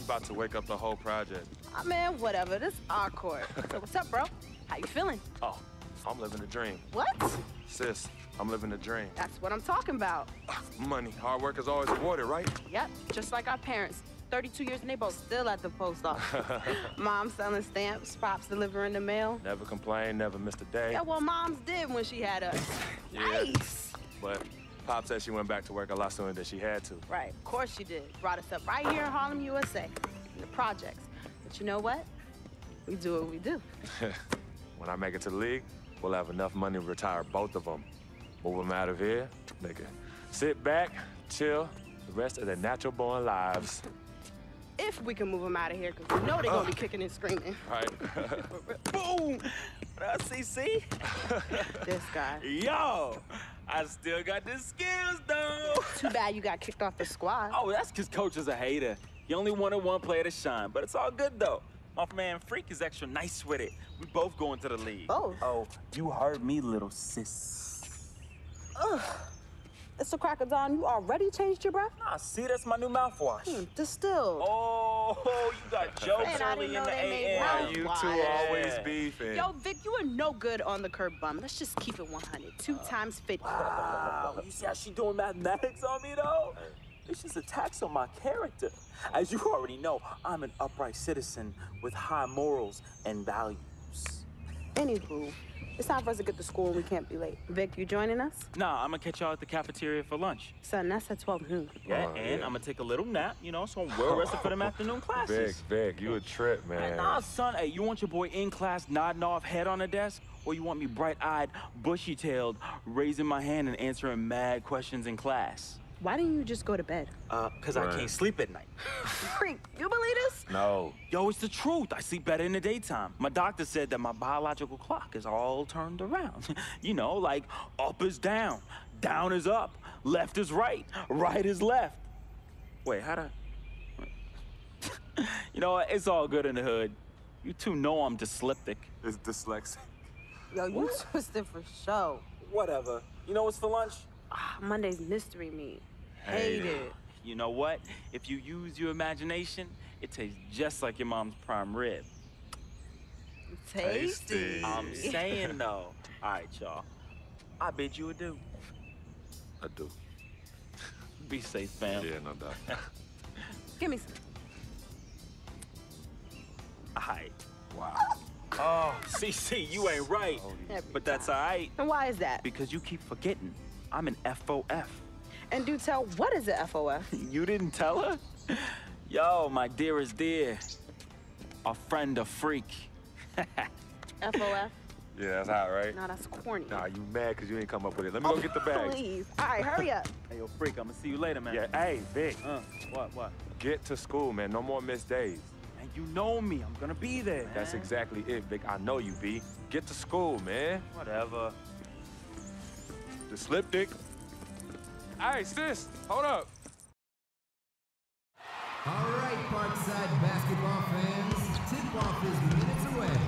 about to wake up the whole project. Oh, man, whatever. This is our court. So what's up, bro? How you feeling? Oh, I'm living a dream. What? Sis, I'm living a dream. That's what I'm talking about. Money. Hard work is always rewarded, right? Yep, just like our parents. 32 years and they both still at the post office. Mom selling stamps, Pops delivering the mail. Never complained, never missed a day. Yeah, well, Mom's did when she had us. Yeah. Nice. But Pop said she went back to work a lot sooner than she had to. Right, of course she did. Brought us up right here in Harlem, USA, in the projects. But you know what? We do what we do. When I make it to the league, we'll have enough money to retire both of them. Move them out of here, they can sit back, chill, the rest of their natural-born lives. If we can move them out of here, because we know they're going to be kicking and screaming. Right. Boom! What up, CC? This guy. Yo, I still got the skills, though. Too bad you got kicked off the squad. Oh, that's because Coach is a hater. He only wanted one player to shine, but it's all good, though. My man Freak is extra nice with it. We both going to the league. Both? Oh, you heard me, little sis. Ugh. It's a crack of dawn. You already changed your breath? Nah, see, that's my new mouthwash. Distilled. Oh, you got jokes Man, I early didn't in know the they made AM. mouthwash. You two Yeah. always beefing. Yo, Vic, you are no good on the curb bum. Let's just keep it 100. 2 times 50. Wow, you see how she doing mathematics on me, though? It's just a tax on my character. As you already know, I'm an upright citizen with high morals and values. Anywho, it's time for us to get to school and we can't be late. Vic, you joining us? Nah, I'm gonna catch y'all at the cafeteria for lunch. Son, that's at 12 noon. Yeah, and I'm gonna take a little nap, you know, so I'm well rested for them afternoon classes. Vic, you a trip, man. Nah, son, hey, you want your boy in class nodding off, head on the desk? Or you want me bright-eyed, bushy-tailed, raising my hand and answering mad questions in class? Why didn't you just go to bed? Because I can't sleep at night. Freak, you believe this? No. Yo, it's the truth. I sleep better in the daytime. My doctor said that my biological clock is all turned around. You know, like up is down, down is up, left is right, right is left. Wait, how'd I... You know what? It's all good in the hood. You two know I'm dyslexic. It's dyslexic. Yo, you twisted for show. Whatever. You know what's for lunch? Monday's mystery meat. Hate it. You know what? If you use your imagination, it tastes just like your mom's prime rib. Tasty. I'm saying, though. All right, y'all. I bid you adieu. I do. Be safe, fam. Yeah, no doubt. Give me some. All right. Wow. Oh, CC, you ain't right. But that's all right. And why is that? Because you keep forgetting. I'm an FOF. And do tell, what is a FOF? You didn't tell her? Yo, my dearest dear. A friend, a freak. FOF? Yeah, that's hot, right? No, that's corny. Nah, you mad because you ain't come up with it. Let me go get the bags. Please. All right, hurry up. Hey, yo, freak, I'm gonna see you later, man. Yeah, hey, Vic. What? Get to school, man. No more missed days. And you know me. I'm gonna be there, man. That's exactly it, Vic. I know you, B. Get to school, man. Whatever. The slip dick. Hey, sis, hold up. All right, Parkside basketball fans, tip-off is minutes away.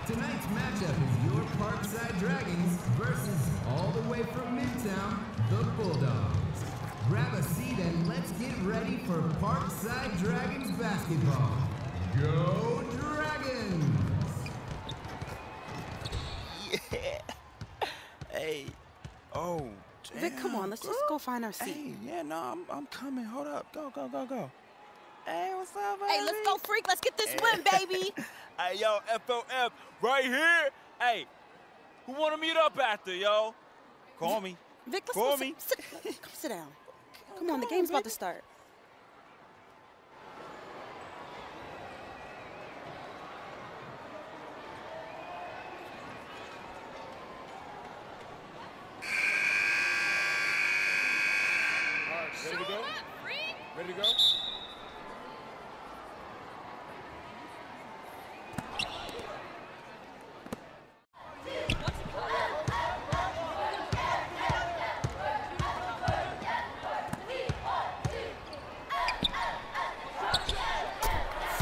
Tonight's matchup is your Parkside Dragons versus all the way from Midtown, the Bulldogs. Grab a seat and let's get ready for Parkside Dragons basketball. Go Dragons! Yeah. Hey. Oh, damn. Vic, come on, let's just go find our seat. Hey, yeah, no, I'm coming. Hold up. Go. Hey, what's up, baby? Hey, let's go, Freak. Let's get this win, baby. Hey, yo, FOF, right here. Hey, who wanna meet up after, yo? Call me. Vic, let's Call go me. Come sit down. Come on, the game's about to start. Ready to go? Ready to go?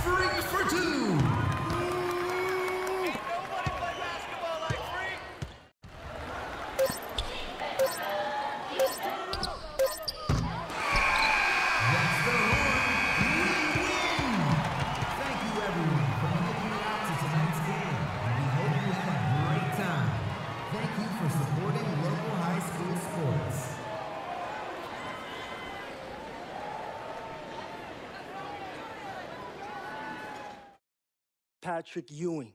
Freak for two! That's the Patrick Ewing,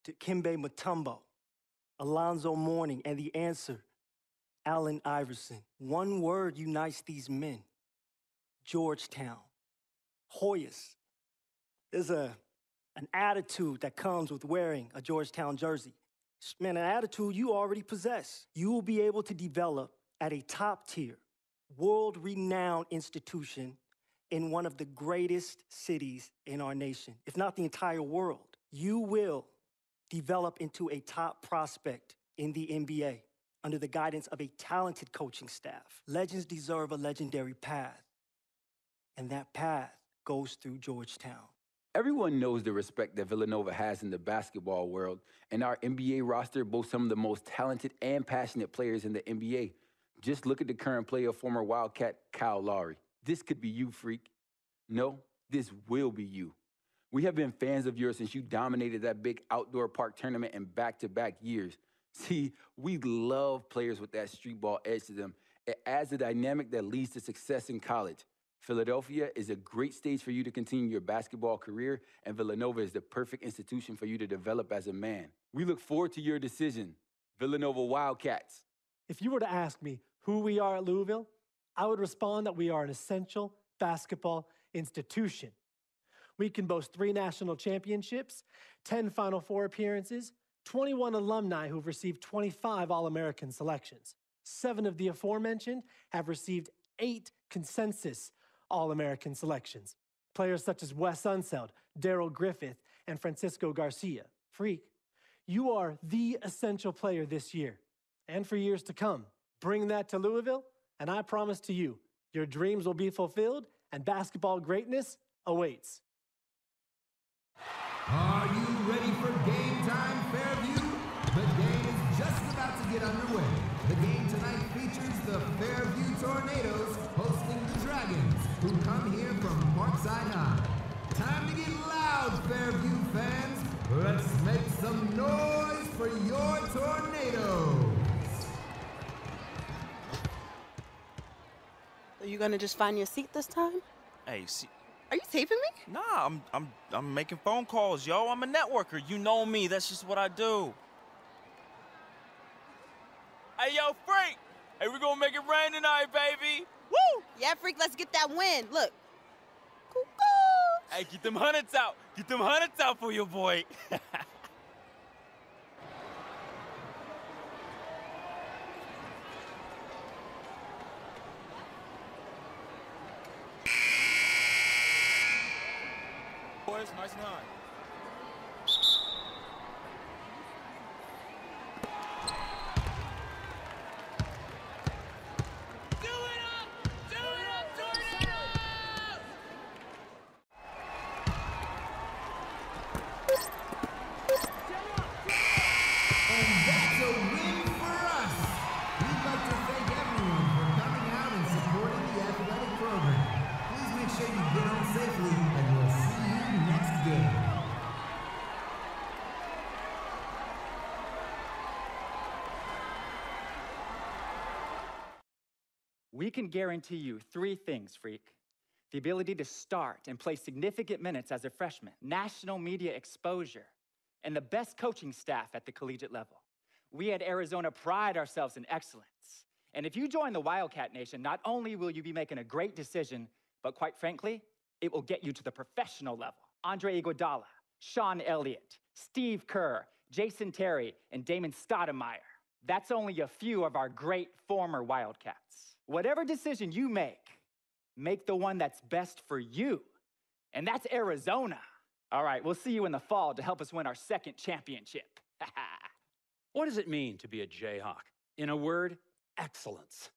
Dikembe Mutombo, Alonzo Mourning, and the answer, Allen Iverson. One word unites these men: Georgetown. Hoyas. There's an attitude that comes with wearing a Georgetown jersey. Man, an attitude you already possess. You will be able to develop at a top-tier, world-renowned institution in one of the greatest cities in our nation, if not the entire world. You will develop into a top prospect in the NBA under the guidance of a talented coaching staff. Legends deserve a legendary path, and that path goes through Georgetown. Everyone knows the respect that Villanova has in the basketball world, and our NBA roster boasts some of the most talented and passionate players in the NBA. Just look at the current player, former Wildcat Kyle Lowry. This could be you, freak. No, this will be you. We have been fans of yours since you dominated that big outdoor park tournament in back-to-back years. See, we love players with that street ball edge to them. It adds a dynamic that leads to success in college. Philadelphia is a great stage for you to continue your basketball career, and Villanova is the perfect institution for you to develop as a man. We look forward to your decision, Villanova Wildcats. If you were to ask me who we are at Louisville, I would respond that we are an essential basketball institution. We can boast 3 national championships, 10 Final Four appearances, 21 alumni who've received 25 All-American selections. 7 of the aforementioned have received 8 consensus All-American selections. Players such as Wes Unseld, Darrell Griffith, and Francisco Garcia. Freak, you are the essential player this year and for years to come. Bring that to Louisville, and I promise to you, your dreams will be fulfilled and basketball greatness awaits. Are you ready for game time, Fairview? The game is just about to get underway. The game tonight features the Fairview Tornadoes hosting the Dragons, who come here from Parkside High. Time to get loud, Fairview fans. Let's make some noise for your Tornadoes. Are you gonna just find your seat this time? Hey, see. Are you taping me? Nah, I'm making phone calls, yo. I'm a networker. You know me. That's just what I do. Hey, yo, freak. Hey, we gonna make it rain tonight, baby. Woo! Yeah, freak, let's get that win. Look. Cuckoo. Hey, get them hundreds out. Get them hundreds out for your boy. Boys, nice and high. We can guarantee you 3 things, freak. The ability to start and play significant minutes as a freshman, national media exposure, and the best coaching staff at the collegiate level. We at Arizona pride ourselves in excellence. And if you join the Wildcat Nation, not only will you be making a great decision, but quite frankly, it will get you to the professional level. Andre Iguodala, Sean Elliott, Steve Kerr, Jason Terry, and Damon Stoudemire. That's only a few of our great former Wildcats. Whatever decision you make the one that's best for you. And that's Arizona. All right, we'll see you in the fall to help us win our 2nd championship. What does it mean to be a Jayhawk? In a word, excellence.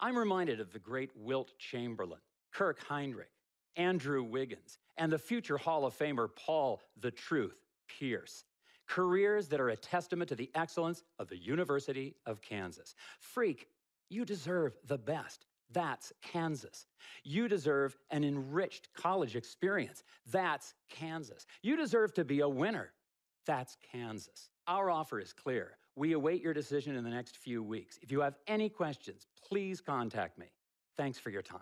I'm reminded of the great Wilt Chamberlain, Kirk Heinrich, Andrew Wiggins, and the future Hall of Famer Paul "The Truth" Pierce. Careers that are a testament to the excellence of the University of Kansas. Freak, you deserve the best. That's Kansas. You deserve an enriched college experience. That's Kansas. You deserve to be a winner. That's Kansas. Our offer is clear. We await your decision in the next few weeks. If you have any questions, please contact me. Thanks for your time.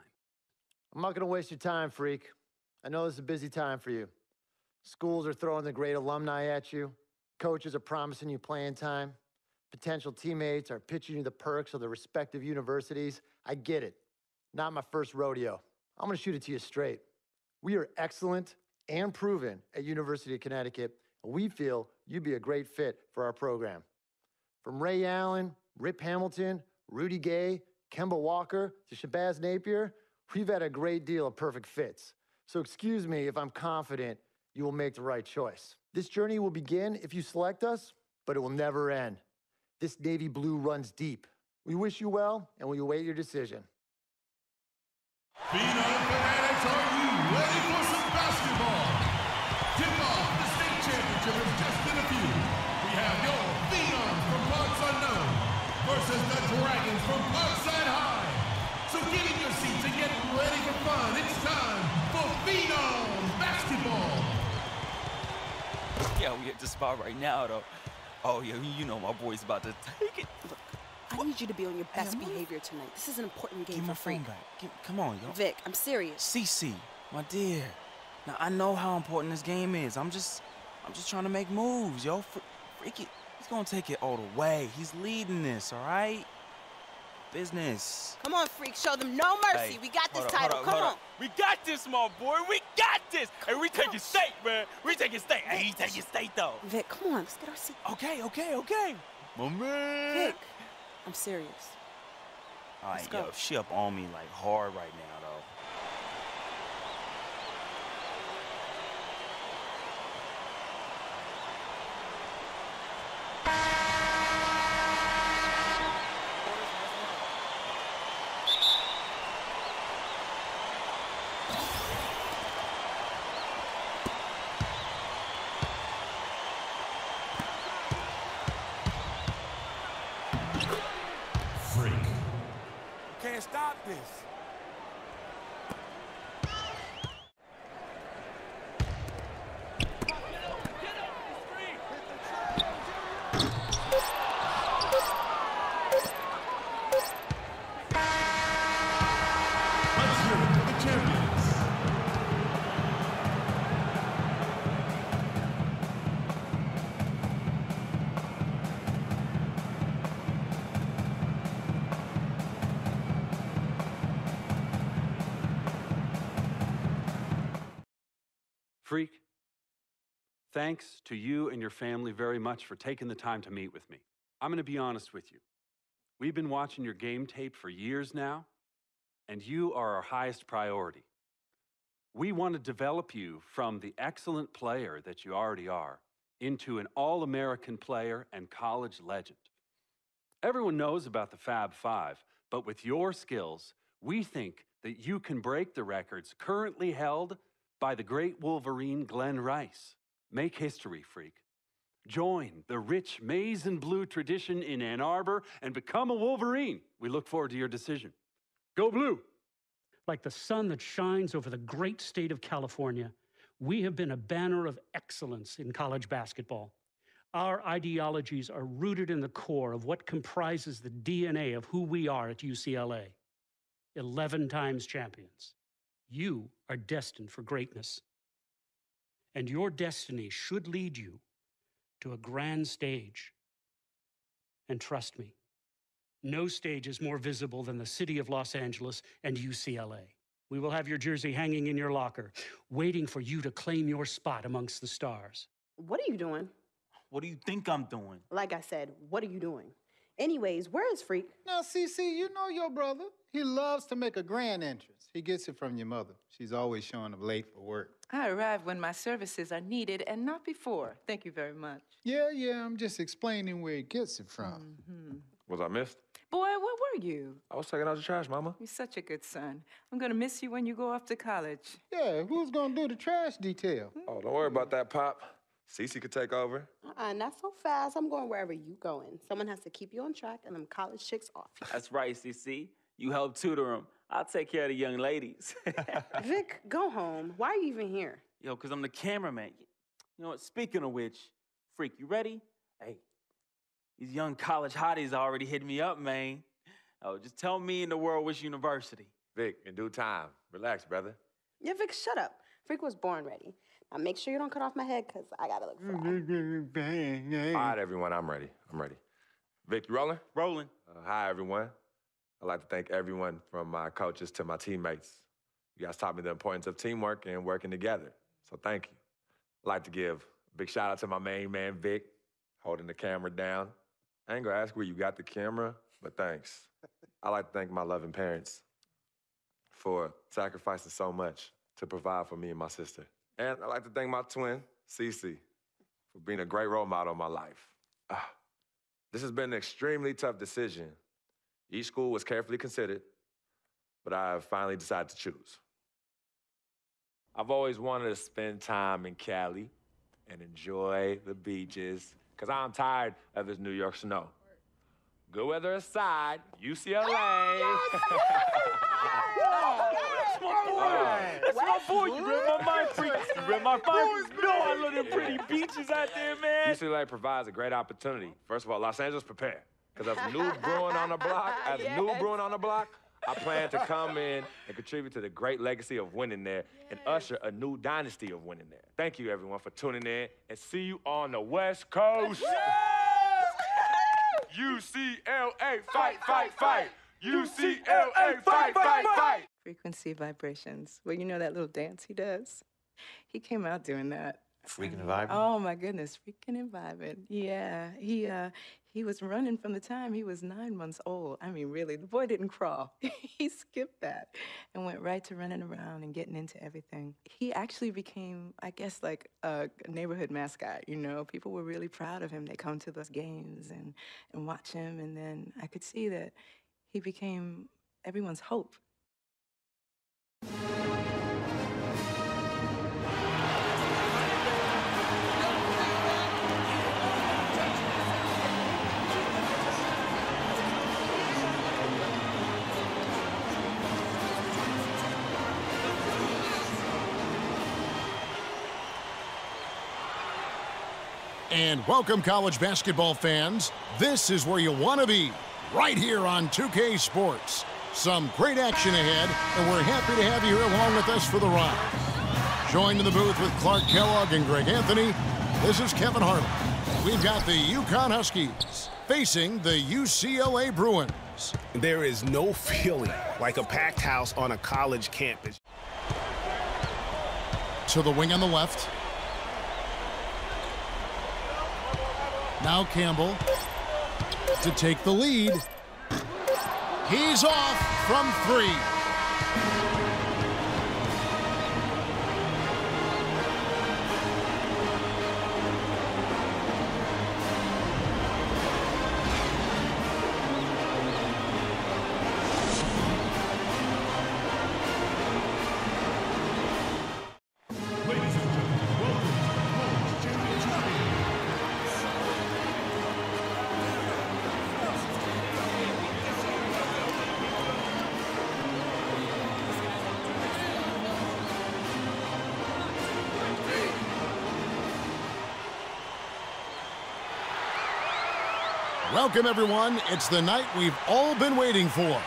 I'm not going to waste your time, freak. I know this is a busy time for you. Schools are throwing the great alumni at you. Coaches are promising you playing time. Potential teammates are pitching you the perks of the respective universities. I get it. Not my first rodeo. I'm gonna shoot it to you straight. We are excellent and proven at University of Connecticut, and we feel you'd be a great fit for our program. From Ray Allen, Rip Hamilton, Rudy Gay, Kemba Walker, to Shabazz Napier, we've had a great deal of perfect fits. So excuse me if I'm confident you will make the right choice. This journey will begin if you select us, but it will never end. This navy blue runs deep. We wish you well, and we await your decision. Phenom fanatics, are you ready for some basketball? Tip-off the state championship is just in a few. We have your Phenoms from Parts Unknown versus the Dragons from Parkside High. So get in your seats and get ready for fun. It's time for Phenoms basketball. Yeah, we at the spot right now, though. Oh, yeah, you know my boy's about to take it. Look, I need you to be on your best behavior tonight. This is an important game Give for my phone Freak. back. Come on, yo. Vic, I'm serious. Cece, my dear. Now, I know how important this game is. I'm just trying to make moves, yo. Freaky, he's gonna take it all the way. He's leading this, all right? Business. Come on, Freak, show them no mercy. Hey, we got this hold title. up, Come hold on. up. We got this, my boy. We got this. Hey, we taking state, man. We taking state. Hey, he taking state, though. Vic, come on, let's get our seat. Okay. My man. Vic, I'm serious. All right, Let's go. yo, she up on me like hard right now, though. Freak. Can't stop this. Let's hear it for the champions. Freak, thanks to you and your family very much for taking the time to meet with me. I'm going to be honest with you. We've been watching your game tape for years now, and you are our highest priority. We want to develop you from the excellent player that you already are into an all-American player and college legend. Everyone knows about the Fab Five, but with your skills, we think that you can break the records currently held by the great Wolverine Glenn Rice. Make history, Freak. Join the rich maize and blue tradition in Ann Arbor and become a Wolverine. We look forward to your decision. Go Blue! Like the sun that shines over the great state of California, we have been a banner of excellence in college basketball. Our ideologies are rooted in the core of what comprises the DNA of who we are at UCLA. 11 times champions. You are destined for greatness. And your destiny should lead you to a grand stage. And trust me, no stage is more visible than the city of Los Angeles and UCLA. We will have your jersey hanging in your locker, waiting for you to claim your spot amongst the stars. What are you doing? What do you think I'm doing? Like I said, what are you doing? Anyways, where is Freak? Now, CC, you know your brother. He loves to make a grand entrance. He gets it from your mother. She's always showing up late for work. I arrive when my services are needed and not before. Thank you very much. Yeah, I'm just explaining where he gets it from. Was I missed? Boy, where were you? I was taking out the trash, Mama. You're such a good son. I'm gonna miss you when you go off to college. Yeah, who's gonna do the trash detail? Oh, don't worry about that, Pop. Cece could take over. Not so fast. I'm going wherever you going. Someone has to keep you on track and them college chicks off. That's right, CC. You help tutor him. I'll take care of the young ladies. Vic, go home. Why are you even here? Yo, because I'm the cameraman. You know what? Speaking of which, Freak, you ready? Hey, these young college hotties already hit me up, man. Oh, just tell me in the world which university. Vic, in due time. Relax, brother. Yeah, Vic, shut up. Freak was born ready. Now make sure you don't cut off my head, because I gotta look fly. All right, everyone, I'm ready. Vic, you rolling? Rolling. Hi, everyone. I'd like to thank everyone from my coaches to my teammates. You guys taught me the importance of teamwork and working together, so thank you. I'd like to give a big shout out to my main man, Vic, holding the camera down. I ain't gonna ask where you got the camera, but thanks. I'd like to thank my loving parents for sacrificing so much to provide for me and my sister. And I'd like to thank my twin, Cece, for being a great role model in my life. This has been an extremely tough decision. Each school was carefully considered, but I have finally decided to choose. I've always wanted to spend time in Cali and enjoy the beaches, because I'm tired of this New York snow. Good weather aside, UCLA. That's my boy. That's my boy. You read my mind, Freak. You read my mind. No, I love them pretty beaches out there, man. UCLA provides a great opportunity. First of all, Los Angeles, prepare. Because as a new brewing on the block, I plan to come in and contribute to the great legacy of winning there and usher a new dynasty of winning there. Thank you, everyone, for tuning in, and see you on the West Coast. UCLA, fight, fight, fight. UCLA, fight, fight, fight. Frequency vibrations. Well, you know that little dance he does? He came out doing that. Freaking and vibing? Oh, my goodness. Freaking and vibing. Yeah. He was running from the time he was 9 months old. I mean, really, the boy didn't crawl. He skipped that and went right to running around and getting into everything. He actually became, I guess, like a neighborhood mascot, you know? People were really proud of him. They come to those games and watch him, and then I could see that he became everyone's hope. And welcome, college basketball fans. This is where you want to be, right here on 2K Sports. Some great action ahead, and we're happy to have you here along with us for the ride. Joined in the booth with Clark Kellogg and Greg Anthony, this is Kevin Harlan. We've got the UConn Huskies facing the UCLA Bruins. There is no feeling like a packed house on a college campus. To the wing on the left. Now Campbell to take the lead. He's off from three. Welcome, everyone. It's the night we've all been waiting for.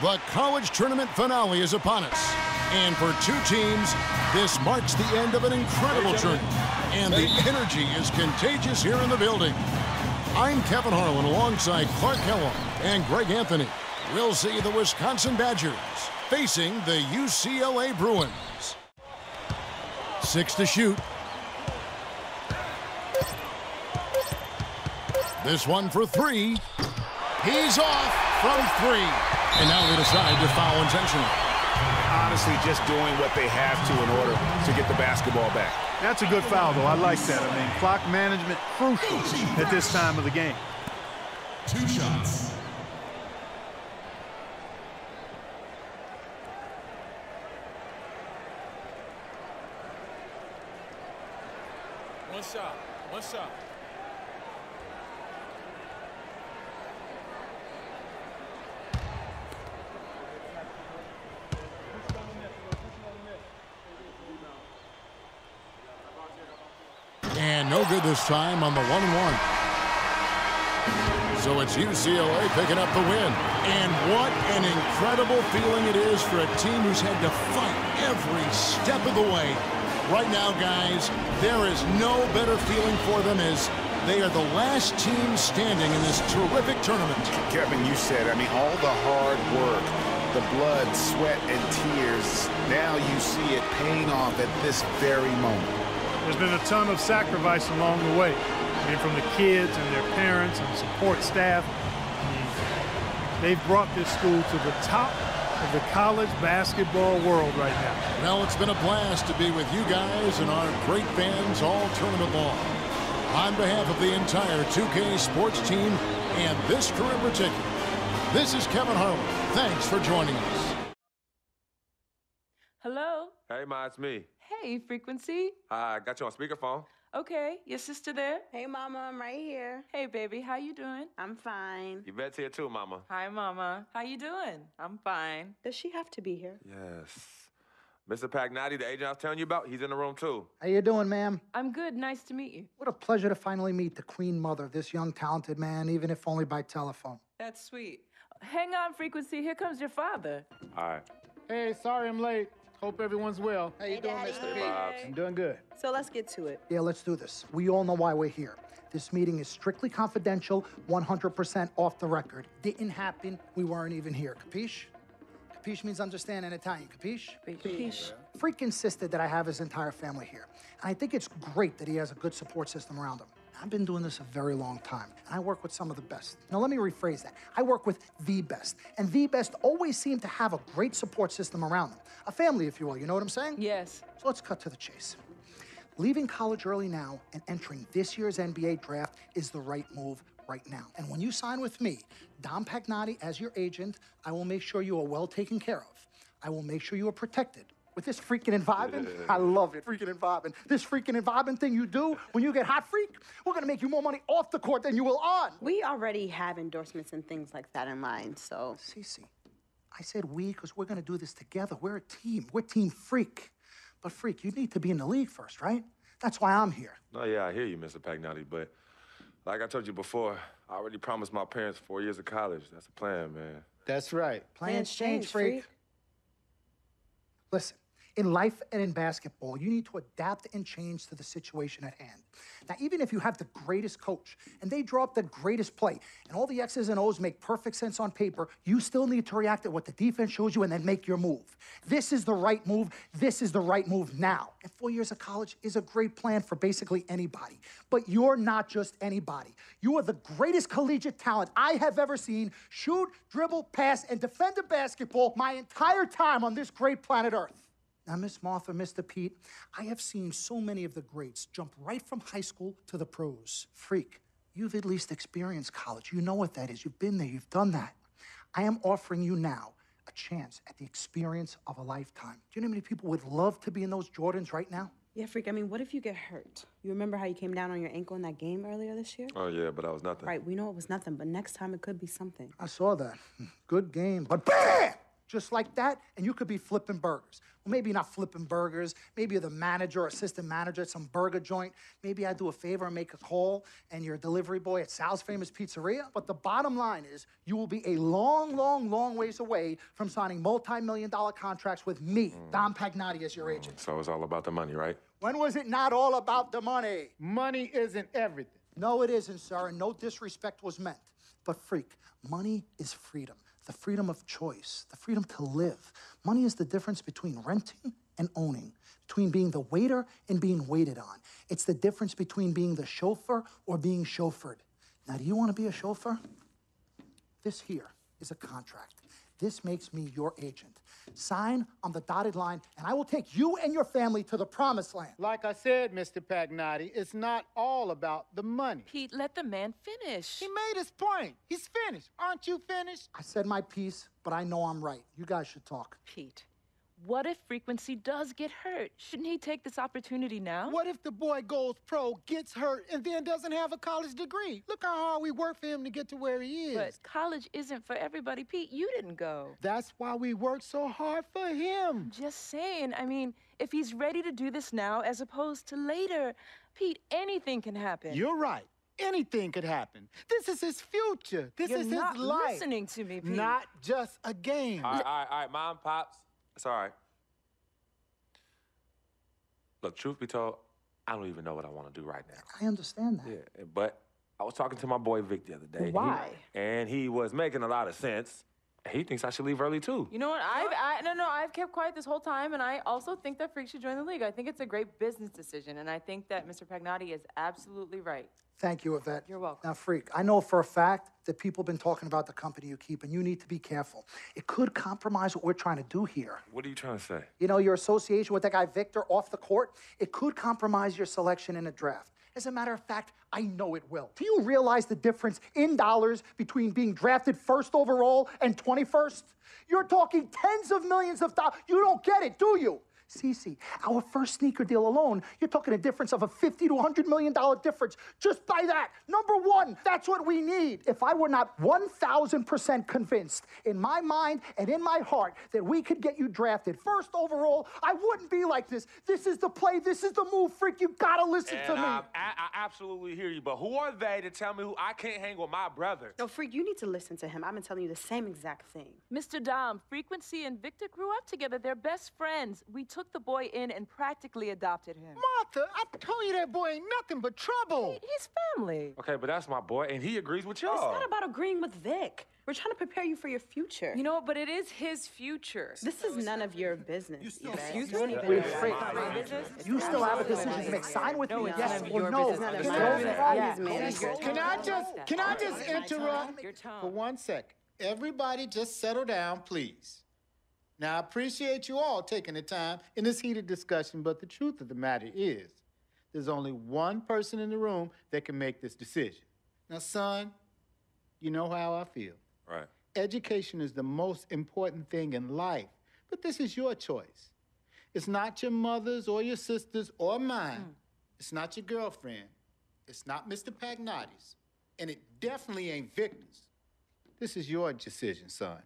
The college tournament finale is upon us. And for two teams, this marks the end of an incredible journey. And the energy is contagious here in the building. I'm Kevin Harlan alongside Clark Kellogg and Greg Anthony. We'll see the Wisconsin Badgers facing the UCLA Bruins. 6 to shoot. This one for three. He's off from three. And now they decide to foul intentionally. Honestly, just doing what they have to in order to get the basketball back. That's a good foul, though. I like that. I mean, clock management crucial at this time of the game. 2 shots. One shot. One shot. And no good this time on the 1-1. So it's UCLA picking up the win. And what an incredible feeling it is for a team who's had to fight every step of the way Right now, guys, there is no better feeling for them as they are the last team standing in this terrific tournament. Kevin, you said, I mean, all the hard work, the blood, sweat, and tears, now you see it paying off at this very moment. There's been a ton of sacrifice along the way. I mean, from the kids and their parents and support staff. I mean, they've brought this school to the top of the college basketball world right now. Well, it's been a blast to be with you guys and our great fans all tournament long. On behalf of the entire 2K sports team and this crew in particular, this is Kevin Harlan. Thanks for joining us. Hello? Hey, Ma, it's me. Hey, Frequency. Hi, I got you on speakerphone. Okay, your sister there? Hey, Mama, I'm right here. Hey, baby, how you doing? I'm fine. Yvette's here too, Mama. Hi, Mama. How you doing? I'm fine. Does she have to be here? Yes. Mr. Pagnotti, the agent I was telling you about, he's in the room too. How you doing, ma'am? I'm good. Nice to meet you. What a pleasure to finally meet the Queen Mother, this young, talented man, even if only by telephone. That's sweet. Hang on, Frequency. Here comes your father. All right. Hey, sorry I'm late. Hope everyone's well. How you doing, Daddy. Mr. Hey, Bobs. I'm doing good. So let's get to it. Yeah, let's do this. We all know why we're here. This meeting is strictly confidential, 100% off the record. Didn't happen. We weren't even here. Capiche? Capiche means understand in Italian. Capiche? Capiche. Freak insisted that I have his entire family here. And I think it's great that he has a good support system around him. I've been doing this a very long time, and I work with some of the best. Now, let me rephrase that. I work with the best, and the best always seem to have a great support system around them. A family, if you will, you know what I'm saying? Yes. So let's cut to the chase. Leaving college early now and entering this year's NBA draft is the right move right now. And when you sign with me, Dom Pagnotti, as your agent, I will make sure you are well taken care of. I will make sure you are protected. With this freaking and vibing, I love it, freaking and vibing. This freaking and vibing thing you do when you get hot, freak, we're gonna make you more money off the court than you will on. We already have endorsements and things like that in line, so. Cece, I said we because we're gonna do this together. We're a team. We're Team Freak. But Freak, you need to be in the league first, right? That's why I'm here. Oh, yeah, I hear you, Mr. Pagnotti, but like I told you before, I already promised my parents 4 years of college. That's the plan, man. That's right. Plans change, Freak. Listen, in life and in basketball, you need to adapt and change to the situation at hand. Now, even if you have the greatest coach and they draw up the greatest play and all the X's and O's make perfect sense on paper, you still need to react to what the defense shows you and then make your move. This is the right move. This is the right move now. And 4 years of college is a great plan for basically anybody. But you're not just anybody. You are the greatest collegiate talent I have ever seen shoot, dribble, pass, and defend a basketball my entire time on this great planet Earth. Now, Miss Martha, Mr. Pete, I have seen so many of the greats jump right from high school to the pros. Freak, you've at least experienced college. You know what that is. You've been there. You've done that. I am offering you now a chance at the experience of a lifetime. Do you know how many people would love to be in those Jordans right now? Yeah, Freak, I mean, what if you get hurt? You remember how you came down on your ankle in that game earlier this year? Oh, yeah, but that was nothing. Right, we know it was nothing, but next time it could be something. I saw that. Good game. But bam! Just like that, and you could be flipping burgers. Well, maybe not flipping burgers. Maybe you're the manager or assistant manager at some burger joint. Maybe I do a favor and make a call, and you're a delivery boy at Sal's Famous Pizzeria. But the bottom line is, you will be a long, long, long ways away from signing multi-million-dollar contracts with me, Dom Pagnotti, as your agent. So it's all about the money, right? When was it not all about the money? Money isn't everything. No, it isn't, sir, and no disrespect was meant. But freak, money is freedom. The freedom of choice, the freedom to live. Money is the difference between renting and owning, between being the waiter and being waited on. It's the difference between being the chauffeur or being chauffeured. Now, do you want to be a chauffeur? This here is a contract. This makes me your agent. Sign on the dotted line, and I will take you and your family to the promised land. Like I said, Mr. Pagnotti, it's not all about the money. Pete, let the man finish. He made his point. He's finished. Aren't you finished? I said my piece, but I know I'm right. You guys should talk. Pete, what if Frequency does get hurt? Shouldn't he take this opportunity now? What if the boy goes pro, gets hurt, and then doesn't have a college degree? Look how hard we work for him to get to where he is. But college isn't for everybody. Pete, you didn't go. That's why we work so hard for him. Just saying. I mean, if he's ready to do this now as opposed to later, Pete, anything can happen. You're right. Anything could happen. This is his future. This is his life. You're not listening to me, Pete. Not just a game. All right, Mom, Pops. It's all right. Look, truth be told, I don't even know what I want to do right now. I understand that. Yeah, but I was talking to my boy Vic the other day. Why? And he was making a lot of sense. He thinks I should leave early, too. You know what? I've kept quiet this whole time, and I also think that Freak should join the league. I think it's a great business decision, and I think that Mr. Pagnotti is absolutely right. Thank you, Yvette. You're welcome. Now, Freak, I know for a fact that people have been talking about the company you keep, and you need to be careful. It could compromise what we're trying to do here. What are you trying to say? You know, your association with that guy Victor off the court, it could compromise your selection in a draft. As a matter of fact, I know it will. Do you realize the difference in dollars between being drafted first overall and 21st? You're talking tens of millions of dollars. You don't get it, do you? Cece, our first sneaker deal alone, you're talking a difference of a $50 to $100 million difference just by that. Number one, that's what we need. If I were not 1,000% convinced in my mind and in my heart that we could get you drafted first overall, I wouldn't be like this. This is the play. This is the move, Freak. You gotta listen to me. I absolutely hear you, but who are they to tell me who I can't hang with my brother? No, Freak, you need to listen to him. I've been telling you the same exact thing. Mr. Dom, Frequency and Victor grew up together. They're best friends. We took the boy in and practically adopted him. Martha, I told you that boy ain't nothing but trouble. He's family. Okay, but that's my boy, and he agrees with y'all. It's not about agreeing with Vic. We're trying to prepare you for your future. You know, but it is his future. This is none of your business. Excuse me? You still have a decision to make. Sign with me, yes or no. Can I just interrupt for 1 second? Everybody just settle down, please. Now, I appreciate you all taking the time in this heated discussion, but the truth of the matter is, there's only one person in the room that can make this decision. Now, son, you know how I feel. Right. Education is the most important thing in life, but this is your choice. It's not your mother's or your sister's or mine. It's not your girlfriend. It's not Mr. Pagnotti's. And it definitely ain't Victor's. This is your decision, son.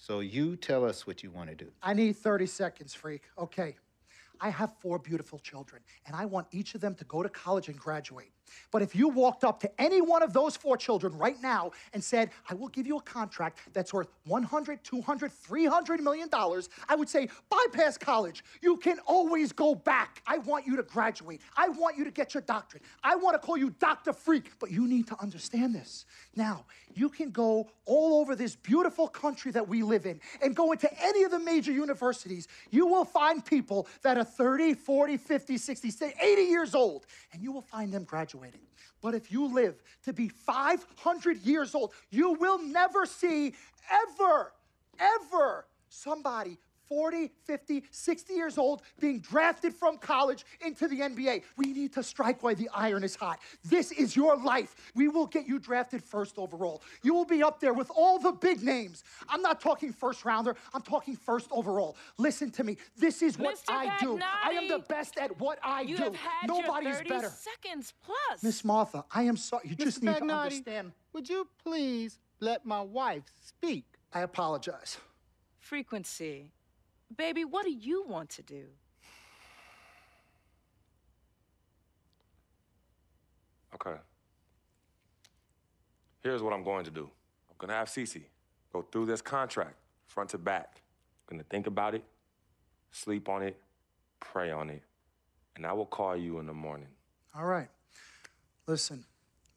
So you tell us what you want to do. I need 30 seconds, Freak. Okay. I have 4 beautiful children, and I want each of them to go to college and graduate. But if you walked up to any one of those 4 children right now and said, I will give you a contract that's worth $100, $200, $300 million, I would say, bypass college. You can always go back. I want you to graduate. I want you to get your doctorate. I want to call you Dr. Freak, but you need to understand this. Now, you can go all over this beautiful country that we live in and go into any of the major universities. You will find people that are 30, 40, 50, 60, 80 years old, and you will find them graduating. But if you live to be 500 years old, you will never see ever somebody 40, 50, 60 years old being drafted from college into the NBA. We need to strike while the iron is hot. This is your life. We will get you drafted first overall. You will be up there with all the big names. I'm not talking first rounder. I'm talking first overall. Listen to me. This is what I do. I am the best at what I do. Have had Nobody's your 30 better. seconds plus. Miss Martha, I am sorry. You just need to Pagnotti, understand. Would you please let my wife speak? I apologize. Frequency. Baby, what do you want to do? Okay. Here's what I'm going to do. I'm going to have Cece go through this contract, front to back. I'm going to think about it, sleep on it, pray on it, and I will call you in the morning. All right. Listen,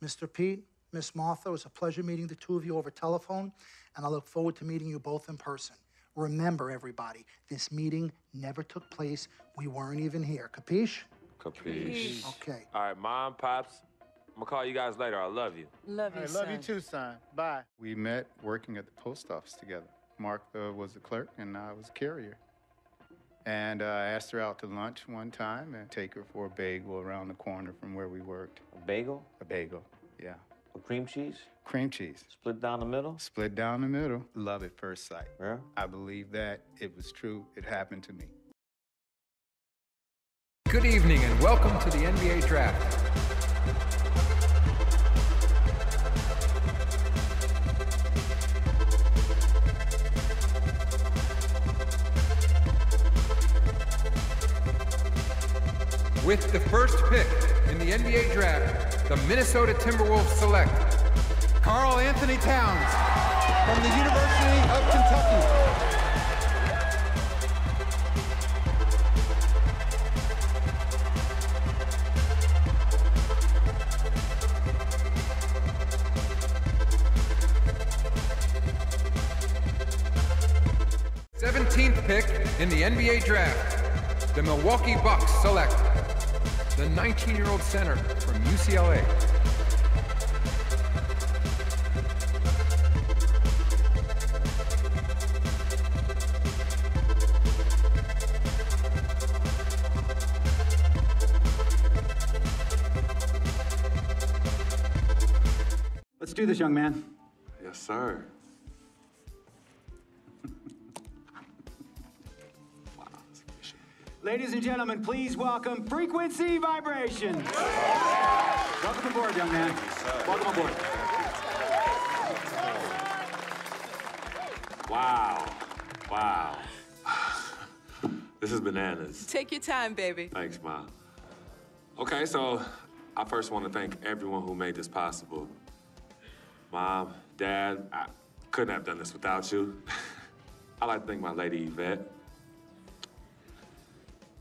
Mr. Pete, Miss Martha, it was a pleasure meeting the two of you over telephone, and I look forward to meeting you both in person. Remember, everybody, this meeting never took place. We weren't even here. Capiche? Capiche. Okay. All right, Mom, Pops, I'm going to call you guys later. I love you. Love you, I love you too, son. Bye. We met working at the post office together. Martha was the clerk, and I was a carrier. And I asked her out to lunch one time and take her for a bagel around the corner from where we worked. A bagel? A bagel, yeah. With cream cheese? Cream cheese. Split down the middle? Split down the middle. Love at first sight. Yeah? I believe that. It was true. It happened to me. Good evening and welcome to the NBA Draft. With the first pick in the NBA Draft, the Minnesota Timberwolves select Karl Anthony Towns from the University of Kentucky. in the NBA Draft, the Milwaukee Bucks select the 19-year-old center from UCLA. Let's do this, young man. Yes, sir. Ladies and gentlemen, please welcome Frequency Vibration. Welcome aboard, young man. Welcome aboard. Wow. Wow. This is bananas. Take your time, baby. Thanks, Mom. Okay, so I first want to thank everyone who made this possible. Mom, Dad, I couldn't have done this without you. I'd like to thank my lady, Yvette.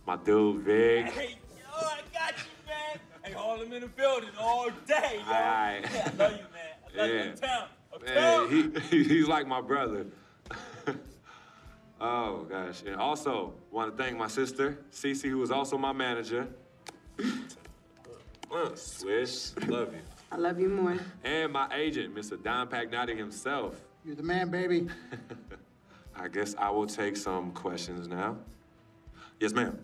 My dude, Vic. Hey, yo, I got you, man. Hey, hold him in the building all day, yo. Aye. Yeah, I love you, man. I love you in town. Man, he's like my brother. Oh, gosh. And also, want to thank my sister, Cece, who was also my manager. Swish, love you. I love you more. And my agent, Mr. Don Pagnotti himself. You're the man, baby. I guess I will take some questions now. Yes, ma'am.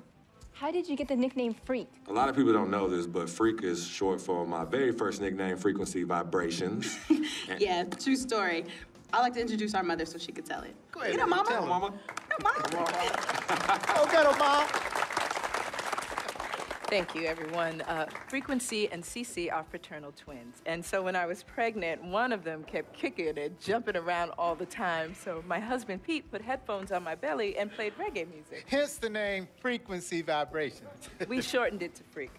How did you get the nickname Freak? A lot of people don't know this, but Freak is short for my very first nickname, Frequency Vibrations. Yeah, true story. I like to introduce our mother so she could tell it. Go ahead. You know, Mama. Tell her, Mama. Go get her, Mom. Thank you, everyone. Frequency and Cece are fraternal twins. And so when I was pregnant, one of them kept kicking and jumping around all the time. So my husband, Pete, put headphones on my belly and played reggae music. Hence the name Frequency Vibrations. We shortened it to Freak.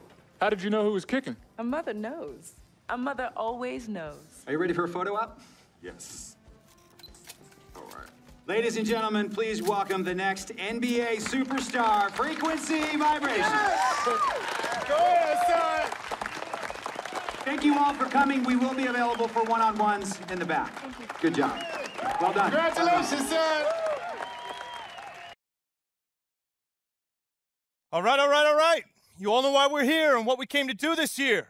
How did you know who was kicking? A mother knows. A mother always knows. Are you ready for a photo op? Yes. All right. Ladies and gentlemen, please welcome the next NBA superstar, Frequency Vibration. Go ahead, son. Thank you all for coming. We will be available for one-on-ones in the back. Good job. Well done. Congratulations, son. All right. You all know why we're here and what we came to do this year.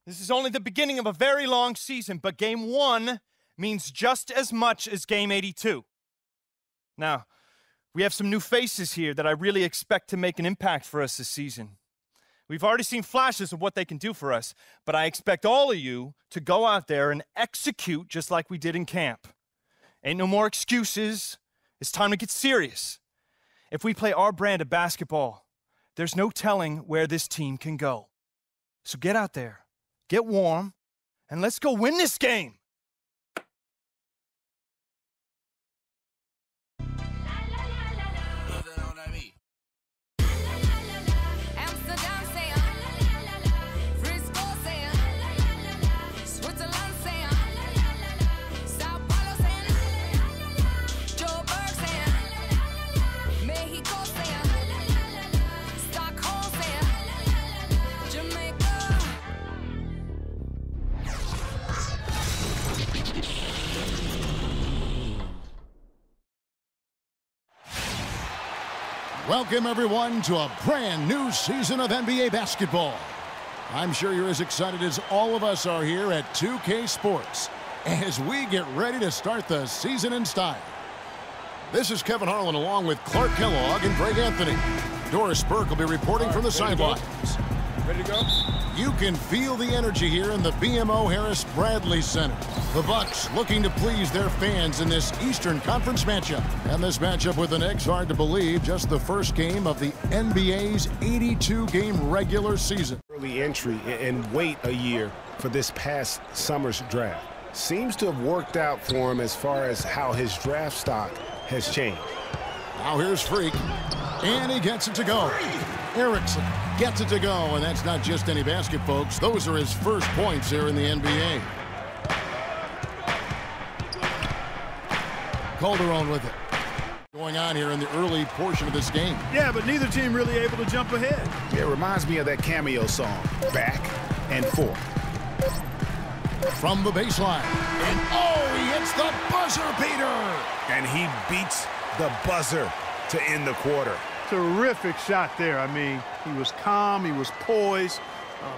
This is only the beginning of a very long season, but Game 1 means just as much as Game 82. Now, we have some new faces here that I really expect to make an impact for us this season. We've already seen flashes of what they can do for us, but I expect all of you to go out there and execute just like we did in camp. Ain't no more excuses. It's time to get serious. If we play our brand of basketball, there's no telling where this team can go. So get out there, get warm, and let's go win this game. Welcome, everyone, to a brand new season of NBA basketball. I'm sure you're as excited as all of us are here at 2K Sports as we get ready to start the season in style. This is Kevin Harlan along with Clark Kellogg and Greg Anthony. Doris Burke will be reporting from the sidelines. Ready to go? You can feel the energy here in the BMO Harris Bradley Center. The Bucks looking to please their fans in this Eastern Conference matchup. And this matchup with the Knicks, hard to believe, just the first game of the NBA's 82-game regular season. Early entry and wait a year for this past summer's draft. Seems to have worked out for him as far as how his draft stock has changed. Now here's Freak, and he gets it to go. Erickson gets it to go, and that's not just any basket, folks. Those are his first points here in the NBA. Calderon with it. Going on here in the early portion of this game. Yeah, but neither team really able to jump ahead. It reminds me of that cameo song, Back and Forth. From the baseline. And oh, he hits the buzzer beater. And he beats the buzzer. to end the quarter. Terrific shot there. I mean, he was calm, he was poised,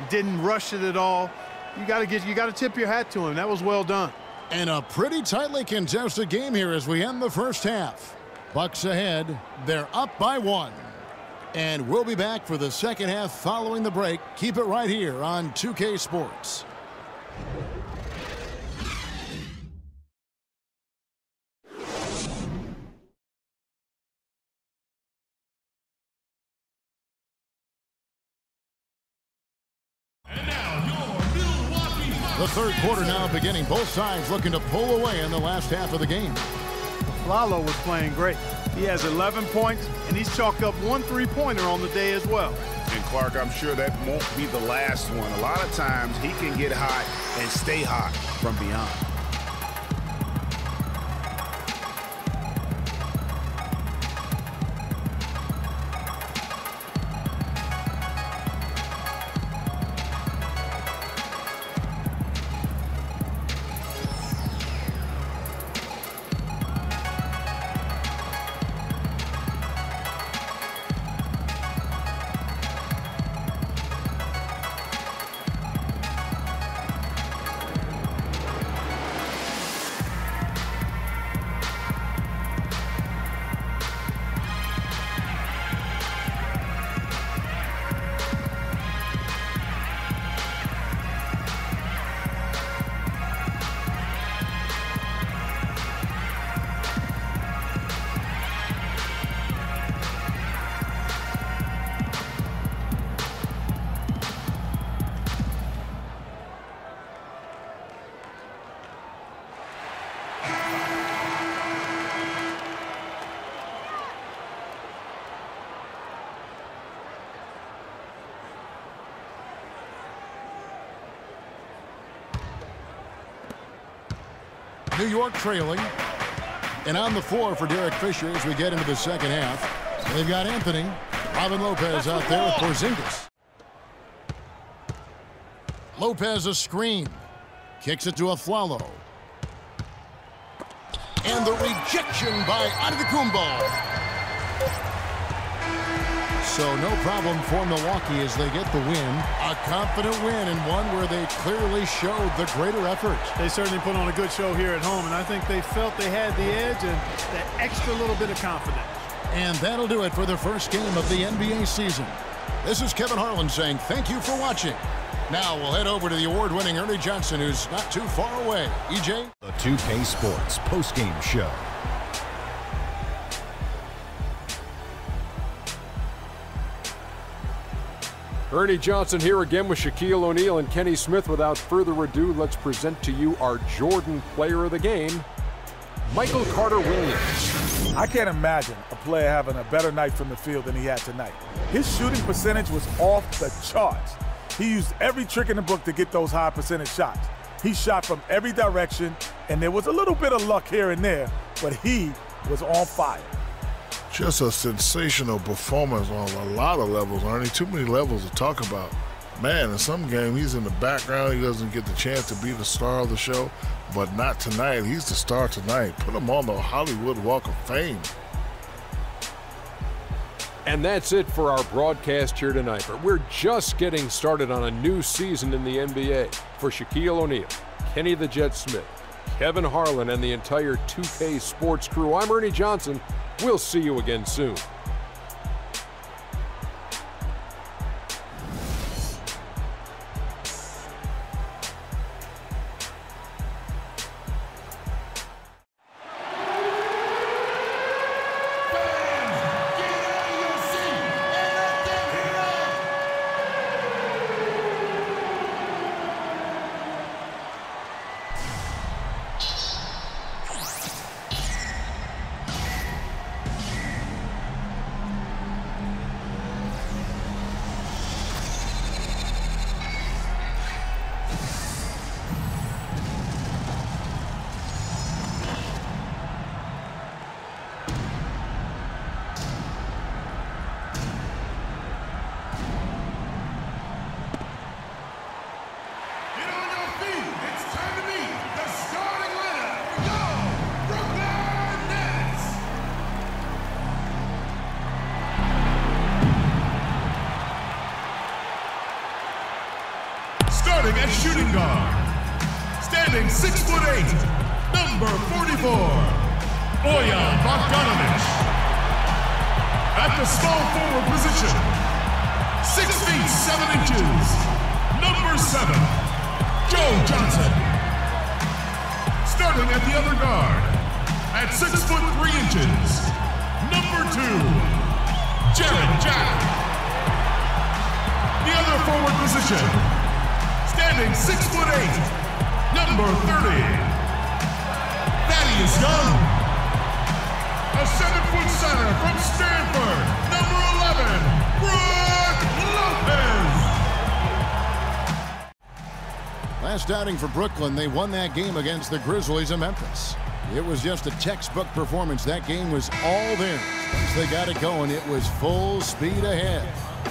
didn't rush it at all. You got to tip your hat to him. That was well done. And a pretty tightly contested game here as we end the first half. Bucks ahead. They're up by 1. And we'll be back for the second half following the break. Keep it right here on 2K Sports. The third quarter now beginning. Both sides looking to pull away in the last half of the game. Lalo was playing great. He has 11 points, and he's chalked up 1 3-pointer on the day as well. And Clark, I'm sure that won't be the last one. A lot of times he can get hot and stay hot from beyond. New York trailing. And on the floor for Derek Fisher as we get into the second half. They've got Anthony. Robin Lopez out there with Porzingis. Lopez a screen. Kicks it to Aflalo. And the rejection by Antetokounmpo. So no problem for Milwaukee as they get the win. A confident win and one where they clearly showed the greater effort. They certainly put on a good show here at home, and I think they felt they had the edge and that extra little bit of confidence. And that'll do it for the first game of the NBA season. This is Kevin Harlan saying thank you for watching. Now we'll head over to the award-winning Ernie Johnson, who's not too far away. EJ? The 2K Sports postgame show. Ernie Johnson here again with Shaquille O'Neal and Kenny Smith. Without further ado, let's present to you our Jordan player of the game, Michael Carter Williams. I can't imagine a player having a better night from the field than he had tonight. His shooting percentage was off the charts. He used every trick in the book to get those high percentage shots. He shot from every direction, and there was a little bit of luck here and there, but he was on fire. Just a sensational performance on a lot of levels, Ernie. Too many levels to talk about. Man, in some game, he's in the background. He doesn't get the chance to be the star of the show, but not tonight. He's the star tonight. Put him on the Hollywood Walk of Fame. And that's it for our broadcast here tonight. But we're just getting started on a new season in the NBA. For Shaquille O'Neal, Kenny the Jet Smith, Kevin Harlan, and the entire 2K Sports crew, I'm Ernie Johnson. We'll see you again soon. Starting at shooting guard, standing 6'8", number 44, Bojan Bogdanovic. At the small forward position, 6 feet 7 inches, number 7, Joe Johnson. Starting at the other guard, at 6 foot 3 inches, number 2, Jared Jack. The other forward position, standing 6 foot 8, number 30, Thaddeus Young. A 7-foot center from Stanford, number 11, Brook Lopez. Last outing for Brooklyn, they won that game against the Grizzlies of Memphis. It was just a textbook performance. That game was all theirs. Once they got it going, it was full speed ahead.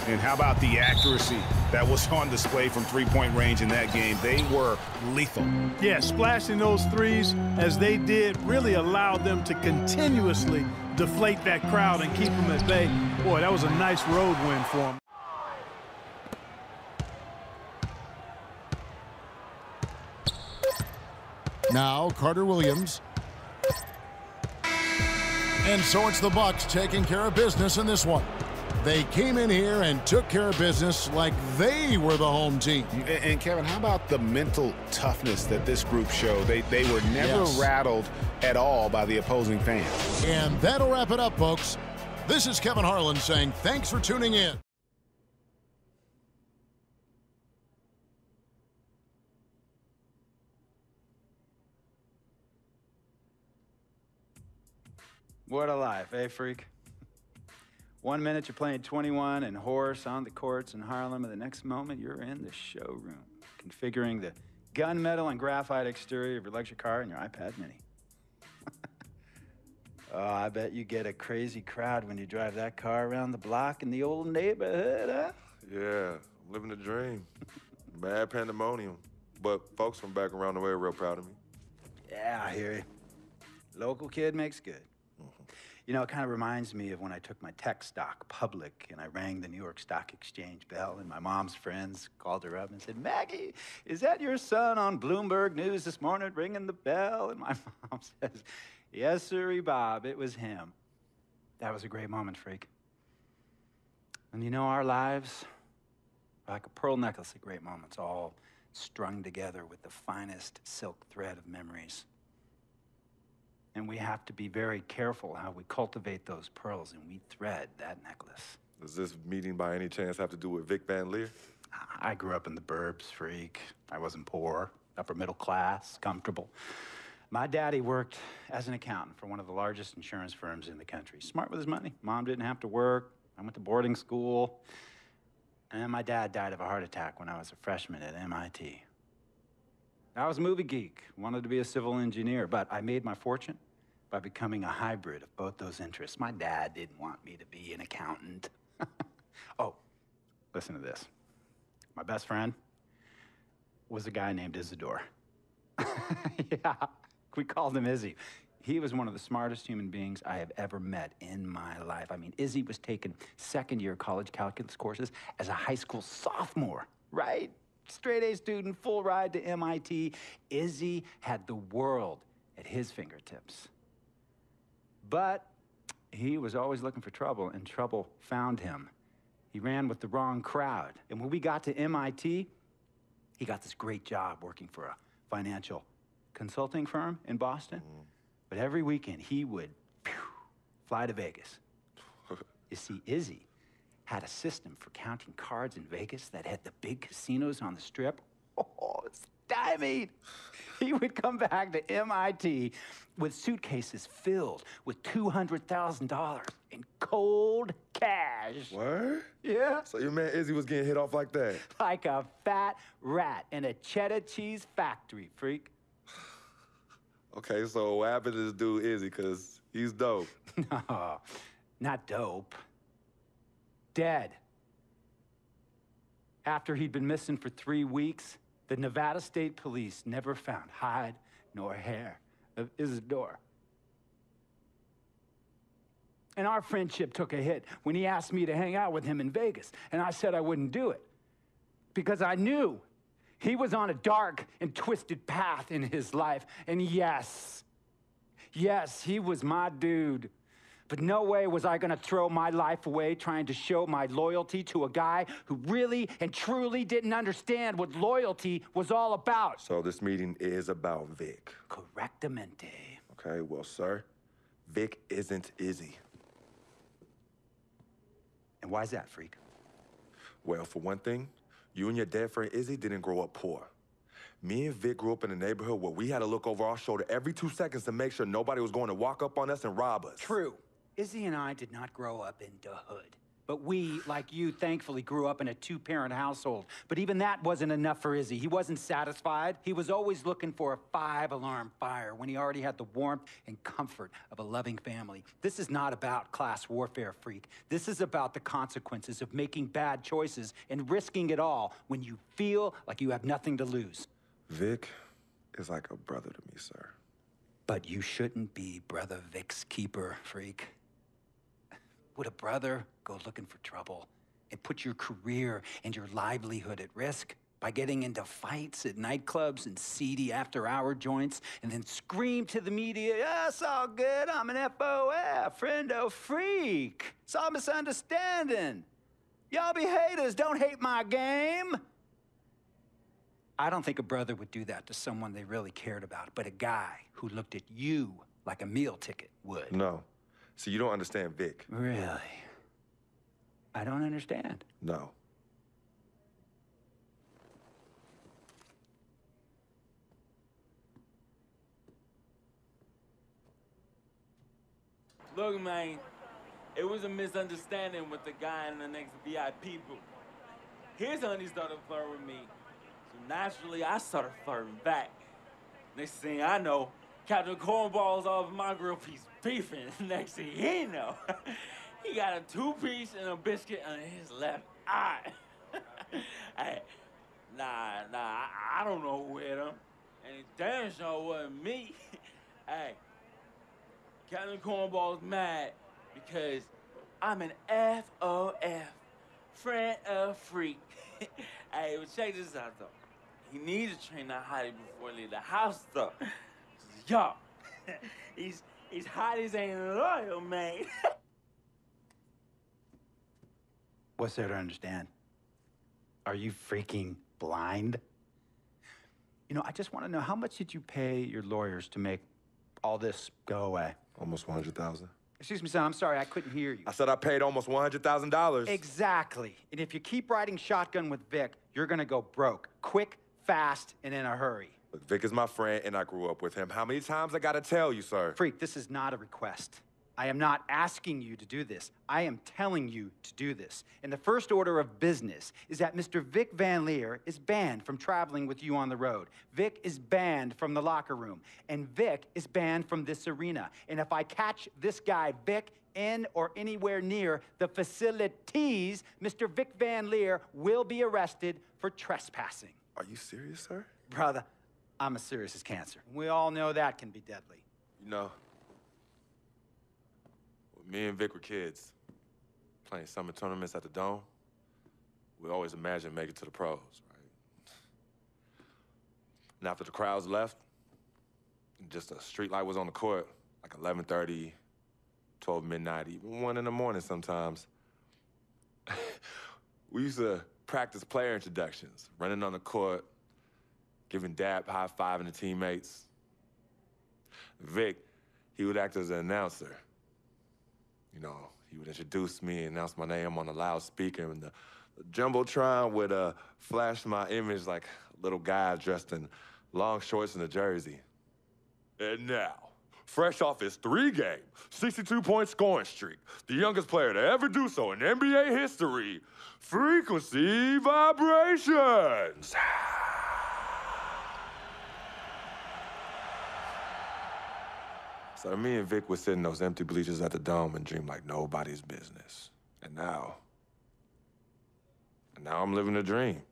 And how about the accuracy that was on display from three-point range in that game? They were lethal. Yeah, splashing those threes as they did really allowed them to continuously deflate that crowd and keep them at bay. Boy, that was a nice road win for them. Now Carter Williams. And so it's the Bucks taking care of business in this one. They came in here and took care of business like they were the home team. And Kevin, how about the mental toughness that this group showed? They were never rattled at all by the opposing fans. And that'll wrap it up, folks. This is Kevin Harlan saying thanks for tuning in. What a life, eh, freak? 1 minute you're playing 21 and horse on the courts in Harlem, and the next moment you're in the showroom, configuring the gunmetal and graphite exterior of your luxury car and your iPad mini. Oh, I bet you get a crazy crowd when you drive that car around the block in the old neighborhood, huh? Yeah, I'm living the dream. Bad pandemonium. But folks from back around the way are real proud of me. Yeah, I hear you. Local kid makes good. You know, it kind of reminds me of when I took my tech stock public and I rang the New York Stock Exchange bell and my mom's friends called her up and said, "Maggie, is that your son on Bloomberg News this morning ringing the bell?" And my mom says, "Yes, sirree, Bob, it was him." That was a great moment, freak. And you know, our lives are like a pearl necklace of great moments, all strung together with the finest silk thread of memories. And we have to be very careful how we cultivate those pearls and we thread that necklace. Does this meeting by any chance have to do with Vic Van Leer? I grew up in the burbs, freak. I wasn't poor, upper middle class, comfortable. My daddy worked as an accountant for one of the largest insurance firms in the country. Smart with his money. Mom didn't have to work. I went to boarding school. And my dad died of a heart attack when I was a freshman at MIT. I was a movie geek, wanted to be a civil engineer, but I made my fortune by becoming a hybrid of both those interests. My dad didn't want me to be an accountant. Oh, listen to this. My best friend was a guy named Isidore. Yeah, we called him Izzy. He was one of the smartest human beings I have ever met in my life. I mean, Izzy was taking second-year college calculus courses as a high school sophomore, right? Straight-A student, full ride to MIT. Izzy had the world at his fingertips. But he was always looking for trouble, and trouble found him. He ran with the wrong crowd. And when we got to MIT, he got this great job working for a financial consulting firm in Boston. But every weekend, he would fly to Vegas. You see, Izzy had a system for counting cards in Vegas that had the big casinos on the Strip. Oh, stymied. He would come back to MIT with suitcases filled with $200,000 in cold cash. What? Yeah. So your man Izzy was getting hit off like that? Like a fat rat in a cheddar cheese factory, freak. Okay, so what happened to this dude Izzy? Because he's dope. No, not dope. Dead. After he'd been missing for 3 weeks, the Nevada State Police never found hide nor hair of Isidore. And our friendship took a hit when he asked me to hang out with him in Vegas, and I said I wouldn't do it because I knew He was on a dark and twisted path in his life. And yes, he was my dude. But no way was I gonna throw my life away trying to show my loyalty to a guy who really and truly didn't understand what loyalty was all about. So this meeting is about Vic. Correctamente. Okay, well, sir, Vic isn't Izzy. And why's that, freak? Well, for one thing, you and your dead friend Izzy didn't grow up poor. Me and Vic grew up in a neighborhood where we had to look over our shoulder every 2 seconds to make sure nobody was going to walk up on us and rob us. True. Izzy and I did not grow up in the hood. But we, like you, thankfully grew up in a 2-parent household. But even that wasn't enough for Izzy. He wasn't satisfied. He was always looking for a 5-alarm fire when he already had the warmth and comfort of a loving family. This is not about class warfare, freak. This is about the consequences of making bad choices and risking it all when you feel like you have nothing to lose. Vic is like a brother to me, sir. But you shouldn't be Brother Vic's keeper, freak. Would a brother go looking for trouble and put your career and your livelihood at risk by getting into fights at nightclubs and seedy after-hour joints and then scream to the media, "Yeah, it's all good, I'm an FOF, friendo freak. It's all misunderstanding. Y'all be haters, don't hate my game." I don't think a brother would do that to someone they really cared about, but a guy who looked at you like a meal ticket would. No. See, you don't understand Vic. Really? I don't understand. No. Look, man, it was a misunderstanding with the guy in the next VIP booth. His honey started flirting with me, so naturally I started flirting back. Next thing I know, Captain Cornball's off my grill piece beefing. Next thing he know, he got a 2-piece and a biscuit on his left eye. Hey, I don't know who hit him, and it damn sure wasn't me. Hey, Captain Cornball's mad because I'm an FOF, friend of freak. Hey, well, check this out, though. He needs to train that hottie before he leave the house, though. Yo, he's hotties ain't loyal, man. What's there to understand? Are you freaking blind? You know, I just want to know, how much did you pay your lawyers to make all this go away? Almost $100,000. Excuse me, son, I'm sorry, I couldn't hear you. I said I paid almost $100,000. Exactly. And if you keep riding shotgun with Vic, you're gonna go broke. Quick, fast, and in a hurry. Look, Vic is my friend, and I grew up with him. How many times I gotta tell you, sir? Freak, this is not a request. I am not asking you to do this. I am telling you to do this. And the first order of business is that Mr. Vic Van Leer is banned from traveling with you on the road. Vic is banned from the locker room. And Vic is banned from this arena. And if I catch this guy, Vic, in or anywhere near the facilities, Mr. Vic Van Leer will be arrested for trespassing. Are you serious, sir? Brother, I'm as serious as cancer. We all know that can be deadly. You know, when me and Vic were kids, playing summer tournaments at the Dome, we always imagined making it to the pros, right? And after the crowds left, just a street light was on the court, like 11:30, 12 midnight, even 1 in the morning sometimes. We used to practice player introductions, running on the court, giving dap, high-fiving the teammates. Vic, he would act as an announcer. You know, he would introduce me, announce my name on the loudspeaker, and the Jumbotron would flash my image like a little guy dressed in long shorts and a jersey. And now, fresh off his 3-game, 62-point scoring streak, the youngest player to ever do so in NBA history, Frequency Vibrations. So me and Vic would sit in those empty bleachers at the Dome and dream like nobody's business. And now I'm living a dream.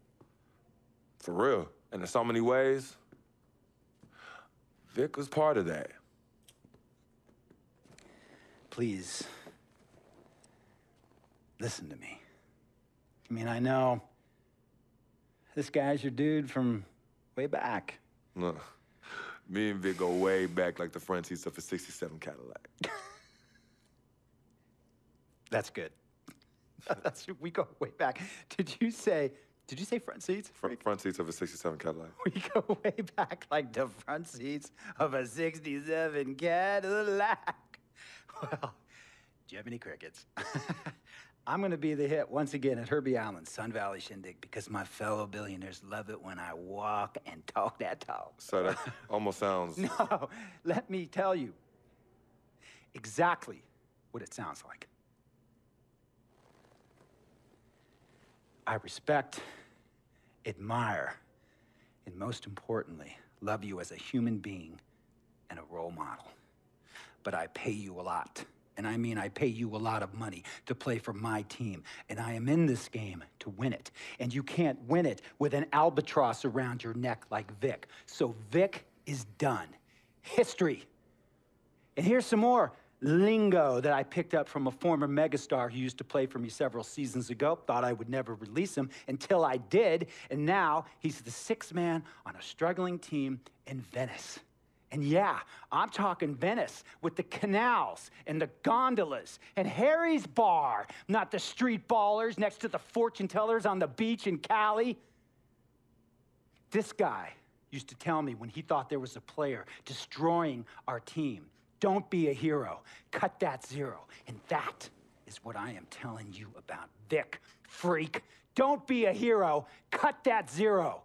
For real. And in so many ways, Vic was part of that. Please, listen to me. I mean, I know This guy's your dude from way back. No. Me and Vic go way back like the front seats of a 67 Cadillac. That's good. We go way back. Did you say front seats? Front seats of a 67 Cadillac. We go way back like the front seats of a 67 Cadillac. Well, do you have any crickets? I'm going to be the hit once again at Herbie Allen's Sun Valley Shindig because my fellow billionaires love it when I walk and talk that talk. So that almost sounds... No, let me tell you exactly what it sounds like. I respect, admire, and most importantly, love you as a human being and a role model. But I pay you a lot. And I mean, I pay you a lot of money to play for my team. And I am in this game to win it. And you can't win it with an albatross around your neck like Vic. So Vic is done. History. And here's some more lingo that I picked up from a former megastar who used to play for me several seasons ago. Thought I would never release him until I did. And now he's the sixth man on a struggling team in Venice. And yeah, I'm talking Venice with the canals and the gondolas and Harry's Bar, not the street ballers next to the fortune tellers on the beach in Cali. This guy used to tell me when he thought there was a player destroying our team, don't be a hero, cut that zero. And that is what I am telling you about Vic, freak. Don't be a hero, cut that zero.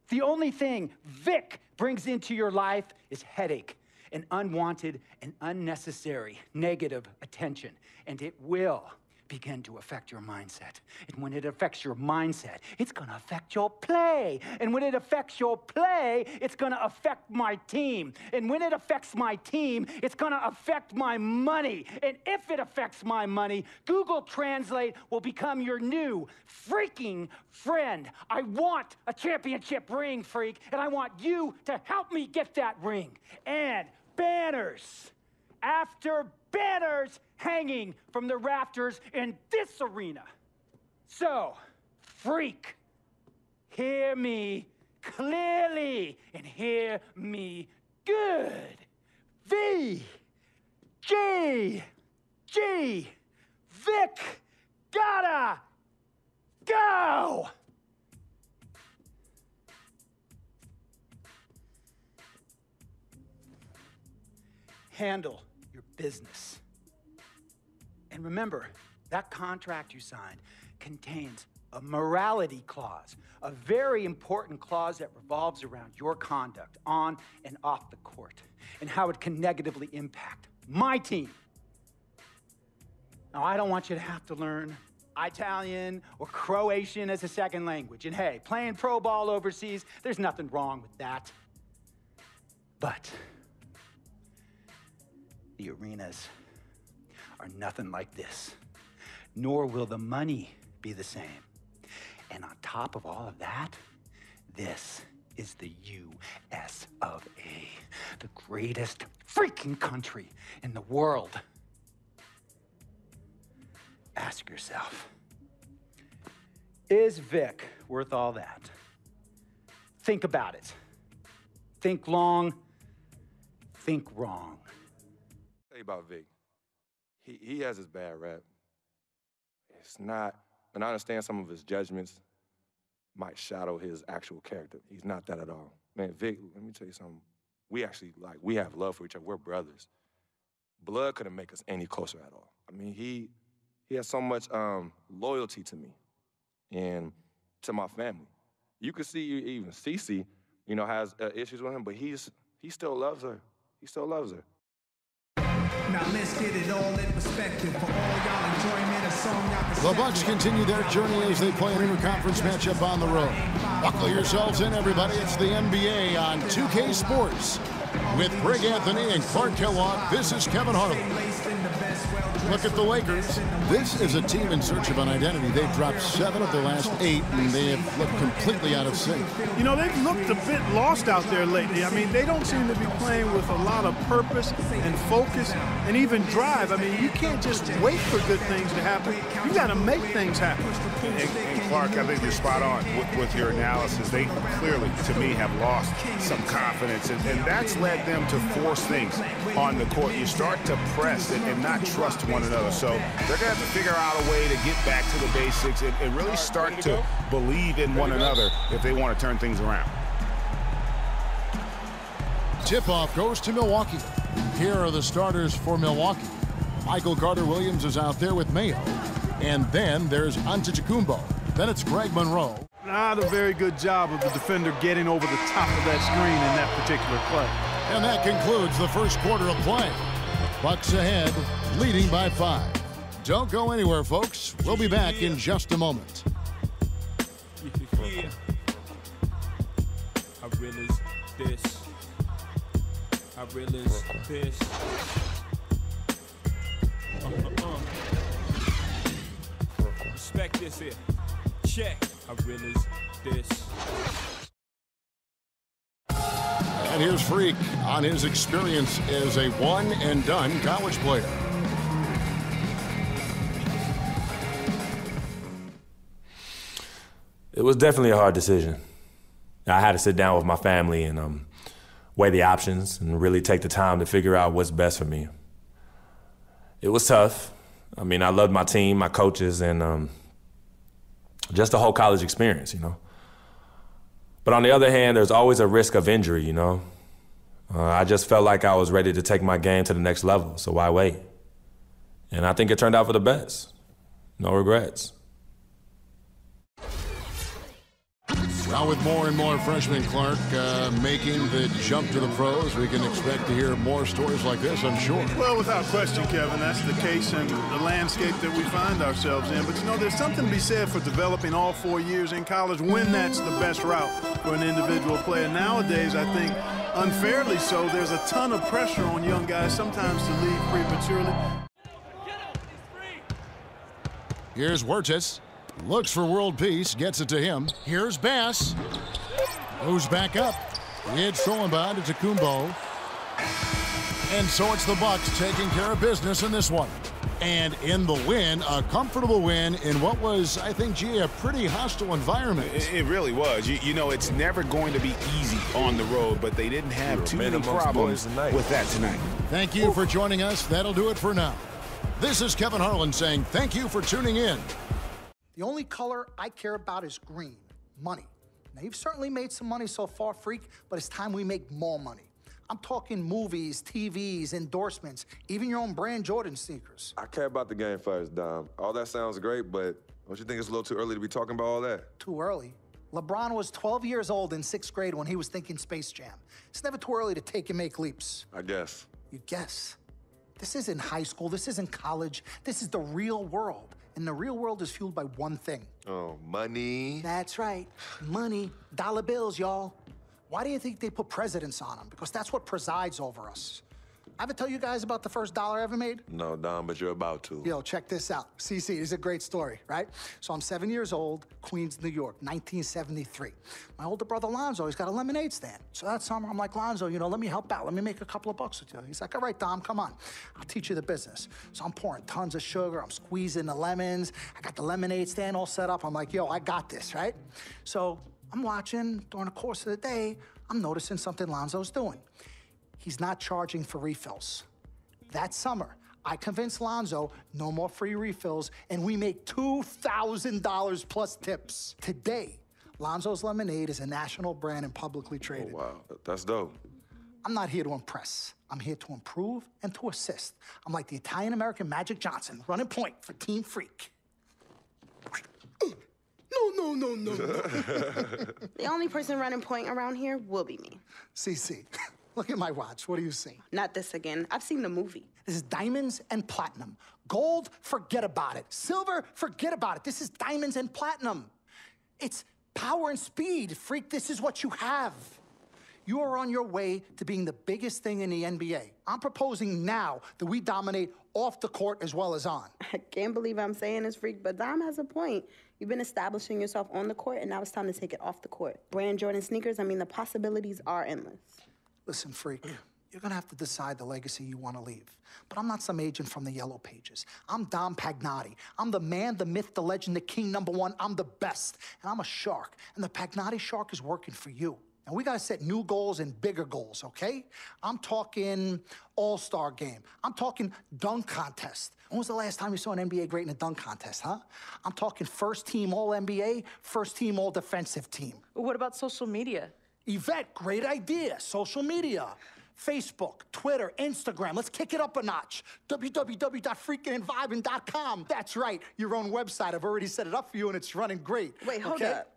The only thing Vic brings into your life is headache and unwanted and unnecessary negative attention. And it will begin to affect your mindset. And when it affects your mindset, it's going to affect your play. And when it affects your play, it's going to affect my team. And when it affects my team, it's going to affect my money. And if it affects my money, Google Translate will become your new freaking friend. I want a championship ring, freak, and I want you to help me get that ring. And banners after banners hanging from the rafters in this arena. So, freak, hear me clearly and hear me good. V, G, Vic, gotta go. Handle your business. And remember, that contract you signed contains a morality clause, a very important clause that revolves around your conduct on and off the court and how it can negatively impact my team. Now, I don't want you to have to learn Italian or Croatian as a second language. And hey, playing pro ball overseas, there's nothing wrong with that. But the arenas are nothing like this, nor will the money be the same. And on top of all of that, this is the U.S. of A., the greatest freaking country in the world. Ask yourself, is Vic worth all that? Think about it. Think long, think wrong. Tell you about Vic. He has his bad rap. It's not, and I understand some of his judgments might shadow his actual character. He's not that at all. Man, Vic, let me tell you something. We actually, we have love for each other. We're brothers. Blood couldn't make us any closer at all. I mean, he has so much loyalty to me and to my family. You could see even Cece, has issues with him, but he still loves her. He still loves her. Now let's get it all in perspective for all y'all enjoyment, a song y'all can. The Bucks continue their journey as they play an interconference matchup on the road. Buckle yourselves in, everybody. It's the NBA on 2K Sports. With Greg Anthony and Clark Kellogg, this is Kevin Harlan. Look at the Lakers. This is a team in search of an identity. They've dropped 7 of the last 8, and they have looked completely out of sync. They've looked a bit lost out there lately. I mean, they don't seem to be playing with a lot of purpose and focus and even drive. I mean, you can't just wait for good things to happen. You got to make things happen. And Clark, I think you're spot on with your analysis. They clearly, to me, have lost some confidence, and that's led them to force things on the court. You start to press and not trust one another. So they're going to have to figure out a way to get back to the basics and really start to believe in one another if they want to turn things around. Tip-off goes to Milwaukee. Here are the starters for Milwaukee. Michael Carter-Williams is out there with Mayo. And then there's Antetokounmpo. Then it's Greg Monroe. Not a very good job of the defender getting over the top of that screen in that particular play. And that concludes the first quarter of play. Bucks ahead, leading by 5. Don't go anywhere, folks. We'll be back in just a moment. I realize this. I realize this. Respect this here. Check. I realize this. And here's Freak on his experience as a one-and-done college player. It was definitely a hard decision. I had to sit down with my family and weigh the options and really take the time to figure out what's best for me. It was tough. I mean, I loved my team, my coaches, and just the whole college experience, you know. But on the other hand, there's always a risk of injury, you know. I just felt like I was ready to take my game to the next level, so why wait? And I think it turned out for the best. No regrets. Now with more and more freshmen, Clark, making the jump to the pros, we can expect to hear more stories like this, I'm sure. Well, without question, Kevin, that's the case in the landscape that we find ourselves in. But, you know, there's something to be said for developing all 4 years in college when that's the best route for an individual player. Nowadays, I think, unfairly so, there's a ton of pressure on young guys sometimes to leave prematurely. Here's Wirtz. Looks for world peace, gets it to him. Here's Bass. Moves back up. It's thrown by to Antetokounmpo. And so it's the Bucks taking care of business in this one. And in the win, a comfortable win in what was, I think, G, a pretty hostile environment. It really was. You know, it's never going to be easy on the road, but they didn't have too many problems with that tonight. Thank you for joining us. That'll do it for now. This is Kevin Harlan saying thank you for tuning in. The only color I care about is green, money. Now, you've certainly made some money so far, Freak, but it's time we make more money. I'm talking movies, TVs, endorsements, even your own brand Jordan sneakers. I care about the game first, Dom. All that sounds great, but don't you think it's a little too early to be talking about all that? Too early? LeBron was 12 years old in 6th grade when he was thinking Space Jam. It's never too early to take and make leaps. I guess. You guess? This isn't high school. This isn't college. This is the real world. And the real world is fueled by one thing. Oh, money. That's right. Money. Dollar bills, y'all. Why do you think they put presidents on them? Because that's what presides over us. I ever tell you guys about the first dollar I ever made? No, Dom, but you're about to. Yo, check this out. CC, this is a great story, right? So I'm 7 years old, Queens, New York, 1973. My older brother, Lonzo, he's got a lemonade stand. So that summer, I'm like, Lonzo, you know, let me help out. Let me make a couple of bucks with you. He's like, all right, Dom, come on. I'll teach you the business. So I'm pouring tons of sugar. I'm squeezing the lemons. I got the lemonade stand all set up. I'm like, yo, I got this, right? So I'm watching during the course of the day. I'm noticing something Lonzo's doing. He's not charging for refills. That summer, I convinced Lonzo no more free refills, and we make $2,000 plus tips. Today, Lonzo's Lemonade is a national brand and publicly traded. Oh, wow, that's dope. I'm not here to impress. I'm here to improve and to assist. I'm like the Italian-American Magic Johnson, running point for Team Freak. No. The only person running point around here will be me. CC. Look at my watch. What do you see? Not this again. I've seen the movie. This is diamonds and platinum. Gold, forget about it. Silver, forget about it. This is diamonds and platinum. It's power and speed. Freak, this is what you have. You are on your way to being the biggest thing in the NBA. I'm proposing now that we dominate off the court as well as on. I can't believe I'm saying this, Freak, but Dom has a point. You've been establishing yourself on the court, and now it's time to take it off the court. Brand Jordan sneakers, I mean, the possibilities are endless. Listen, Freak, you're gonna have to decide the legacy you wanna leave. But I'm not some agent from the Yellow Pages. I'm Dom Pagnotti. I'm the man, the myth, the legend, the king, #1. I'm the best. And I'm a shark. And the Pagnotti shark is working for you. And we gotta set new goals and bigger goals, okay? I'm talking all-star game. I'm talking dunk contest. When was the last time you saw an NBA great in a dunk contest, huh? I'm talking first team All-NBA, first team All-Defensive team. What about social media? Yvette, great idea. Social media. Facebook, Twitter, Instagram. Let's kick it up a notch. www.freakingandvibing.com. That's right, your own website. I've already set it up for you and it's running great. Wait, hold up.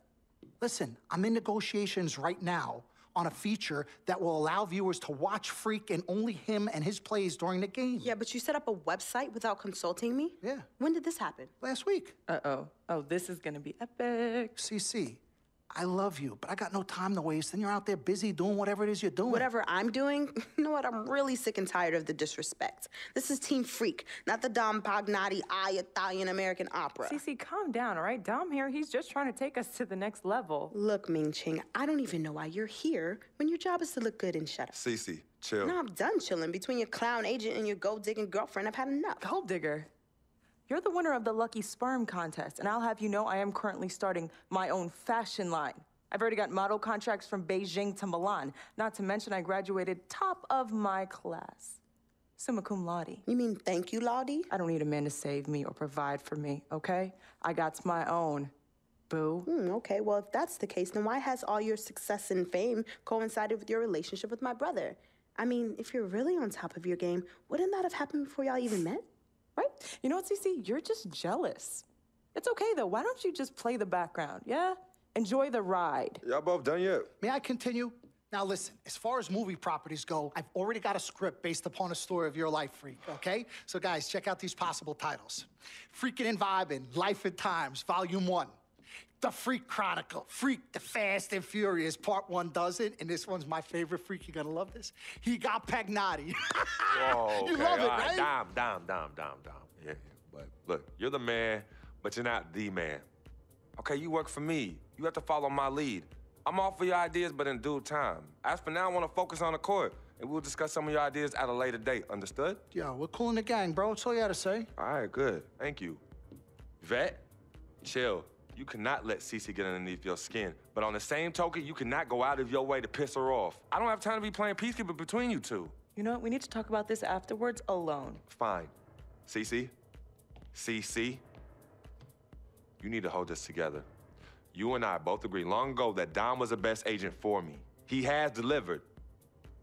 Listen, I'm in negotiations right now on a feature that will allow viewers to watch Freak and only him and his plays during the game. Yeah, but you set up a website without consulting me? Yeah. When did this happen? Last week. Uh-oh. Oh, this is gonna be epic. CC, I love you, but I got no time to waste. And you're out there busy doing whatever it is you're doing. Whatever I'm doing? You know what? I'm really sick and tired of the disrespect. This is Team Freak, not the Dom Pagnotti Italian-American opera. Cece, calm down, all right? Dom here, he's just trying to take us to the next level. Look, Ming Ching, I don't even know why you're here when your job is to look good and shut up. Cece, chill. No, I'm done chilling. Between your clown agent and your gold-digging girlfriend, I've had enough. Gold digger? You're the winner of the Lucky Sperm contest, and I'll have you know I am currently starting my own fashion line. I've already got model contracts from Beijing to Milan, not to mention I graduated top of my class. Summa cum laude. You mean thank you, Laude? I don't need a man to save me or provide for me, okay? I got my own, boo. Okay, well, if that's the case, then why has all your success and fame coincided with your relationship with my brother? I mean, if you're really on top of your game, wouldn't that have happened before y'all even met? Right? You know what, Cece? You're just jealous. It's okay, though. Why don't you just play the background, yeah? Enjoy the ride. Y'all both done yet? May I continue? Now listen, as far as movie properties go, I've already got a script based upon a story of your life, Freak, okay? So guys, check out these possible titles. Freaking and Vibing, Life and Times, Volume 1. The Freak Chronicle, Freak the Fast and Furious, Part 1 does it, and this one's my favorite, Freak, you're gonna love this. He got Pagnotti. Whoa, okay. You love it, All right? Dom. Yeah, but look, you're the man, but you're not the man. Okay, you work for me. You have to follow my lead. I'm all for your ideas, but in due time. As for now, I want to focus on the court, and we'll discuss some of your ideas at a later date. Understood? Yo, we're cool in the gang, bro. That's all you had to say. All right, good. Thank you. Vet, chill. You cannot let Cece get underneath your skin. But on the same token, you cannot go out of your way to piss her off. I don't have time to be playing peacekeeper between you two. You know what? We need to talk about this afterwards alone. Fine. Cece, you need to hold this together. You and I both agreed long ago that Dom was the best agent for me. He has delivered.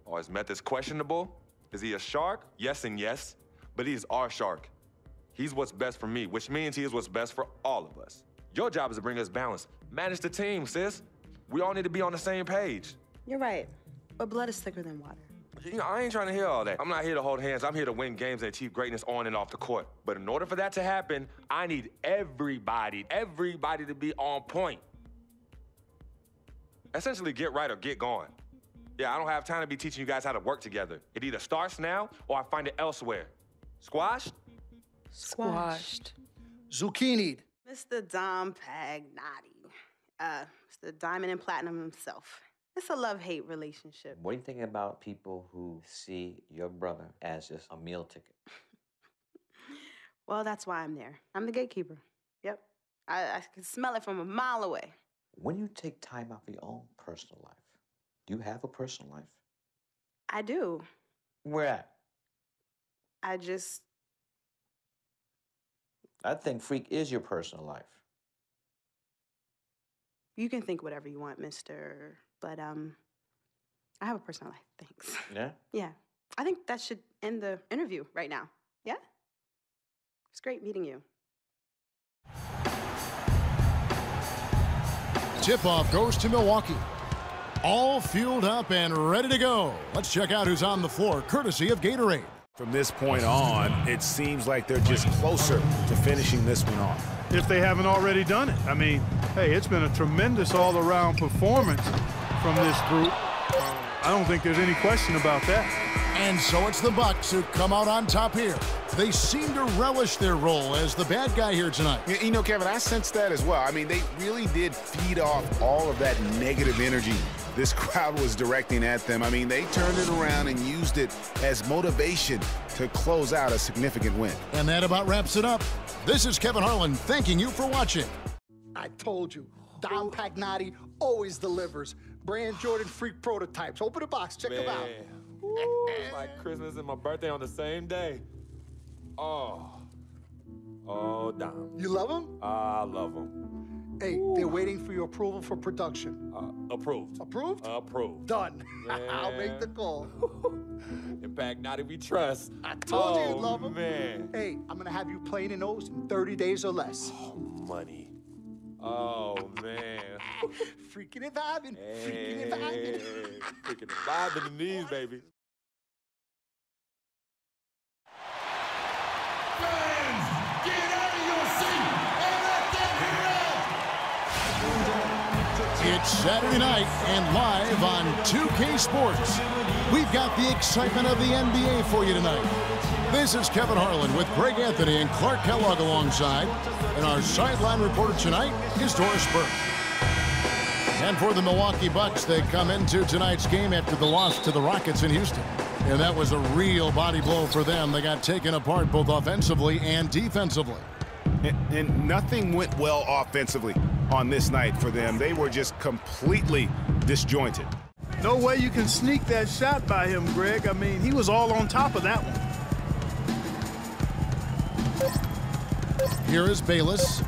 Are his methods questionable? Is he a shark? Yes and yes, but he is our shark. He's what's best for me, which means he is what's best for all of us. Your job is to bring us balance. Manage the team, sis. We all need to be on the same page. You're right, but blood is thicker than water. You know, I ain't trying to hear all that. I'm not here to hold hands. I'm here to win games and achieve greatness on and off the court. But in order for that to happen, I need everybody to be on point. Essentially, get right or get gone. Yeah, I don't have time to be teaching you guys how to work together. It either starts now or I find it elsewhere. Squashed? Squashed. Zucchini'd. Mr. Dom Pagnotti. Mr. Diamond and Platinum himself. It's a love-hate relationship. What do you think about people who see your brother as just a meal ticket? Well, that's why I'm there. I'm the gatekeeper. Yep. I can smell it from a mile away. When you take time out for your own personal life, do you have a personal life? I do. Where at? I think Freak is your personal life. You can think whatever you want, mister. But, I have a personal life, thanks. Yeah? Yeah. I think that should end the interview right now. Yeah? It's great meeting you. Tip-off goes to Milwaukee. All fueled up and ready to go. Let's check out who's on the floor, courtesy of Gatorade. From this point on, it seems like they're just closer to finishing this one off. If they haven't already done it. I mean, hey, it's been a tremendous all-around performance from this group. I don't think there's any question about that. And so it's the Bucks who come out on top here. They seem to relish their role as the bad guy here tonight. You know, Kevin, I sense that as well. I mean, they really did feed off all of that negative energy this crowd was directing at them. I mean, they turned it around and used it as motivation to close out a significant win. And that about wraps it up. This is Kevin Harlan thanking you for watching. I told you, Dom Pagnotti always delivers. Brand Jordan Freak prototypes. Open the box, check them out. Ooh, it's like Christmas and my birthday on the same day. Oh, Dom. You love them? I love them. Hey, they're waiting for your approval for production. Approved. Approved? Approved. Done. I'll make the call. In Pagnotti we trust. I told you you'd love them. Man. Hey, I'm gonna have you playing in those in 30 days or less. Oh, money. Oh, man. Freaking and vibing. Freaking and vibing. Freaking and vibing in these, baby. Fans, get out of your seat and let them hear it! It's Saturday night and live on 2K Sports. We've got the excitement of the NBA for you tonight. This is Kevin Harlan with Greg Anthony and Clark Kellogg alongside. And our sideline reporter tonight is Doris Burke. And for the Milwaukee Bucks, they come into tonight's game after the loss to the Rockets in Houston. And that was a real body blow for them. They got taken apart both offensively and defensively. And nothing went well offensively on this night for them. They were just completely disjointed. No way you can sneak that shot by him, Greg. I mean, he was all on top of that one. Here is Bayless.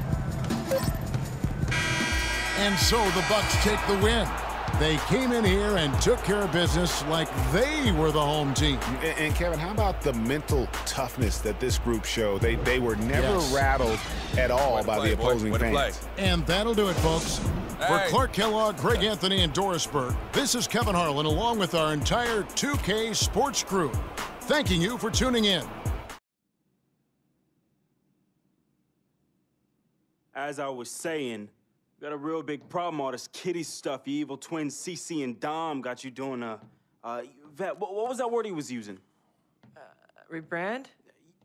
And so the Bucks take the win. They came in here and took care of business like they were the home team. And Kevin, how about the mental toughness that this group showed? They were never rattled at all by the opposing fans. And that'll do it, folks. For Clark Kellogg, Greg Anthony, and Doris Burke, this is Kevin Harlan along with our entire 2K Sports crew. Thanking you for tuning in. As I was saying, got a real big problem, all this kitty stuff. Your evil twins, CC and Dom, got you doing Vet, what was that word he was using? Rebrand?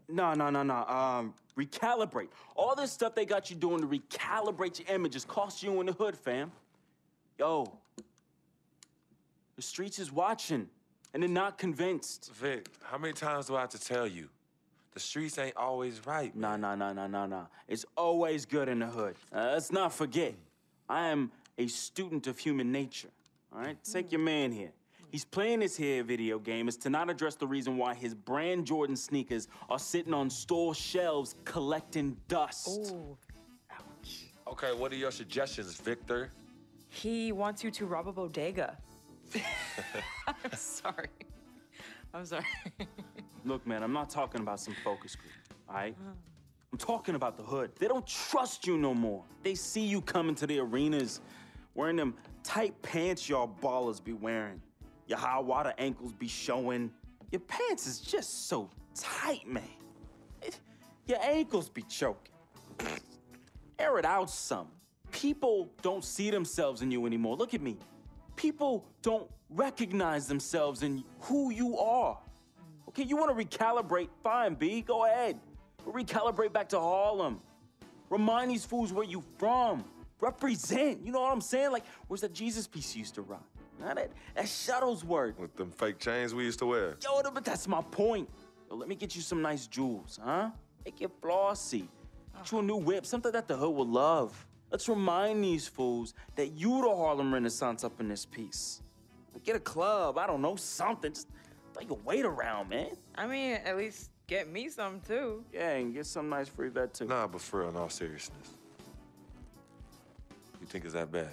No. Recalibrate. All this stuff they got you doing to recalibrate your images cost you in the hood, fam. Yo, the streets is watching, and they're not convinced. Vic, how many times do I have to tell you? The streets ain't always right. Nah. It's always good in the hood. Let's not forget, I am a student of human nature, all right? Take your man here. He's playing this here video game is to not address the reason why his brand Jordan sneakers are sitting on store shelves collecting dust. Oh, ouch. Okay, what are your suggestions, Victor? He wants you to rob a bodega. I'm sorry. Look, man, I'm not talking about some focus group, all right? I'm talking about the hood. They don't trust you no more. They see you coming to the arenas wearing them tight pants y'all ballers be wearing. Your high water ankles be showing. Your pants is just so tight, man. Your ankles be choking. Air it out some. People don't see themselves in you anymore. Look at me. People don't recognize themselves in who you are. Okay, you want to recalibrate? Fine, B, go ahead. But recalibrate back to Harlem. Remind these fools where you from. Represent, you know what I'm saying? Like, where's that Jesus piece you used to rock? Now that Shuttlesworth. With them fake chains we used to wear. Yo, but that's my point. Yo, let me get you some nice jewels, huh? Make it flossy. Get you a new whip, something that the hood will love. Let's remind these fools that you the Harlem Renaissance up in this piece. Get a club, I don't know, something. Just throw your weight around, man. I mean, at least get me some, too. Yeah, and get some nice free vet, too. Nah, but for real, in all seriousness. You think it's that bad?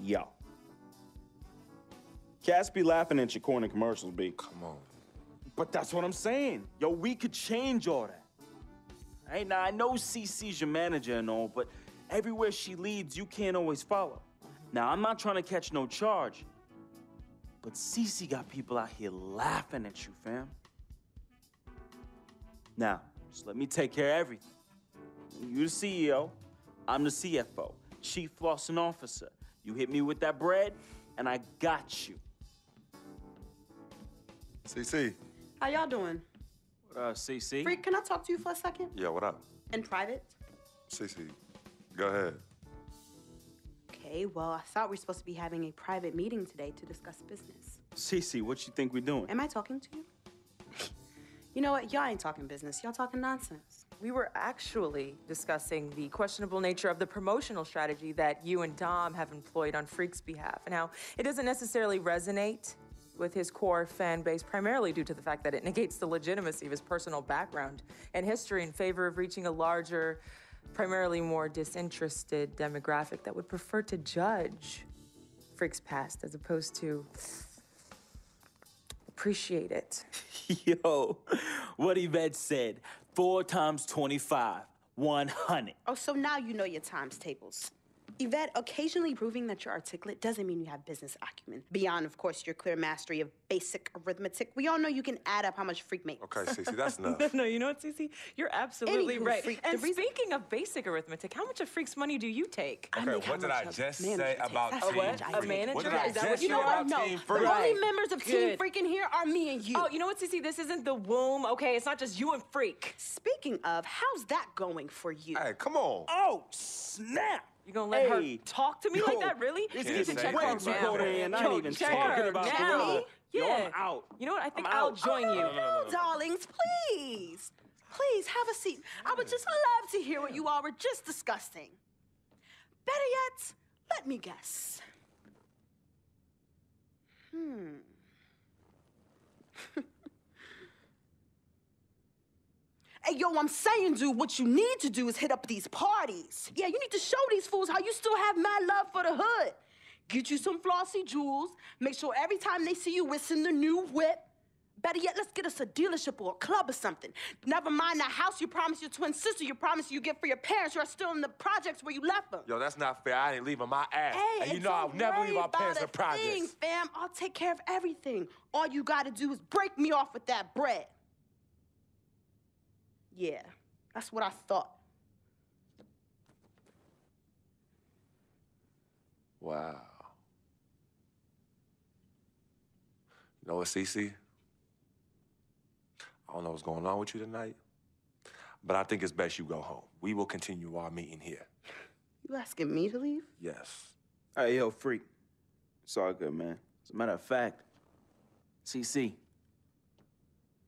Yo. Cats be laughing at your corny commercials, B. Come on. But that's what I'm saying. Yo, we could change all that. Right? Now, I know CC's your manager and all, but everywhere she leads, you can't always follow. Now, I'm not trying to catch no charge, but CC got people out here laughing at you, fam. Now, just let me take care of everything. You the CEO, I'm the CFO, Chief Flossing Officer. You hit me with that bread, and I got you. CC. How y'all doing? CC? Freak, can I talk to you for a second? Yeah, what up? In private? CC, go ahead. Okay, well, I thought we were supposed to be having a private meeting today to discuss business. Cece, what you think we're doing? Am I talking to you? You know what? Y'all ain't talking business. Y'all talking nonsense. We were actually discussing the questionable nature of the promotional strategy that you and Dom have employed on Freak's behalf, and how it doesn't necessarily resonate with his core fan base, primarily due to the fact that it negates the legitimacy of his personal background and history in favor of reaching a larger, primarily more disinterested demographic that would prefer to judge Freak's past as opposed to appreciate it. Yo, what Yvette said, 4 times 25, 100. Oh, so now you know your times tables. Yvette, occasionally proving that you're articulate doesn't mean you have business acumen. Beyond, of course, your clear mastery of basic arithmetic, we all know you can add up how much Freak makes. Okay, Cece, that's enough. No, you know what, Cece? You're absolutely Anywho, right. Freak, And speaking of basic arithmetic, how much of Freak's money do you take? Okay, what did I just say about Team what? Freak? A manager? What did I Is that just what say you know? about No, Team the Freak? only members of Team Good. Freak in here are me and you. Oh, you know what, Cece? This isn't the womb, okay? It's not just you and Freak. Speaking of, how's that going for you? Hey, come on. Oh, snap. You gonna let her Hey. talk to me like that, really? This You need to is check way her too now. cold in. I ain't even check talking her about now. Gorilla. Yo, Yeah. I'm out. You know what? I think I'm I'll out. join you. No, darlings, please. Please, have a seat. I would just love to hear what you all were just discussing. Better yet, let me guess. Hey, yo, I'm saying, dude, what you need to do is hit up these parties. Yeah, you need to show these fools how you still have mad love for the hood. Get you some flossy jewels. Make sure every time they see you, it's in the new whip. Better yet, let's get us a dealership or a club or something. Never mind that house you promised your twin sister you promised you get for your parents who are still in the projects where you left them. Yo, that's not fair. I ain't leaving my ass. Hey, and you and know I'll don't never worry leave our parents in about a thing, projects. fam. I'll take care of everything. All you gotta do is break me off with that bread. Yeah, that's what I thought. Wow. You know what, Cece? I don't know what's going on with you tonight, but I think it's best you go home. We will continue our meeting here. You asking me to leave? Yes. Hey, yo, Freak. It's all good, man. As a matter of fact, CC,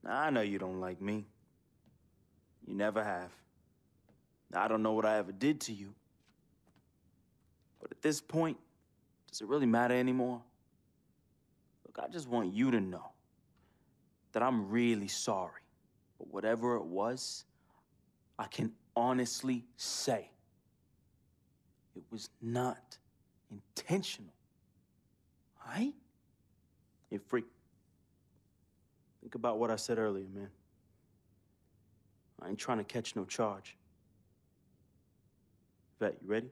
I know you don't like me. You never have. I don't know what I ever did to you. But at this point, does it really matter anymore? Look, I just want you to know that I'm really sorry. But whatever it was, I can honestly say it was not intentional. All right? Hey, Freak. Think about what I said earlier, man. I ain't trying to catch no charge. Vet, you ready?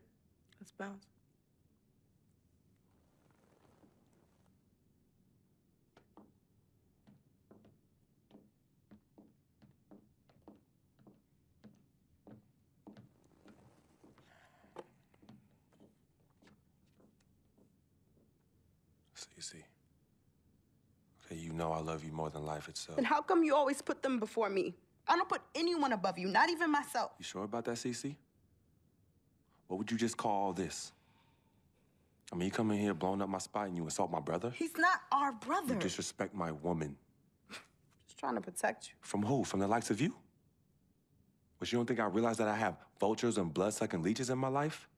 Let's bounce. Cece. Okay, you know I love you more than life itself. Then how come you always put them before me? I don't put anyone above you, not even myself. You sure about that, Cece? What would you just call all this? I mean, you come in here blowing up my spot and you insult my brother? He's not our brother. You disrespect my woman. Just trying to protect you. From who? From the likes of you? But you don't think I realize that I have vultures and blood-sucking leeches in my life?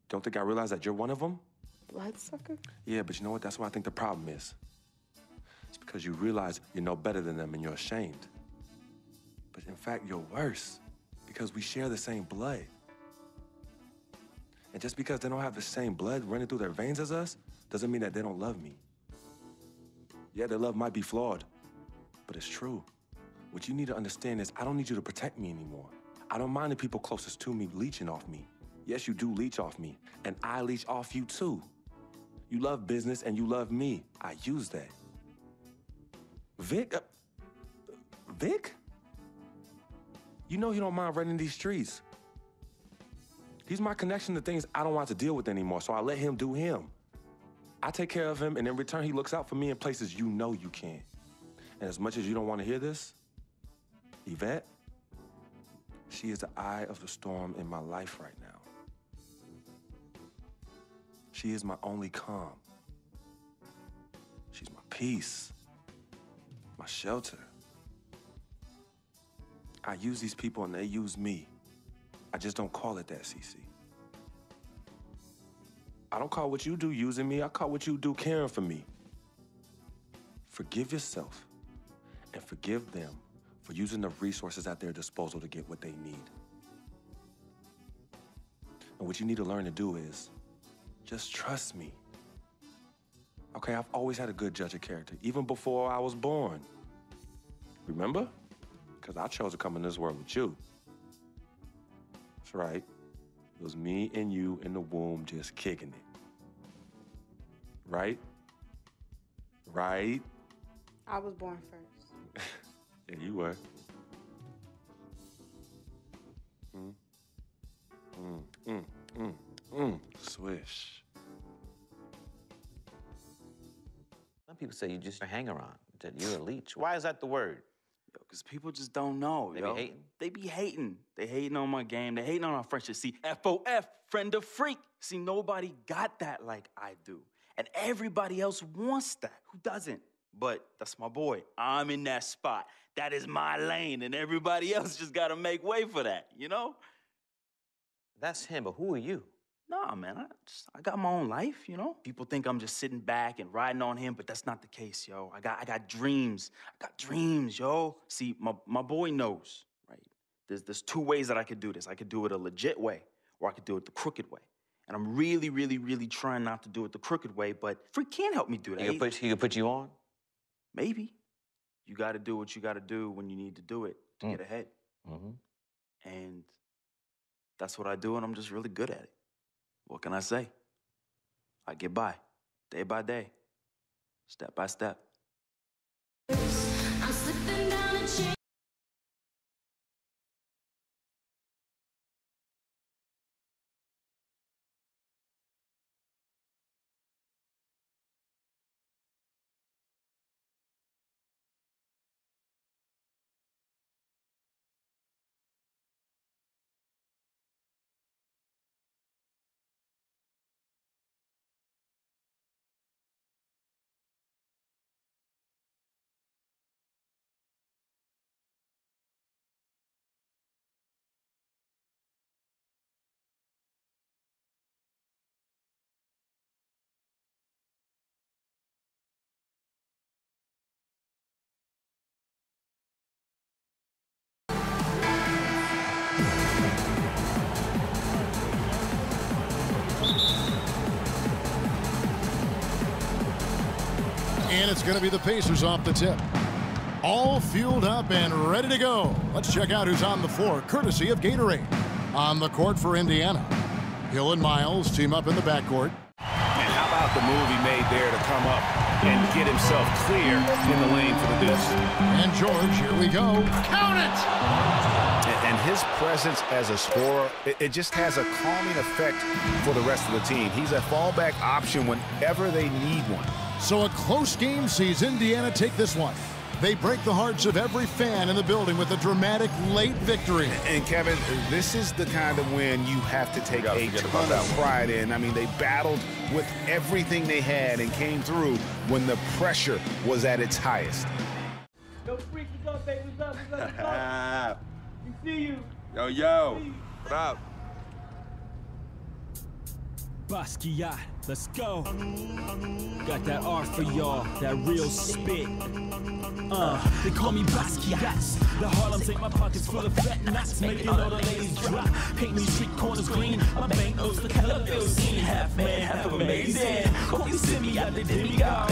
Don't think I realize that you're one of them? Bloodsucker? Yeah, but you know what? That's what I think the problem is. It's because you realize you're no better than them and you're ashamed. But in fact, you're worse because we share the same blood. And just because they don't have the same blood running through their veins as us, doesn't mean that they don't love me. Yeah, their love might be flawed, but it's true. What you need to understand is I don't need you to protect me anymore. I don't mind the people closest to me leeching off me. Yes, you do leech off me, and I leech off you too. You love business and you love me. I use that. Vic? Vic? You know he don't mind running these streets. He's my connection to things I don't want to deal with anymore, so I let him do him. I take care of him, and in return, he looks out for me in places you know you can't. And as much as you don't want to hear this, Yvette, she is the eye of the storm in my life right now. She is my only calm. She's my peace, my shelter. I use these people and they use me. I just don't call it that, CC. I don't call what you do using me. I call what you do caring for me. Forgive yourself and forgive them for using the resources at their disposal to get what they need. And what you need to learn to do is just trust me. Okay, I've always had a good judge of character, even before I was born. Remember? Because I chose to come in this world with you. That's right. It was me and you in the womb just kicking it. Right? Right? I was born first. Yeah, you were. Swish. Some people say you just a hanger-on, that you're a leech. Why is that the word? Yo, because people just don't know, They yo. be hating? They be hating. They hating on my game. They hating on our friendship. See, FOF, friend of freak. See, nobody got that like I do. And everybody else wants that. Who doesn't? But that's my boy. I'm in that spot. That is my lane, and everybody else just gotta make way for that, you know? That's him, but who are you? Nah, man, I got my own life, you know? People think I'm just sitting back and riding on him, but that's not the case, yo. I got dreams. I got dreams, yo. See, my boy knows, right? There's two ways that I could do this. I could do it a legit way, or I could do it the crooked way. And I'm really, really, really trying not to do it the crooked way, but Freak can't help me do that. He could put you on? Maybe. You gotta do what you gotta do when you need to do it to get ahead. And that's what I do, and I'm just really good at it. What can I say? I get by, day by day, step by step. I'm slipping down a chain. And it's going to be the Pacers off the tip. All fueled up and ready to go. Let's check out who's on the floor, courtesy of Gatorade. On the court for Indiana, Hill and Miles team up in the backcourt. And how about the move he made there to come up and get himself clear in the lane for the deuce? And George, here we go. Count it! And his presence as a scorer, it just has a calming effect for the rest of the team. He's a fallback option whenever they need one. So a close game sees Indiana take this one. They break the hearts of every fan in the building with a dramatic late victory. And Kevin, this is the kind of win you have to take a ton of pride in. I mean, they battled with everything they had and came through when the pressure was at its highest. Yo, Freak, what's up, baby? What's up? We see you. Yo. What up? Basquiat, let's go. Got that art for y'all, that real spit. They call me Basquiat. The Harlem take my pockets full of fat knots, making all the ladies drop. Paint me street corners green, my bank notes look hella feel seen. Half man, half amazing. Hope you send me out the demigod.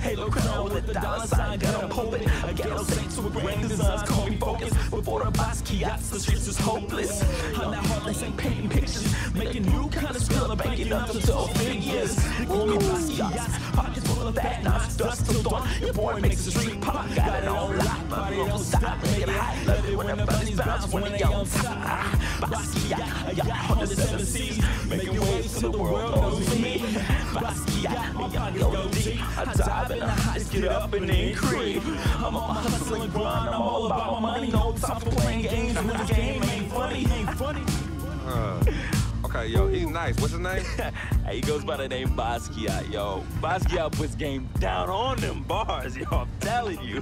Halo crown with the dollar sign, got a pulpit. A ghetto saint with grand designs, call me focus. Before the Basquiats, the streets is hopeless. I'm that Harlem Saint painting pictures, making new kind of skill, banking up to 12 figures. They call me Basquiats, pockets full of fat knots, dust till dawn. Your boy makes the street pop, got it on lock, body don't stop, make it hot. Love it when the bunnies bounce when they on top. Basquiat, I got 107 C's, making waves till the world knows me. Basquiat, my pocket go deep. I dive in the heights, get up and then creep. I'm on my hustling grind, I'm all about my money. No time for playing games when the game ain't funny. Okay, yo, he's nice. What's his name? Hey, he goes by the name Basquiat, yo. Basquiat puts game down on them bars, yo, I'm telling you.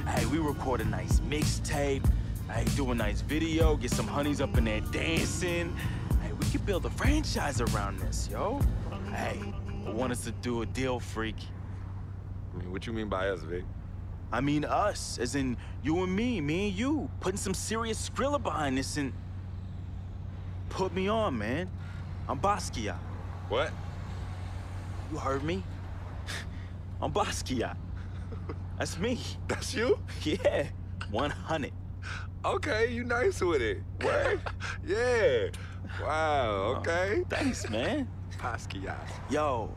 Hey, we record a nice mixtape. Hey, do a nice video, get some honeys up in there dancing. Hey, we could build a franchise around this, yo. Hey, I want us to do a deal, freak. I mean, what you mean by us, Vic? I mean us, as in you and me and you, putting some serious Skrilla behind this and put me on, man. I'm Basquiat. What? You heard me? I'm Basquiat. That's me. That's you? Yeah, 100. Okay, you nice with it. What? Yeah. Wow, okay. Thanks, man. Basquiat. Yo,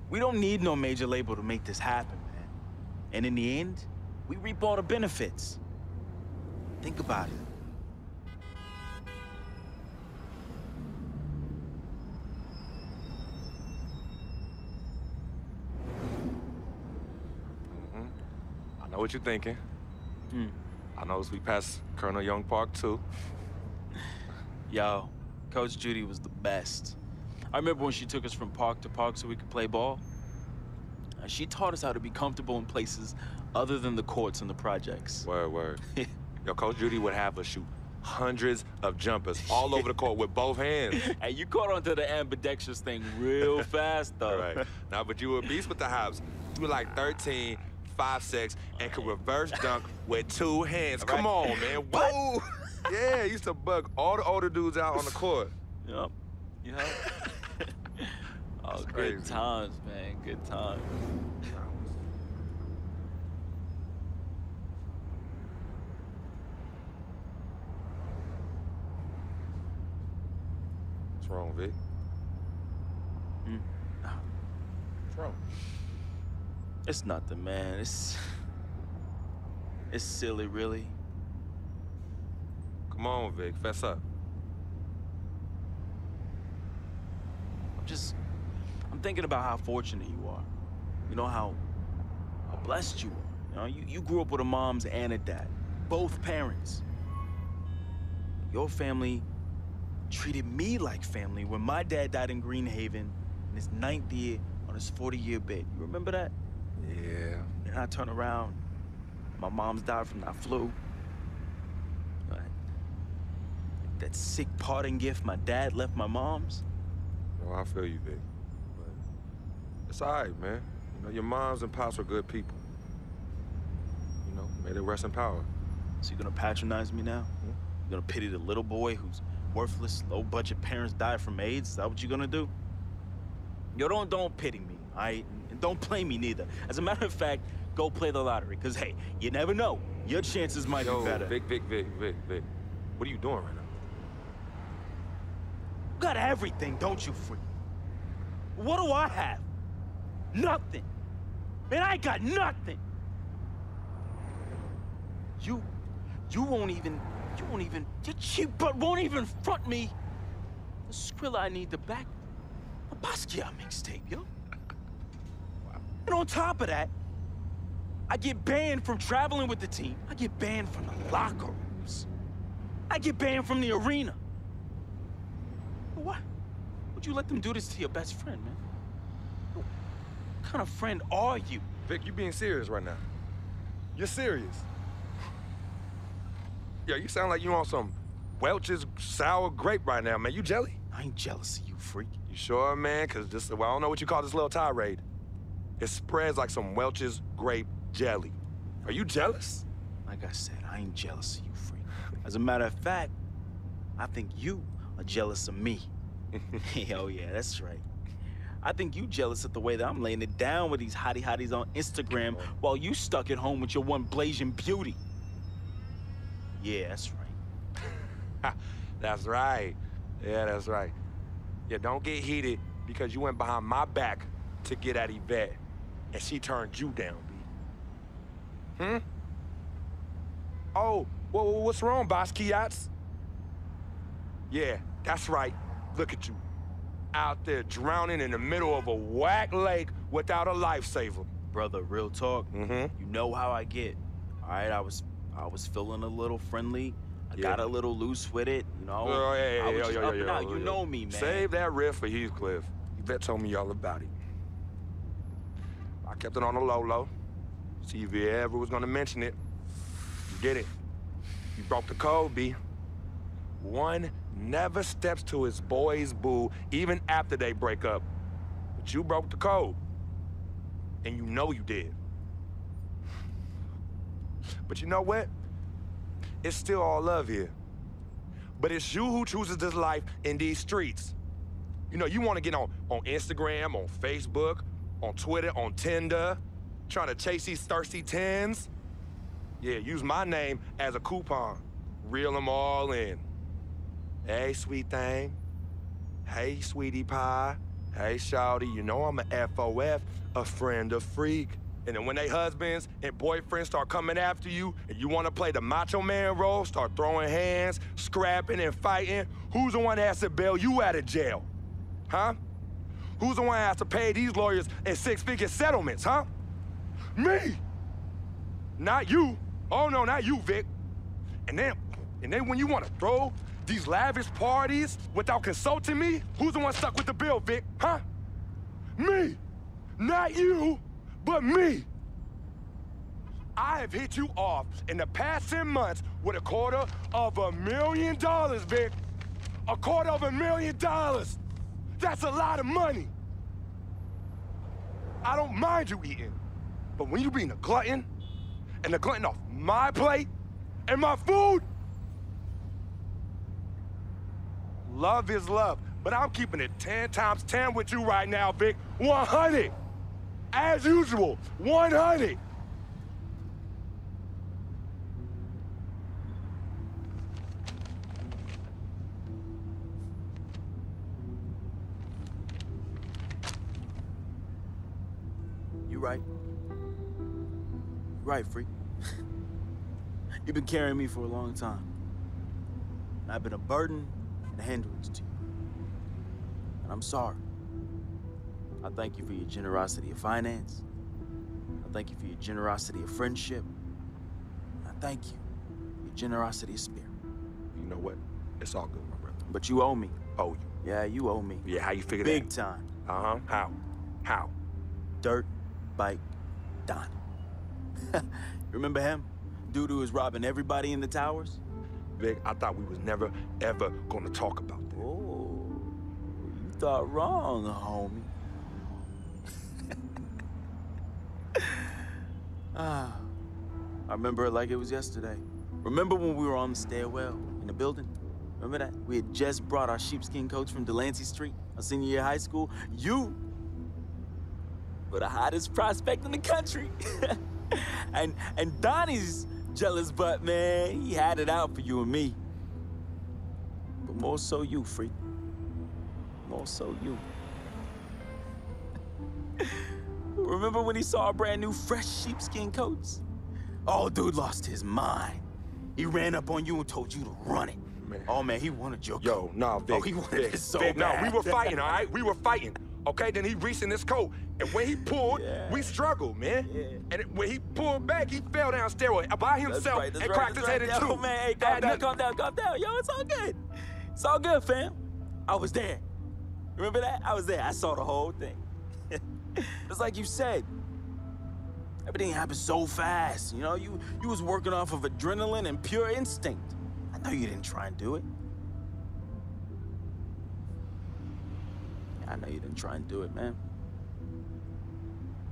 we don't need no major label to make this happen, man. And in the end, we reap all the benefits. Think about it. I know what you're thinking. I noticed we passed Colonel Young Park, too. Yo, Coach Judy was the best. I remember when she took us from park to park so we could play ball. She taught us how to be comfortable in places other than the courts and the projects. Word. Yo, Coach Judy would have us shoot hundreds of jumpers all over the court with both hands. Hey, you caught onto the ambidextrous thing real fast, though. Right. Now, but you were a beast with the hops. You were like 13, 5'6", and could reverse dunk with 2 hands. Come on, man. Whoa! Yeah, used to bug all the older dudes out on the court. Yep. Oh, good times, man. Good times. What's wrong, Vic? What's wrong? It's nothing, man. It's silly, really. Come on, Vic. Fess up. I'm thinking about how fortunate you are. You know, how blessed you are. You know, you grew up with a mom's and a dad, both parents. Your family treated me like family when my dad died in Greenhaven in his 9th year on his 40-year bid. You remember that? Yeah. And I turn around, my mom's died from that flu. That sick parting gift my dad left my mom's. Oh, I feel you, Vic. But it's all right, man. You know, your moms and pops were good people. You know, may they rest in power. So you gonna patronize me now? You gonna pity the little boy whose worthless, low-budget parents died from AIDS? Is that what you're gonna do? Yo, don't pity me, all right? And don't play me neither. As a matter of fact, go play the lottery, because, hey, you never know. Your chances might be better. Vic. What are you doing right now? You got everything, don't you, freak? What do I have? Nothing. Man, I ain't got nothing. You won't even, your cheap butt won't even front me the Skrilla I need to back a Basquiat mixtape, yo. And on top of that, I get banned from traveling with the team. I get banned from the locker rooms. I get banned from the arena. What? Would you let them do this to your best friend, man? What kind of friend are you? Vic, you being serious right now. You're serious. Yeah, you sound like you on some Welch's sour grape right now, man. You jelly? I ain't jealous of you, freak. You sure, man? Because this, well, I don't know what you call this little tirade. It spreads like some Welch's grape jelly. Are you jealous? Like I said, I ain't jealous of you, freak. As a matter of fact, I think you are jealous of me. Oh, yeah, that's right. I think you jealous of the way that I'm laying it down with these hotties on Instagram while you stuck at home with your one blazing beauty. Yeah, that's right. That's right. Yeah, that's right. Yeah, don't get heated because you went behind my back to get at Yvette, and she turned you down, B. Oh, what's wrong, Basquiats? Yeah, that's right. Look at you. Out there drowning in the middle of a whack lake without a lifesaver. Brother, real talk. You know how I get. All right, I was feeling a little friendly. I got a little loose with it, you know. Oh, I was just up and out. You know me, man. Save that riff for Heathcliff. Yvette told me all about it. I kept it on the low. See if he ever was gonna mention it. You did it. You broke the code, B. One never steps to his boy's boo, even after they break up. But you broke the code. And you know you did. But you know what? It's still all love here. But it's you who chooses this life in these streets. You know, you want to get on Instagram, on Facebook, on Twitter, on Tinder, trying to chase these thirsty tens. Yeah, use my name as a coupon. Reel them all in. Hey, sweet thing. Hey, sweetie pie. Hey, shawty, you know I'm a FOF, a friend of freak. And then when they husbands and boyfriends start coming after you and you want to play the macho man role, start throwing hands, scrapping and fighting, who's the one that has to bail you out of jail? Huh? Who's the one that has to pay these lawyers in six-figure settlements, huh? Me! Not you. Oh, no, not you, Vic. And then when you want to throw these lavish parties without consulting me, who's the one stuck with the bill, Vic, huh? Me! Not you, but me! I have hit you off in the past 10 months with $250,000, Vic. $250,000! That's a lot of money. I don't mind you eating, but when you being a glutton, and a glutton off my plate and my food, love is love, but I'm keeping it 10 times 10 with you right now, Vic. 100. As usual, 100. You right. Right, freak. You've been carrying me for a long time. And I've been a burden and a hindrance to you. And I'm sorry. I thank you for your generosity of finance. I thank you for your generosity of friendship. I thank you for your generosity of spirit. You know what? It's all good, my brother. But you owe me. Owe you? Yeah, you owe me. Yeah, how you figure that? Big time. Uh-huh. How? How? Dirt Bike Donnie. Remember him? Dude who was robbing everybody in the towers? Vic, I thought we was never, ever gonna talk about that. Oh, you thought wrong, homie. I remember it like it was yesterday. Remember when we were on the stairwell in the building? Remember that? We had just brought our sheepskin coats from Delancey Street, our senior year of high school. You were the hottest prospect in the country. and Donnie's jealous butt, man, he had it out for you and me. But more so you, freak. More so you. Remember when he saw our brand new fresh sheepskin coats? Oh, dude lost his mind. He ran up on you and told you to run it. Man. Oh, man, he wanted your coat. Yo, nah, Vic. Oh, he wanted it so Vic, bad. No, we were fighting, all right? We were fighting. Okay, then he reached in his coat, and when he pulled, we struggled, man. Yeah. And when he pulled back, he fell down stairway by himself and cracked his head in two. Yo, man, hey, calm down. Yo, it's all good. It's all good, fam. I was there. Remember that? I was there. I saw the whole thing. It's like you said. Everything happened so fast, you know? You was working off of adrenaline and pure instinct. I know you didn't try and do it. I know you didn't try and do it, man.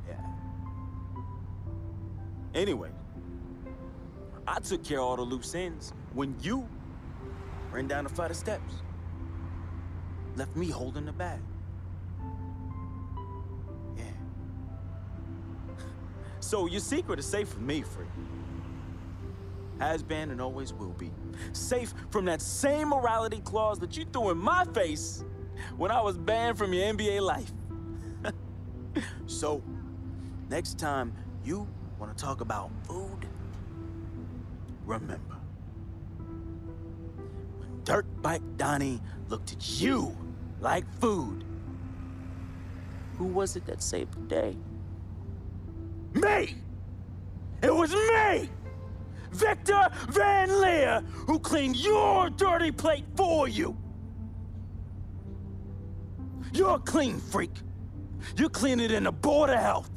Yeah. Anyway, I took care of all the loose ends when you ran down the flight of steps. Left me holding the bag. Yeah. So your secret is safe from me, Free. Has been and always will be. Safe from that same morality clause that you threw in my face when I was banned from your NBA life. So, next time you want to talk about food, remember, when Dirt Bike Donnie looked at you like food, who was it that saved the day? Me! It was me! Victor Van Leer, who cleaned your dirty plate for you. You're a clean freak. You're cleaning in the Board of Health.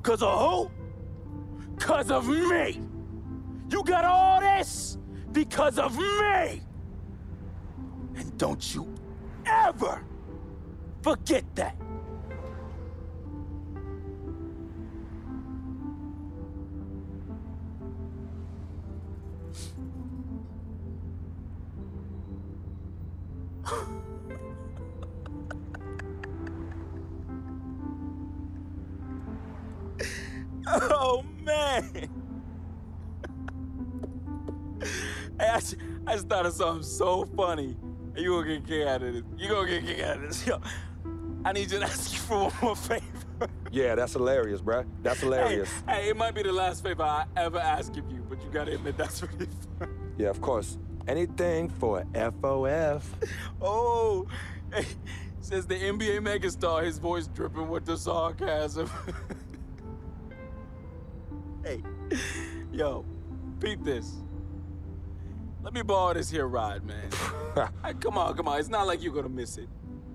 'Cause of who? 'Cause of me. You got all this because of me. And don't you ever forget that. Oh, man. Hey, I just thought of something so funny. You gonna get a kick out of this. You gonna get a kick out of this. Yo, I need you to ask you for one more favor. Yeah, that's hilarious, bruh. That's hilarious. Hey, it might be the last favor I ever ask of you, but you gotta admit that's really fun. Yeah, of course. Anything for FOF. Oh, hey, says the NBA megastar, his voice dripping with the sarcasm. Hey, yo, beat this. Let me borrow this here ride, man. Hey, come on. It's not like you're gonna miss it.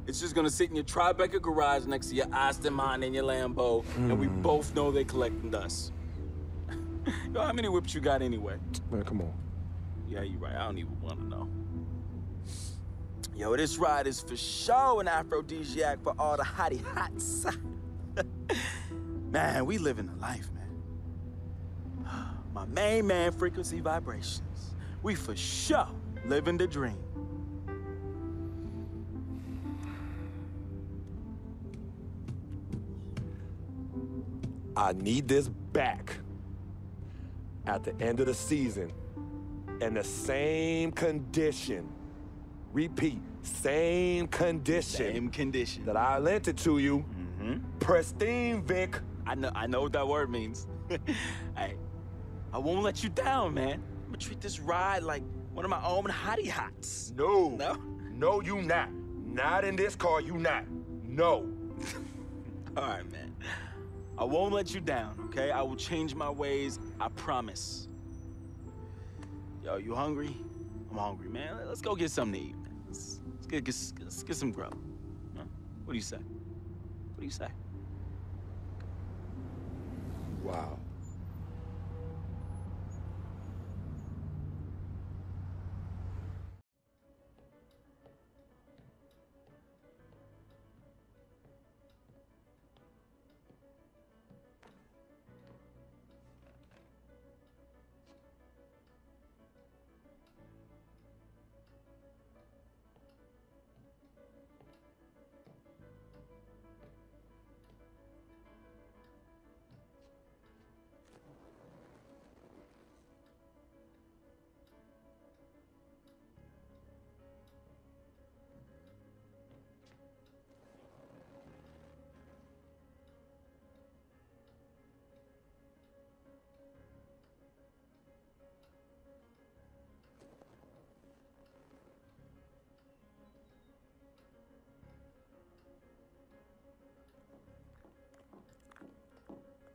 It's just gonna sit in your Tribeca garage next to your Aston Martin and your Lambo, and we both know they're collecting dust. Yo, how many whips you got anyway? Man, come on. Yeah, you're right. I don't even want to know. Yo, this ride is for sure an aphrodisiac for all the hottie hots. Man, we living the life, man. My main man, Frequency Vibrations. We for sure living the dream. I need this back at the end of the season in the same condition. Repeat, same condition. Same condition. That I lent it to you. Pristine, Vic. I know what that word means. Hey, I won't let you down, man. I'm gonna treat this ride like one of my own hottie hots. No. No? No, you not. Not in this car, you not. No. All right, man. I won't let you down, okay? I will change my ways, I promise. Yo, you hungry? I'm hungry, man. Let's go get something to eat, man. Let's get some grub. Huh? What do you say? What do you say? Wow.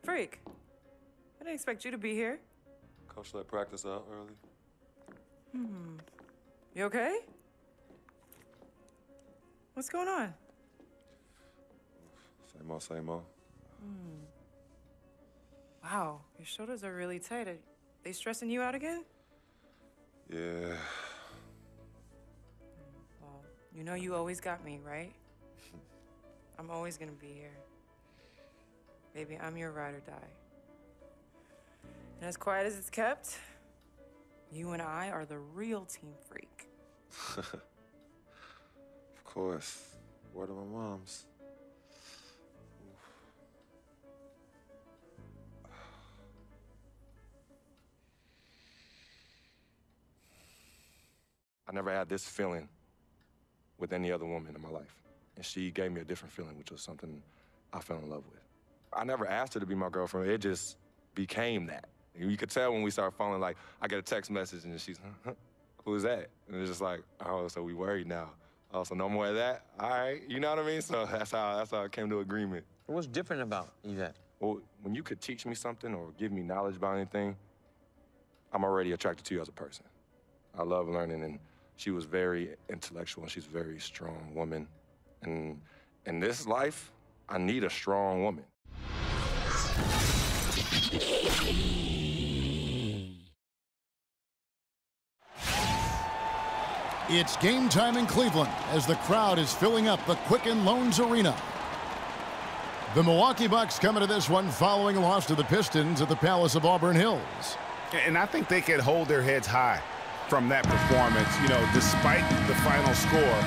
Freak, I didn't expect you to be here. Coach let practice out early. You okay? What's going on? Same old, same old. Wow, your shoulders are really tight. Are they stressing you out again? Yeah. Well, you know you always got me, right? I'm always gonna be here. Baby, I'm your ride or die. And as quiet as it's kept, you and I are the real Team Freak. Of course. Word of my mom's. I never had this feeling with any other woman in my life. And she gave me a different feeling, which was something I fell in love with. I never asked her to be my girlfriend. It just became that. You could tell when we started falling, like, I get a text message and she's, who's that? And it's just like, oh, so we worried now. Oh, so no more of that? All right, you know what I mean? So that's how I came to agreement. What's different about Yvette? Well, when you could teach me something or give me knowledge about anything, I'm already attracted to you as a person. I love learning, and she was very intellectual, and she's a very strong woman. And in this life, I need a strong woman. It's game time in Cleveland as the crowd is filling up the Quicken Loans Arena. The Milwaukee Bucks coming to this one following a loss to the Pistons at the Palace of Auburn Hills. And I think they can hold their heads high from that performance, you know, despite the final score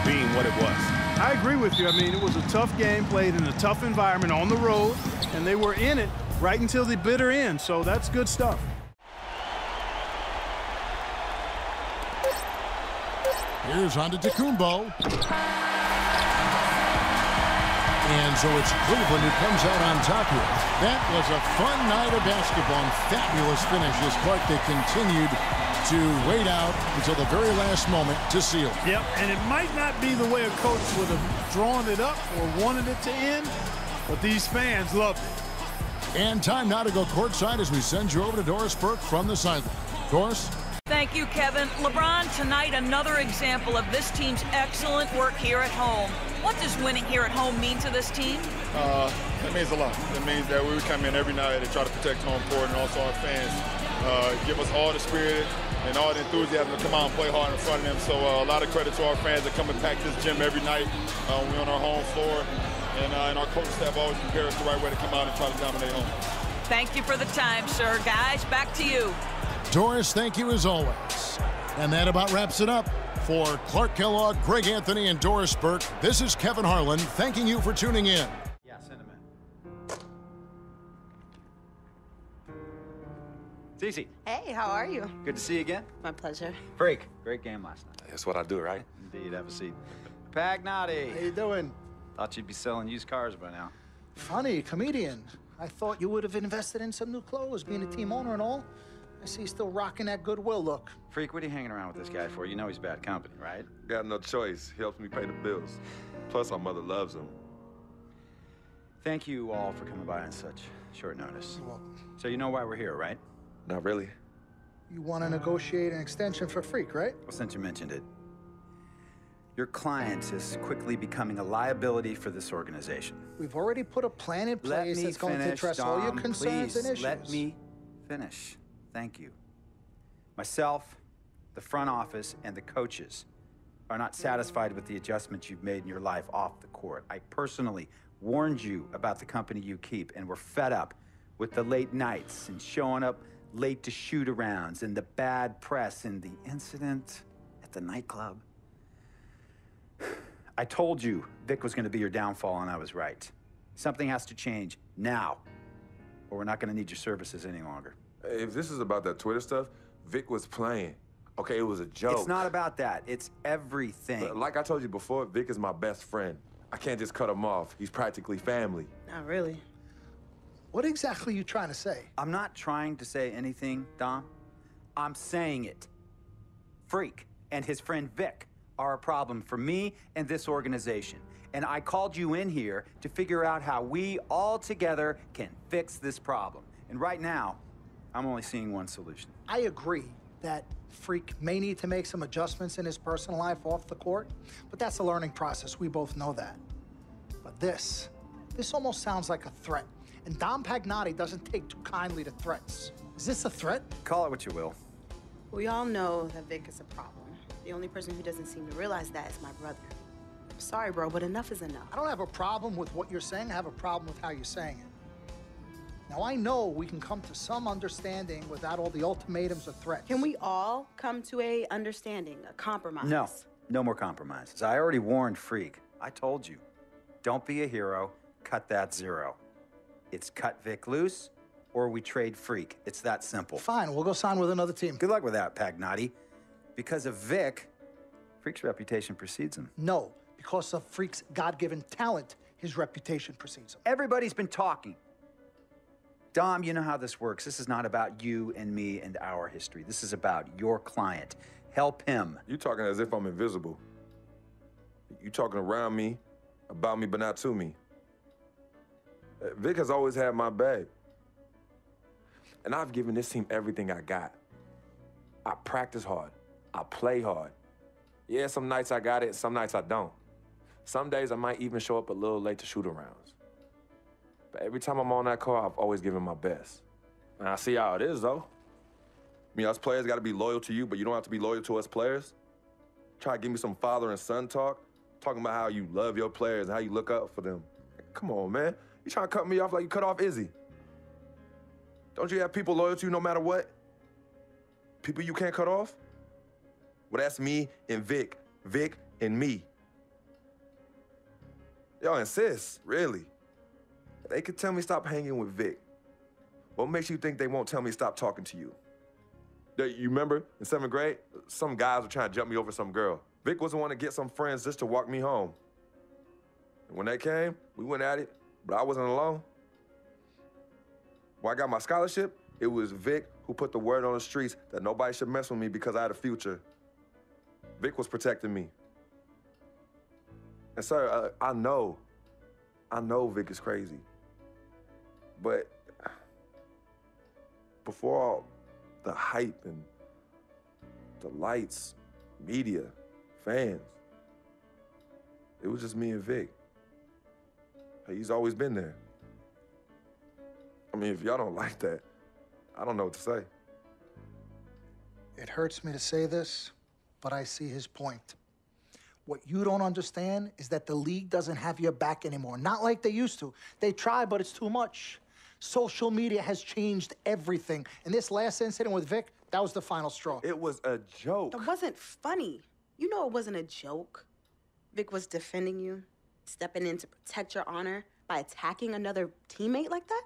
being what it was. I agree with you. I mean, it was a tough game played in a tough environment on the road, and they were in it right until the bitter end, so that's good stuff. Here's Antetokounmpo. And so it's Cleveland who comes out on top here. That was a fun night of basketball and fabulous finish as Clark, they continued to wait out until the very last moment to seal it. Yep, and it might not be the way a coach would have drawn it up or wanted it to end, but these fans loved it. And time now to go courtside as we send you over to Doris Burke from the sideline. Doris? Thank you, Kevin. LeBron, tonight another example of this team's excellent work here at home. What does winning here at home mean to this team? It means a lot. It means that we come in every night and try to protect home court, and also our fans give us all the spirit and all the enthusiasm to come out and play hard in front of them. So a lot of credit to our fans that come and pack this gym every night. We're on our home floor, and our coaching staff always prepare us the right way to come out and try to dominate home. Thank you for the time, sir. Guys, back to you. Doris, thank you as always. And that about wraps it up. For Clark Kellogg, Greg Anthony, and Doris Burke, this is Kevin Harlan thanking you for tuning in. Yeah, send him in. Cece. Hey, how are you? Good to see you again. My pleasure. Freak. Great game last night. That's what I do, right? Indeed. Have a seat. Pagnotti. How you doing? Thought you'd be selling used cars by now. Funny, comedian. I thought you would have invested in some new clothes, being a team owner and all. I see you still rocking that Goodwill look. Freak, what are you hanging around with this guy for? You know he's bad company, right? Got no choice. He helps me pay the bills. Plus, our mother loves him. Thank you all for coming by on such short notice. So you know why we're here, right? Not really. You want to negotiate an extension for Freak, right? Well, since you mentioned it. Your client is quickly becoming a liability for this organization. We've already put a plan in place that's going to address all your concerns and issues. Let me finish. Thank you. Myself, the front office, and the coaches are not satisfied with the adjustments you've made in your life off the court. I personally warned you about the company you keep, and we're fed up with the late nights and showing up late to shoot-arounds and the bad press and the incident at the nightclub. I told you Vic was going to be your downfall, and I was right. Something has to change now, or we're not going to need your services any longer. If this is about that Twitter stuff, Vic was playing. Okay, it was a joke. It's not about that. It's everything. But like I told you before, Vic is my best friend. I can't just cut him off. He's practically family. Not really. What exactly are you trying to say? I'm not trying to say anything, Dom. I'm saying it. Freak and his friend Vic are a problem for me and this organization. And I called you in here to figure out how we all together can fix this problem. And right now, I'm only seeing one solution. I agree that Freak may need to make some adjustments in his personal life off the court, but that's a learning process. We both know that. But this almost sounds like a threat. And Dom Pagnotti doesn't take too kindly to threats. Is this a threat? Call it what you will. We all know that Vic is a problem. The only person who doesn't seem to realize that is my brother. I'm sorry, bro, but enough is enough. I don't have a problem with what you're saying. I have a problem with how you're saying it. Now, I know we can come to some understanding without all the ultimatums or threats. Can we all come to a understanding, a compromise? No, no more compromises. I already warned Freak. I told you. Don't be a hero. Cut that zero. It's cut Vic loose, or we trade Freak. It's that simple. Fine, we'll go sign with another team. Good luck with that, Pagnotti. Because of Vic, Freak's reputation precedes him. No, because of Freak's God-given talent, his reputation precedes him. Everybody's been talking. Dom, you know how this works. This is not about you and me and our history. This is about your client. Help him. You talking as if I'm invisible. You talking around me, about me, but not to me. Vic has always had my back. And I've given this team everything I got. I practice hard. I play hard. Yeah, some nights I got it, some nights I don't. Some days I might even show up a little late to shoot-arounds. But every time I'm on that court, I've always given my best. And I see how it is, though. I mean, us players got to be loyal to you, but you don't have to be loyal to us players. Try to give me some father and son talk, talking about how you love your players and how you look up for them. Come on, man. You trying to cut me off like you cut off Izzy. Don't you have people loyal to you no matter what? People you can't cut off? Well, that's me and Vic. Vic and me. Y'all insist, really. They could tell me stop hanging with Vic. What makes you think they won't tell me stop talking to you? You remember in 7th grade, some guys were trying to jump me over some girl. Vic was the one to get some friends just to walk me home. And when they came, we went at it, but I wasn't alone. When I got my scholarship, it was Vic who put the word on the streets that nobody should mess with me because I had a future. Vic was protecting me. And sir, I know Vic is crazy. But before all the hype and the lights, media, fans, it was just me and Vic. He's always been there. I mean, if y'all don't like that, I don't know what to say. It hurts me to say this, but I see his point. What you don't understand is that the league doesn't have your back anymore. Not like they used to. They try, but it's too much. Social media has changed everything. And this last incident with Vic, that was the final straw. It was a joke. It wasn't funny. You know it wasn't a joke. Vic was defending you, stepping in to protect your honor by attacking another teammate like that?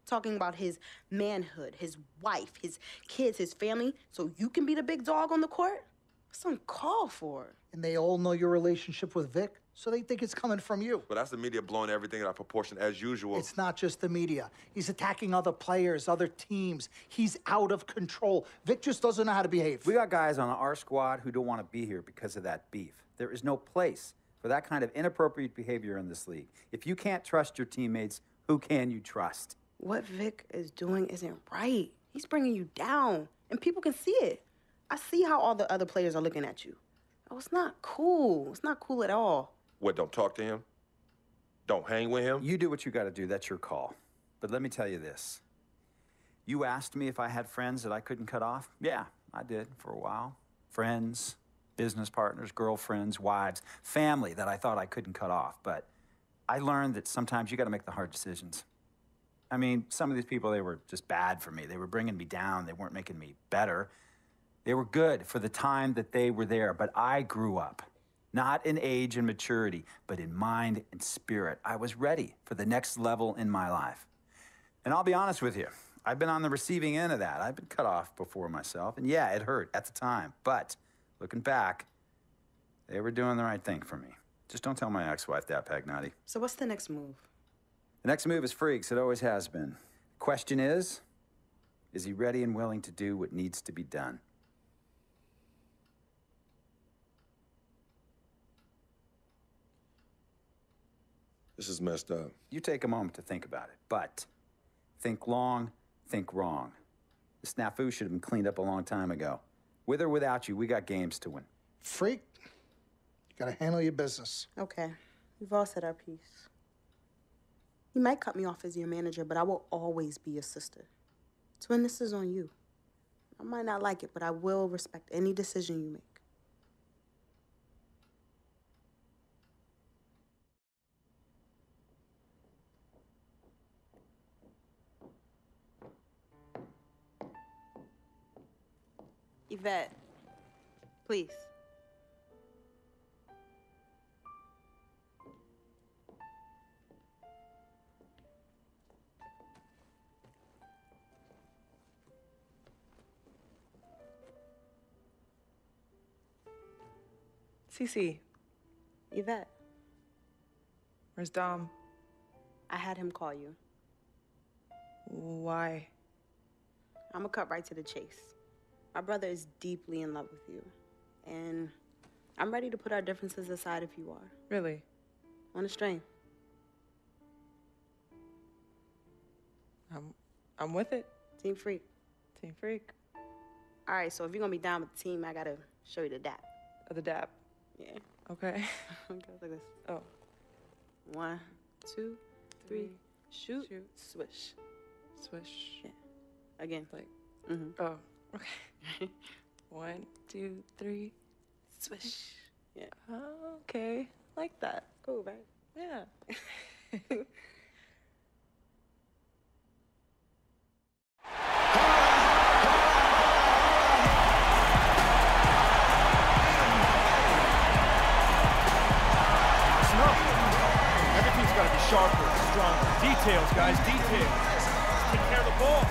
Talking about his manhood, his wife, his kids, his family, so you can be the big dog on the court? That's uncalled for. And they all know your relationship with Vic, so they think it's coming from you. But that's the media blowing everything out of proportion as usual. It's not just the media. He's attacking other players, other teams. He's out of control. Vic just doesn't know how to behave. We got guys on our squad who don't want to be here because of that beef. There is no place for that kind of inappropriate behavior in this league. If you can't trust your teammates, who can you trust? What Vic is doing isn't right. He's bringing you down, and people can see it. I see how all the other players are looking at you. Oh, it's not cool. It's not cool at all. What, don't talk to him? Don't hang with him? You do what you got to do. That's your call. But let me tell you this. You asked me if I had friends that I couldn't cut off? Yeah, I did for a while. Friends, business partners, girlfriends, wives, family that I thought I couldn't cut off. But I learned that sometimes you got to make the hard decisions. I mean, some of these people, they were just bad for me. They were bringing me down. They weren't making me better. They were good for the time that they were there, but I grew up. Not in age and maturity, but in mind and spirit. I was ready for the next level in my life. And I'll be honest with you, I've been on the receiving end of that. I've been cut off before myself, and yeah, it hurt at the time. But looking back, they were doing the right thing for me. Just don't tell my ex-wife that, Pagnotti. So what's the next move? The next move is Freaks. It always has been. The question is he ready and willing to do what needs to be done? This is messed up. You take a moment to think about it, but think long, think wrong. The snafu should have been cleaned up a long time ago. With or without you, we got games to win. Freak, you gotta handle your business. Okay, we've all said our piece. You might cut me off as your manager, but I will always be your sister. Twin, this is on you. I might not like it, but I will respect any decision you make. Yvette, please. Cece. Yvette, Where's Dom? I had him call you. Why? I'm gonna cut right to the chase. My brother is deeply in love with you, and I'm ready to put our differences aside if you are. Really? On a string. I'm with it. Team Freak. Team Freak. All right, so if you're gonna be down with the team, I gotta show you the dap. The dap. Yeah. Okay. It goes like this. Oh. 1, 2, 3, shoot, swish. Swish. Yeah. Again. Like. Mm-hmm. Oh. Okay. 1, 2, 3, swish. Yeah. Oh, okay. Like that. Cool, right? Yeah. Everything's got to be sharper, stronger. Details, guys, details. Take care of the ball.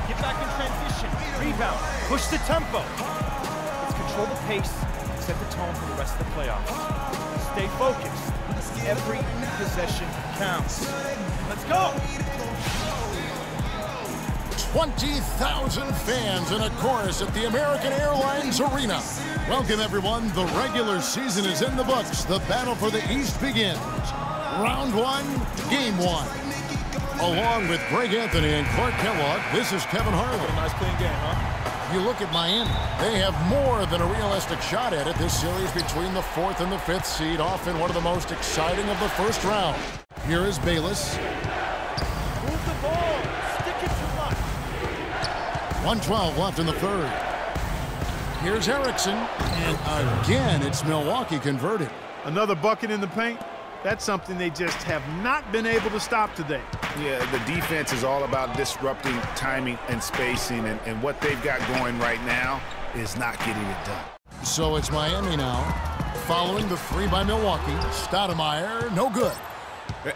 Get back in transition. Rebound. Push the tempo. Let's control the pace. Set the tone for the rest of the playoffs. Stay focused. Every possession counts. Let's go. 20,000 fans in a chorus at the American Airlines Arena. Welcome, everyone. The regular season is in the books. The battle for the East begins. Round 1, Game 1. Along with Greg Anthony and Clark Kellogg, this is Kevin Harlan. Nice clean game, huh? You look at Miami. They have more than a realistic shot at it. This series between the 4th and the 5th seed, often one of the most exciting of the first round. Here is Bayless. Move the ball. Stick it to luck. 1:12 left in the 3rd. Here's Erickson, and again, it's Milwaukee converted. Another bucket in the paint. That's something they just have not been able to stop today. Yeah, the defense is all about disrupting timing and spacing, and what they've got going right now is not getting it done. So it's Miami now, following the 3 by Milwaukee. Stoudemire, no good.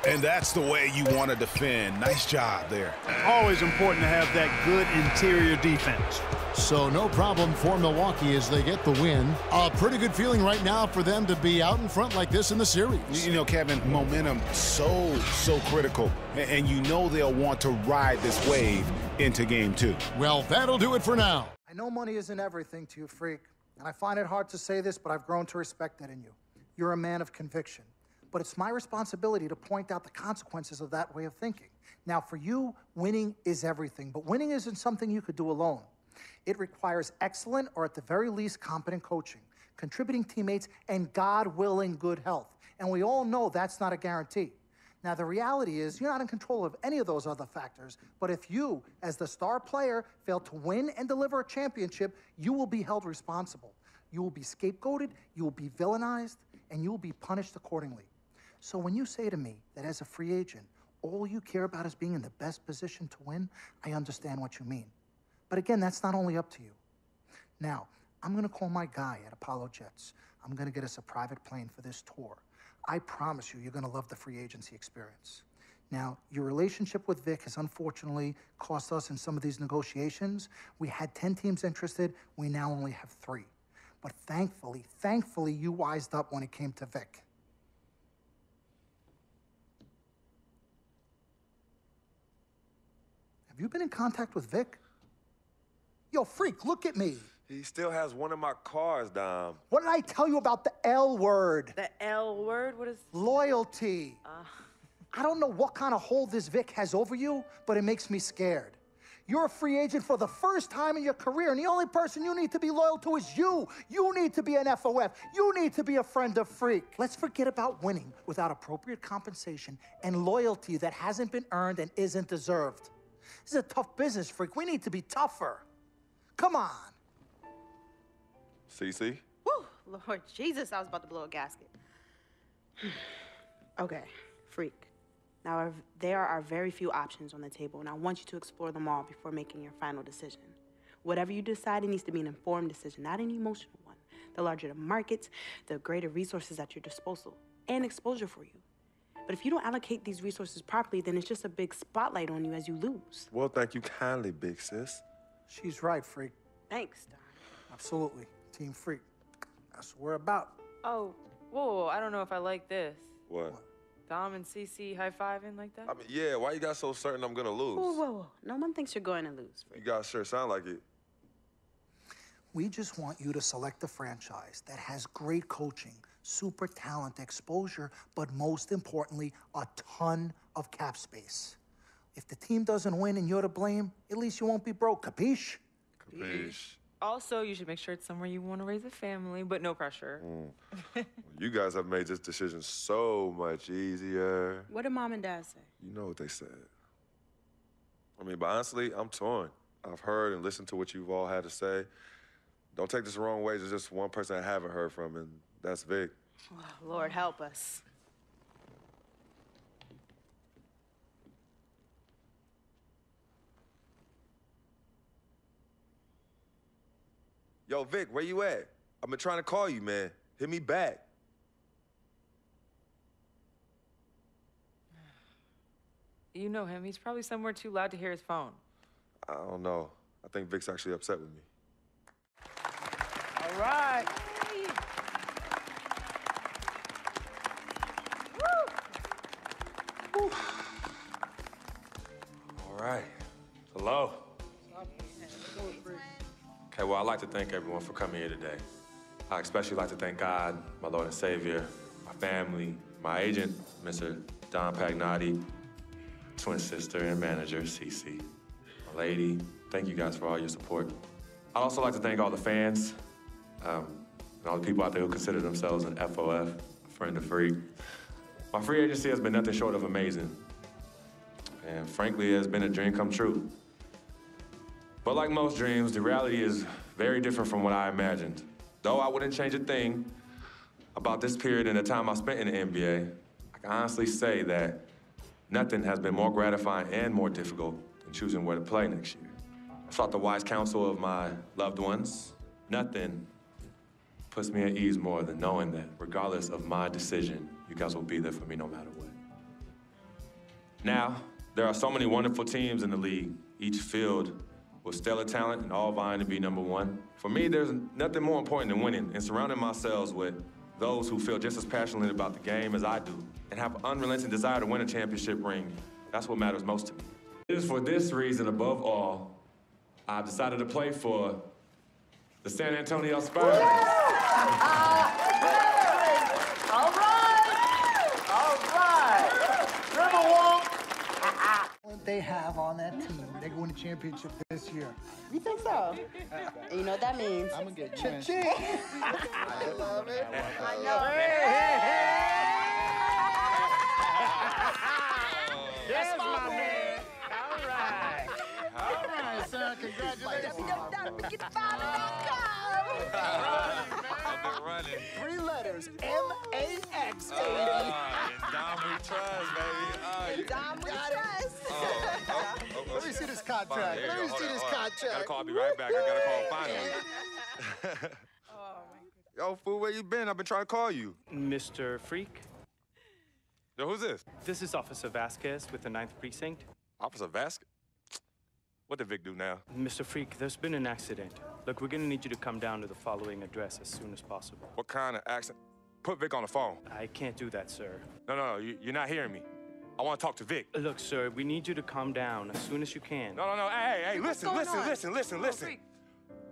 And that's the way you want to defend. Nice job there. Always important to have that good interior defense. So no problem for Milwaukee as they get the win. A pretty good feeling right now for them to be out in front like this in the series. You know, Kevin, momentum so critical. And you know they'll want to ride this wave into Game 2. Well, that'll do it for now. I know money isn't everything to you, Freak. And I find it hard to say this, but I've grown to respect it in you. You're a man of conviction. But it's my responsibility to point out the consequences of that way of thinking. Now, for you, winning is everything. But winning isn't something you could do alone. It requires excellent, or at the very least, competent coaching, contributing teammates, and, God willing, good health. And we all know that's not a guarantee. Now, the reality is you're not in control of any of those other factors, but if you, as the star player, fail to win and deliver a championship, you will be held responsible. You will be scapegoated, you will be villainized, and you will be punished accordingly. So when you say to me that as a free agent, all you care about is being in the best position to win, I understand what you mean. But again, that's not only up to you. Now, I'm gonna call my guy at Apollo Jets. I'm gonna get us a private plane for this tour. I promise you're gonna love the free agency experience. Now, your relationship with Vic has unfortunately cost us in some of these negotiations. We had 10 teams interested, we now only have 3. But thankfully, you wised up when it came to Vic. Have you been in contact with Vic? Yo, Freak, look at me. He still has one of my cars, Dom. What did I tell you about the L word? The L word? What is... Loyalty. I don't know what kind of hold this Vic has over you, but it makes me scared. You're a free agent for the first time in your career, and the only person you need to be loyal to is you. You need to be an FOF. You need to be a friend of Freak. Let's forget about winning without appropriate compensation and loyalty that hasn't been earned and isn't deserved. This is a tough business, Freak. We need to be tougher. Come on. CC? Whew, Lord Jesus, I was about to blow a gasket. Okay, Freak. Now, there are very few options on the table, and I want you to explore them all before making your final decision. Whatever you decide, it needs to be an informed decision, not an emotional one. The larger the markets, the greater resources at your disposal and exposure for you. But if you don't allocate these resources properly, then it's just a big spotlight on you as you lose. Well, thank you kindly, big sis. She's right, Freak. Thanks, Don. Absolutely. Team Freak. That's what we're about. Oh, whoa, I don't know if I like this. What? Dom and CC high-fiving like that? I mean, yeah, why you got so certain I'm gonna lose? Whoa. No one thinks you're going to lose, Freak. You guys sure sound like it. We just want you to select a franchise that has great coaching, super talent, exposure, but most importantly, a ton of cap space. If the team doesn't win and you're to blame, at least you won't be broke, capiche? Capiche. Also, you should make sure it's somewhere you want to raise a family, but no pressure. You guys have made this decision so much easier. What did Mom and Dad say? You know what they said. I mean, but honestly, I'm torn. I've heard and listened to what you've all had to say. Don't take this the wrong way. There's just one person I haven't heard from, and that's Vic. Oh, Lord, help us. Yo, Vic, where you at? I've been trying to call you, man. Hit me back. You know him. He's probably somewhere too loud to hear his phone. I don't know. I think Vic's actually upset with me. All right. All right. Hello. Okay, well, I'd like to thank everyone for coming here today. I especially like to thank God, my Lord and Savior, my family, my agent, Mr. Don Pagnotti, twin sister and manager, Cece, my lady. Thank you guys for all your support. I'd also like to thank all the fans, and all the people out there who consider themselves an FOF, a friend of Freak. My free agency has been nothing short of amazing. And frankly, it has been a dream come true. But like most dreams, the reality is very different from what I imagined. Though I wouldn't change a thing about this period and the time I spent in the NBA, I can honestly say that nothing has been more gratifying and more difficult than choosing where to play next year. I sought the wise counsel of my loved ones. Nothing puts me at ease more than knowing that regardless of my decision, you guys will be there for me no matter what. Now, there are so many wonderful teams in the league, each filled with stellar talent and all vying to be number one. For me, there's nothing more important than winning and surrounding myself with those who feel just as passionate about the game as I do and have an unrelenting desire to win a championship ring. That's what matters most to me. It is for this reason, above all, I've decided to play for the San Antonio Spurs. All right. Dribble walk. What they have on that team, they're going to championship this year. You think so? You know what that means? I'm gonna get cha-ching. I love it. I know. Yes, my man. All right. All right, son. Congratulations. I've been running. 3 letters. M-A-X, baby. Dom we trust, baby. Dom we trust. Let me see this contract. Let me see this contract. I gotta call. I'll be right back. I gotta call finally. Yo, fool, where you been? I've been trying to call you. Mr. Freak? Yo, who's this? This is Officer Vasquez with the 9th Precinct. Officer Vasquez? What did Vic do now? Mr. Freak, there's been an accident. Look, we're gonna need you to come down to the following address as soon as possible. What kind of accident? Put Vic on the phone. I can't do that, sir. No, you're not hearing me. I want to talk to Vic. Look, sir, we need you to calm down as soon as you can. No. Hey, listen.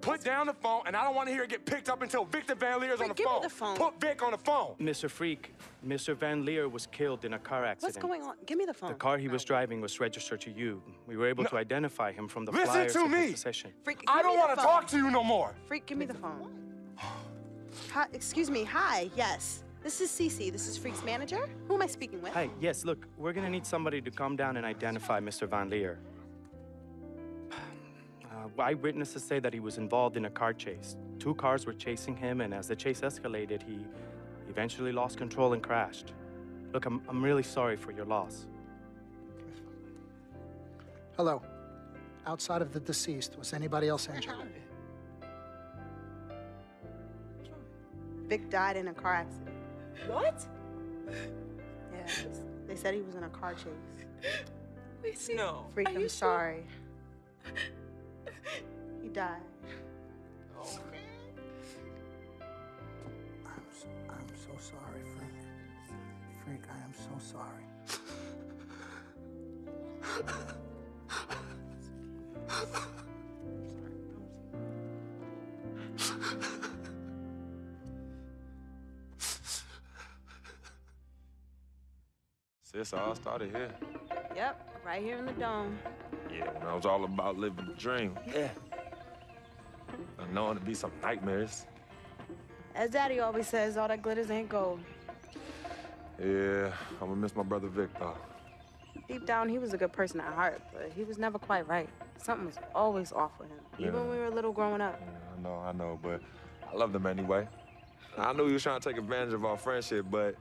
Put down the phone, and I don't want to hear it get picked up until Victor Van Leer's on the phone. Give me the phone. Put Vic on the phone. Mr. Freak, Mr. Van Leer was killed in a car accident. What's going on? Give me the phone. The car he was driving was registered to you. We were able to identify him from the Listen flyers to in me. his possession. Freak, I don't want to talk to you no more. Freak, give me the phone. Hi, excuse me. Hi. Yes. This is Cece. This is Freak's manager. Who am I speaking with? Hi, yes, look, we're gonna need somebody to come down and identify Mr. Van Leer. Eyewitnesses say that he was involved in a car chase. 2 cars were chasing him, and as the chase escalated, he eventually lost control and crashed. Look, I'm really sorry for your loss. Hello. Outside of the deceased, was anybody else injured? Vic died in a car accident. What? Yeah, they said he was in a car chase. No. Freak, I'm sorry. He died. Oh, I'm so sorry, Freak. Freak, I am so sorry. Sis, all started here. Yep, right here in the dome. Yeah, when I was all about living the dream. Yeah. known to be some nightmares. As Daddy always says, all that glitters ain't gold. Yeah, I'm gonna miss my brother Vic, though. Deep down, he was a good person at heart, but he was never quite right. Something was always off with him, even when we were little growing up. Yeah, I know, but I loved him anyway. I knew he was trying to take advantage of our friendship, but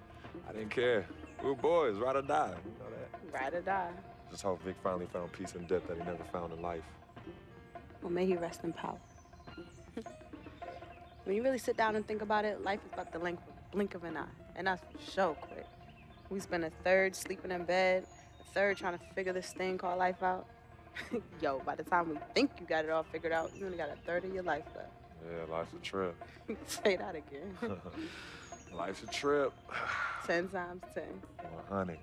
I didn't care. We were boys, ride or die. You know that. Ride or die. Just hope Vic finally found peace in death that he never found in life. Well, may he rest in power. When you really sit down and think about it, life is about the blink of an eye, and that's for sure quick. We spend a third sleeping in bed, a third trying to figure this thing called life out. Yo, by the time we think you got it all figured out, you only got a third of your life left. Yeah, life's a trip. Say that again. Life's a trip. 10 times 10. Well, honey.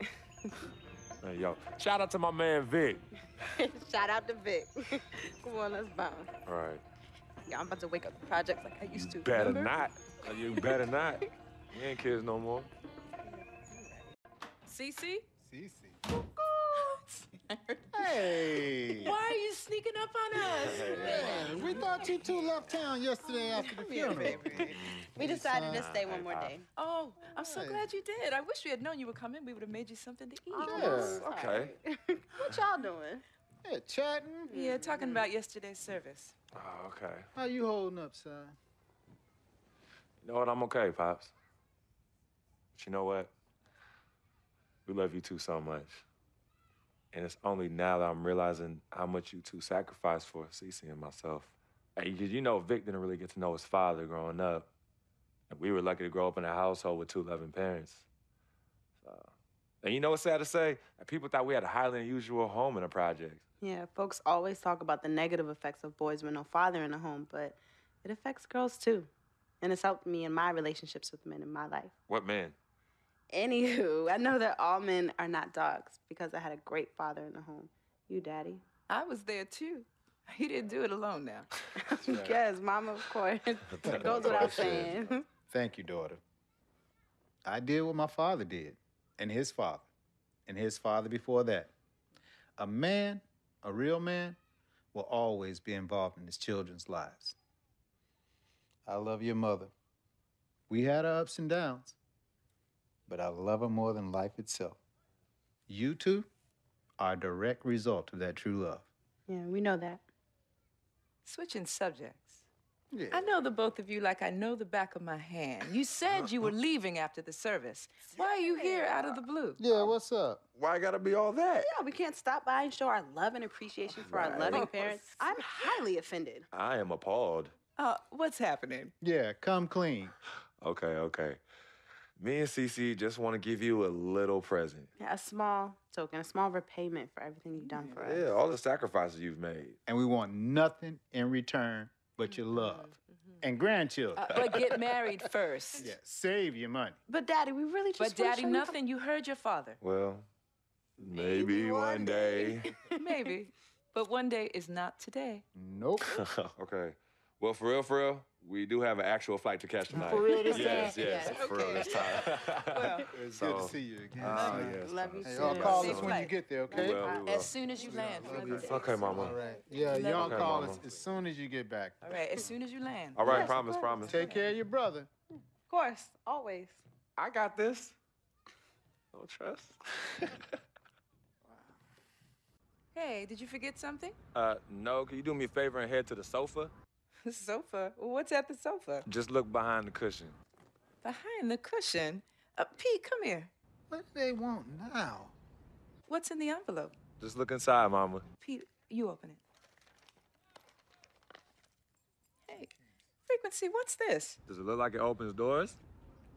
Hey, yo, shout out to my man Vic. Shout out to Vic. Come on, let's bounce. All right. Yeah, I'm about to wake up the projects like I used to. Better remember? not. You better not. We ain't kids no more. Cece? Hey! Why are you sneaking up on us? Man, we thought you two left town yesterday after the funeral. We decided to stay one more day. Oh, I'm so glad you did. I wish we had known you were coming. We would have made you something to eat. Yes. Okay. What y'all doing? Yeah, chatting. Yeah, talking about yesterday's service. Oh, okay. How you holding up, son? You know what? I'm okay, Pops. But you know what? We love you two so much. And it's only now that I'm realizing how much you two sacrificed for Cece and myself. Hey, you know, Vic didn't really get to know his father growing up. And we were lucky to grow up in a household with two loving parents. And you know what's sad to say? People thought we had a highly unusual home in the project. Yeah, folks always talk about the negative effects of boys with no father in the home, but it affects girls too. And it's helped me in my relationships with men in my life. What man? Anywho, I know that all men are not dogs because I had a great father in the home. You, Daddy? I was there too. He didn't do it alone now. Yes, Mama, of course. It goes without saying. Thank you, daughter. I did what my father did, and his father before that. A man, a real man, will always be involved in his children's lives. I love your mother. We had our ups and downs, but I love her more than life itself. You two are a direct result of that true love. Yeah, we know that. Switching subjects. Yeah. I know the both of you like I know the back of my hand. You said you were leaving after the service. Why are you here out of the blue? Yeah, what's up? Why gotta be all that? Yeah, we can't stop by and show our love and appreciation for our loving parents. I'm highly offended. I am appalled. What's happening? Yeah, come clean. Okay. Me and Cece just want to give you a little present. Yeah, a small token, a small repayment for everything you've done for us. Yeah, all the sacrifices you've made. And we want nothing in return but your love and grandchildren. But get married first. Yeah, save your money. But Daddy, we really just But Daddy, nothing. You heard your father. Well, maybe one day. Maybe. But one day is not today. Nope. Okay. Well, for real, we do have an actual flight to catch tonight. For real this yes, time? Yes, for real this time. Well, it's good to see you again. Yes. Love you Hey, too. y'all call Safe us when flight. you get there, okay? We will. As soon as you land. Okay, Mama. All right. Yeah, y'all Okay, call Mama. us as soon as you get back. All right, as soon as you land. All right, Yes, promise. Take care of your brother. Of course, always. I got this. No trust. Hey, did you forget something? No, can you do me a favor and head to the sofa? The sofa? What's at the sofa? Just look behind the cushion. Behind the cushion? Pete, come here. What do they want now? What's in the envelope? Just look inside, Mama. Pete, you open it. Hey, Frequency, what's this? Does it look like it opens doors?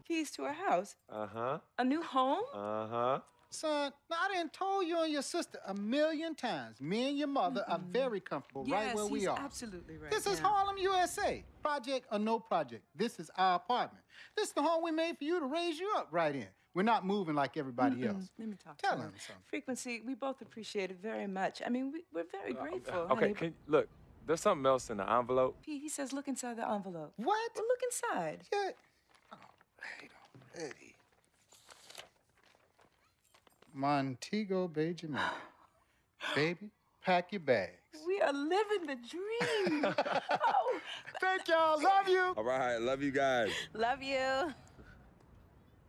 Keys to a house? Uh-huh. A new home? Uh-huh. Son, now I done told you and your sister 1,000,000 times. Me and your mother are very comfortable right where we are. Absolutely right. This is Harlem, USA. Project or no project. This is our apartment. This is the home we made for you to raise you up right in. We're not moving like everybody else. Let me talk Tell to him something. Frequency, we both appreciate it very much. I mean, we're very grateful. Okay, honey. look, there's something else in the envelope. Pete, he says look inside the envelope. What? Well, look inside. Yeah. Already. Montego Bay, Jamaica. Baby, pack your bags. We are are living the dream. Oh. Thank y'all. Love you. All right. Love you guys. Love you.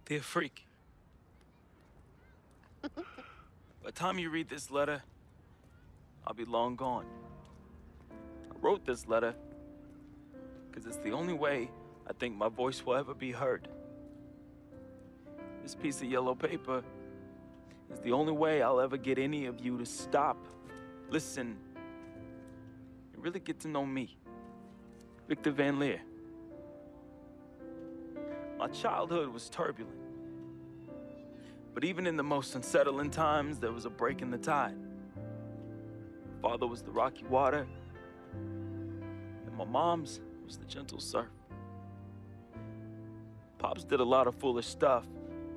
Dear Freak. By the time you read this letter, I'll be long gone. I wrote this letter because it's the only way I think my voice will ever be heard. This piece of yellow paper is the only way I'll ever get any of you to stop, listen, and really get to know me, Victor Van Leer. My childhood was turbulent, but even in the most unsettling times, there was a break in the tide. Father was the rocky water, and my mom's was the gentle surf. Pops did a lot of foolish stuff,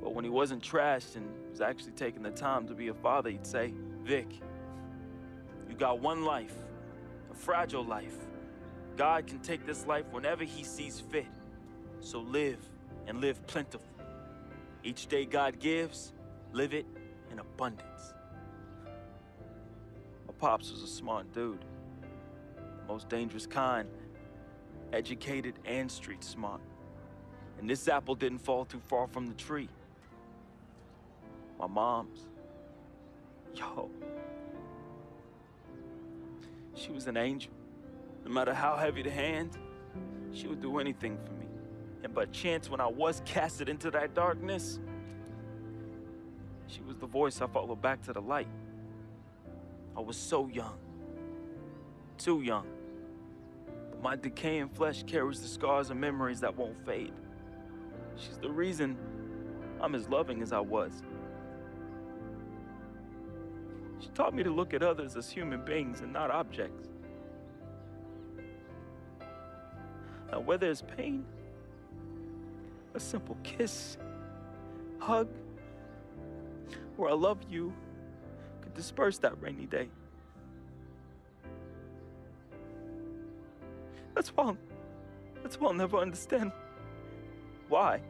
but when he wasn't trashed and was actually taking the time to be a father, he'd say, Vic, you got one life, a fragile life. God can take this life whenever he sees fit. So live, and live plentiful. Each day God gives, live it in abundance. My pops was a smart dude, the most dangerous kind, educated and street smart. And this apple didn't fall too far from the tree. My mom's, yo, she was an angel. No matter how heavy the hand, she would do anything for me. And by chance, when I was casted into that darkness, she was the voice I followed back to the light. I was so young, too young. But my decaying flesh carries the scars and memories that won't fade. She's the reason I'm as loving as I was. She taught me to look at others as human beings and not objects. Now, where there's pain, a simple kiss, hug, or I love you could disperse that rainy day. That's why I'll never understand why.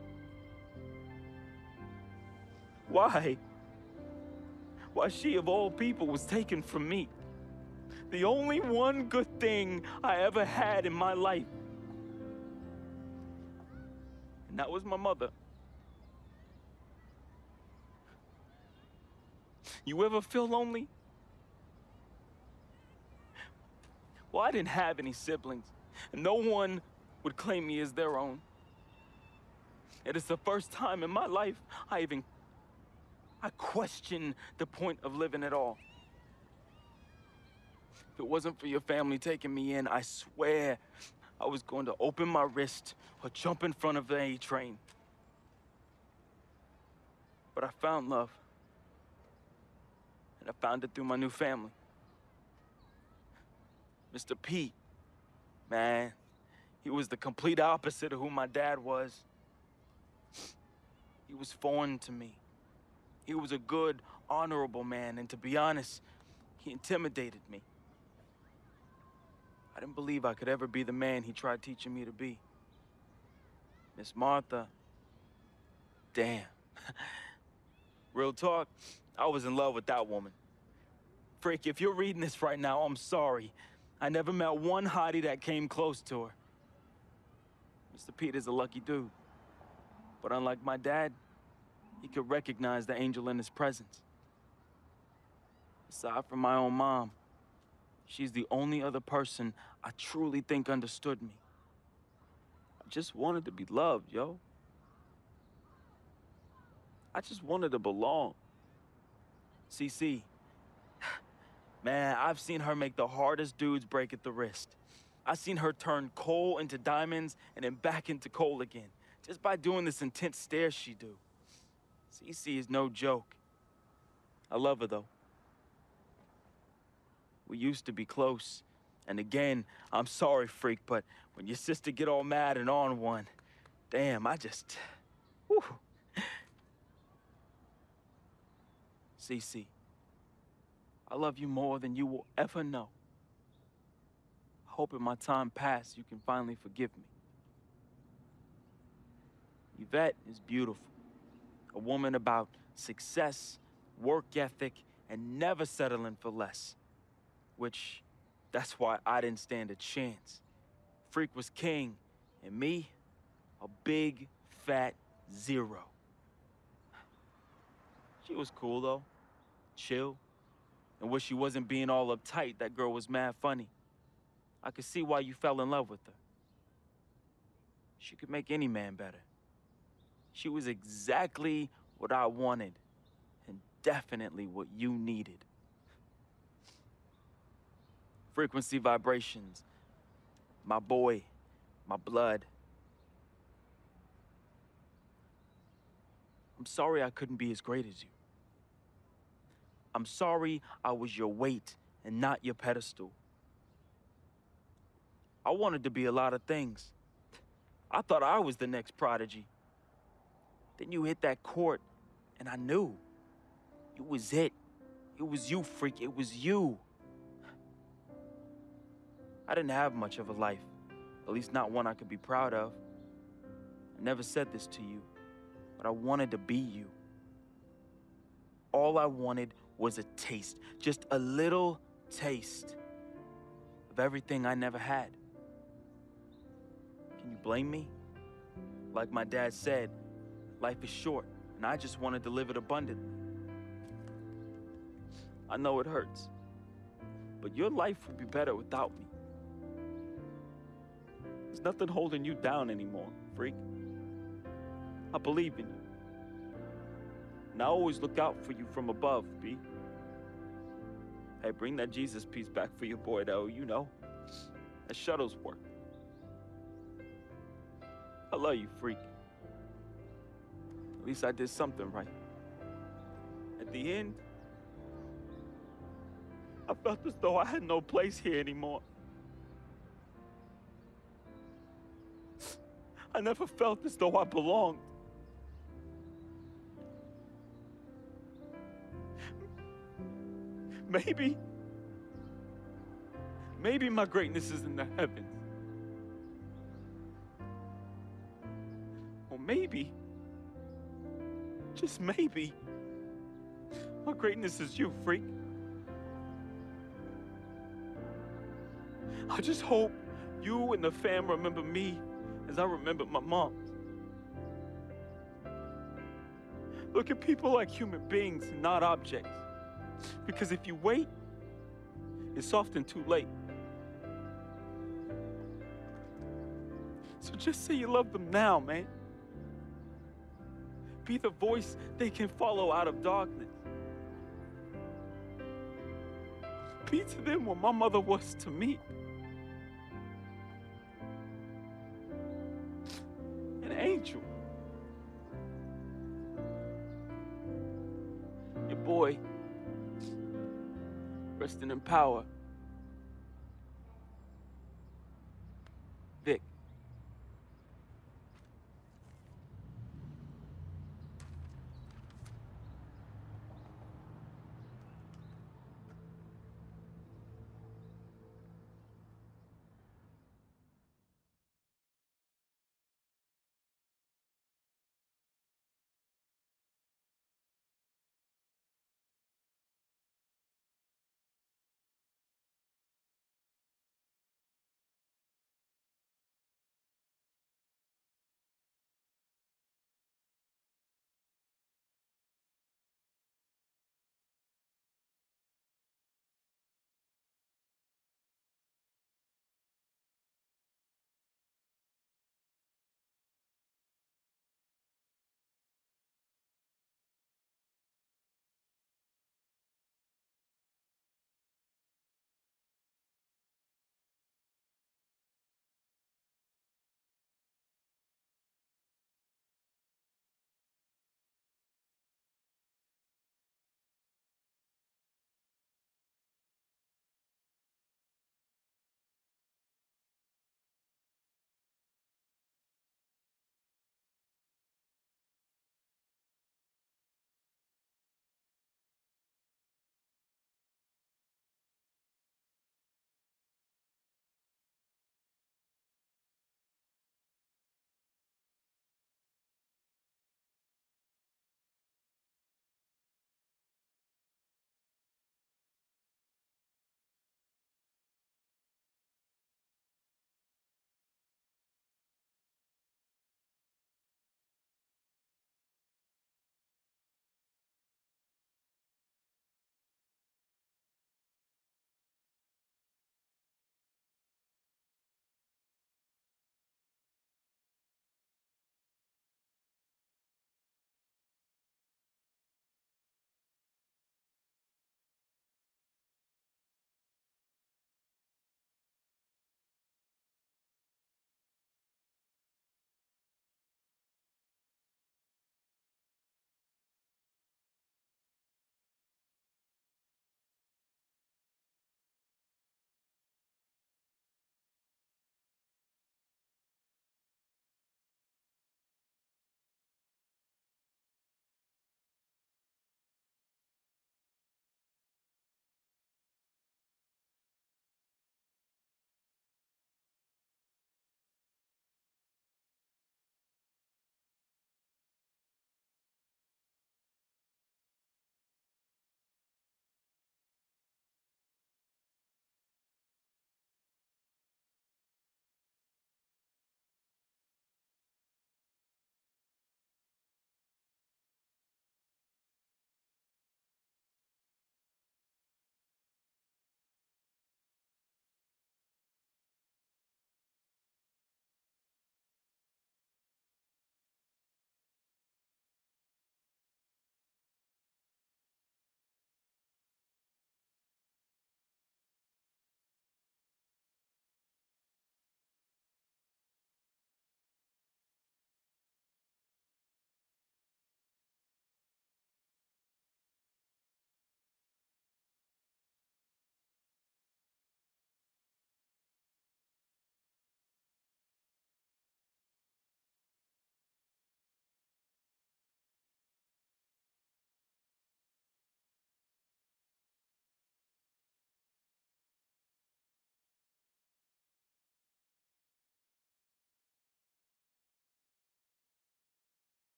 Why she of all people was taken from me. The only one good thing I ever had in my life. And that was my mother. You ever feel lonely? Well, I didn't have any siblings, and no one would claim me as their own. It is the first time in my life I questioned the point of living at all. If it wasn't for your family taking me in, I swear I was going to open my wrist or jump in front of the A train. But I found love. And I found it through my new family. Mr. P, man, he was the complete opposite of who my dad was. He was foreign to me. He was a good, honorable man, and to be honest, he intimidated me. I didn't believe I could ever be the man he tried teaching me to be. Miss Martha, damn. Real talk, I was in love with that woman. Frick, if you're reading this right now, I'm sorry. I never met one hottie that came close to her. Mr. Peter's a lucky dude. But unlike my dad, he could recognize the angel in his presence. Aside from my own mom, she's the only other person I truly think understood me. I just wanted to be loved, yo. I just wanted to belong. CC, man, I've seen her make the hardest dudes break at the wrist. I've seen her turn coal into diamonds and then back into coal again, just by doing this intense stare she do. CC is no joke. I love her, though. We used to be close. And again, I'm sorry, Freak, but when your sister get all mad and on one, damn, I just... Whew. CC, I love you more than you will ever know. I hope in my time past you can finally forgive me. Yvette is beautiful. A woman about success, work ethic, and never settling for less. Which That's why I didn't stand a chance. Freak was king, and me, a big, fat zero. She was cool, though. Chill. And when she wasn't being all uptight, that girl was mad funny. I could see why you fell in love with her. She could make any man better. She was exactly what I wanted, and definitely what you needed. Frequency vibrations. My boy, my blood. I'm sorry I couldn't be as great as you. I'm sorry I was your weight and not your pedestal. I wanted to be a lot of things. I thought I was the next prodigy. Then you hit that court, and I knew. It was it. It was you, freak. It was you. I didn't have much of a life, at least not one I could be proud of. I never said this to you, but I wanted to be you. All I wanted was a taste, just a little taste of everything I never had. Can you blame me? Like my dad said, life is short, and I just wanted to live it abundantly. I know it hurts, but your life would be better without me. There's nothing holding you down anymore, freak. I believe in you. And I always look out for you from above, B. Hey, bring that Jesus piece back for your boy, though, you know. That shuttle's work. I love you, freak. At least I did something right. At the end, I felt as though I had no place here anymore. I never felt as though I belonged. Maybe my greatness is in the heavens. Or maybe, just maybe, my greatness is you, freak. I just hope you and the fam remember me as I remember my mom. Look at people like human beings and not objects. Because if you wait, it's often too late. So just say you love them now, man. Be the voice they can follow out of darkness. Be to them what my mother was to me. An angel. Your boy, resting in power.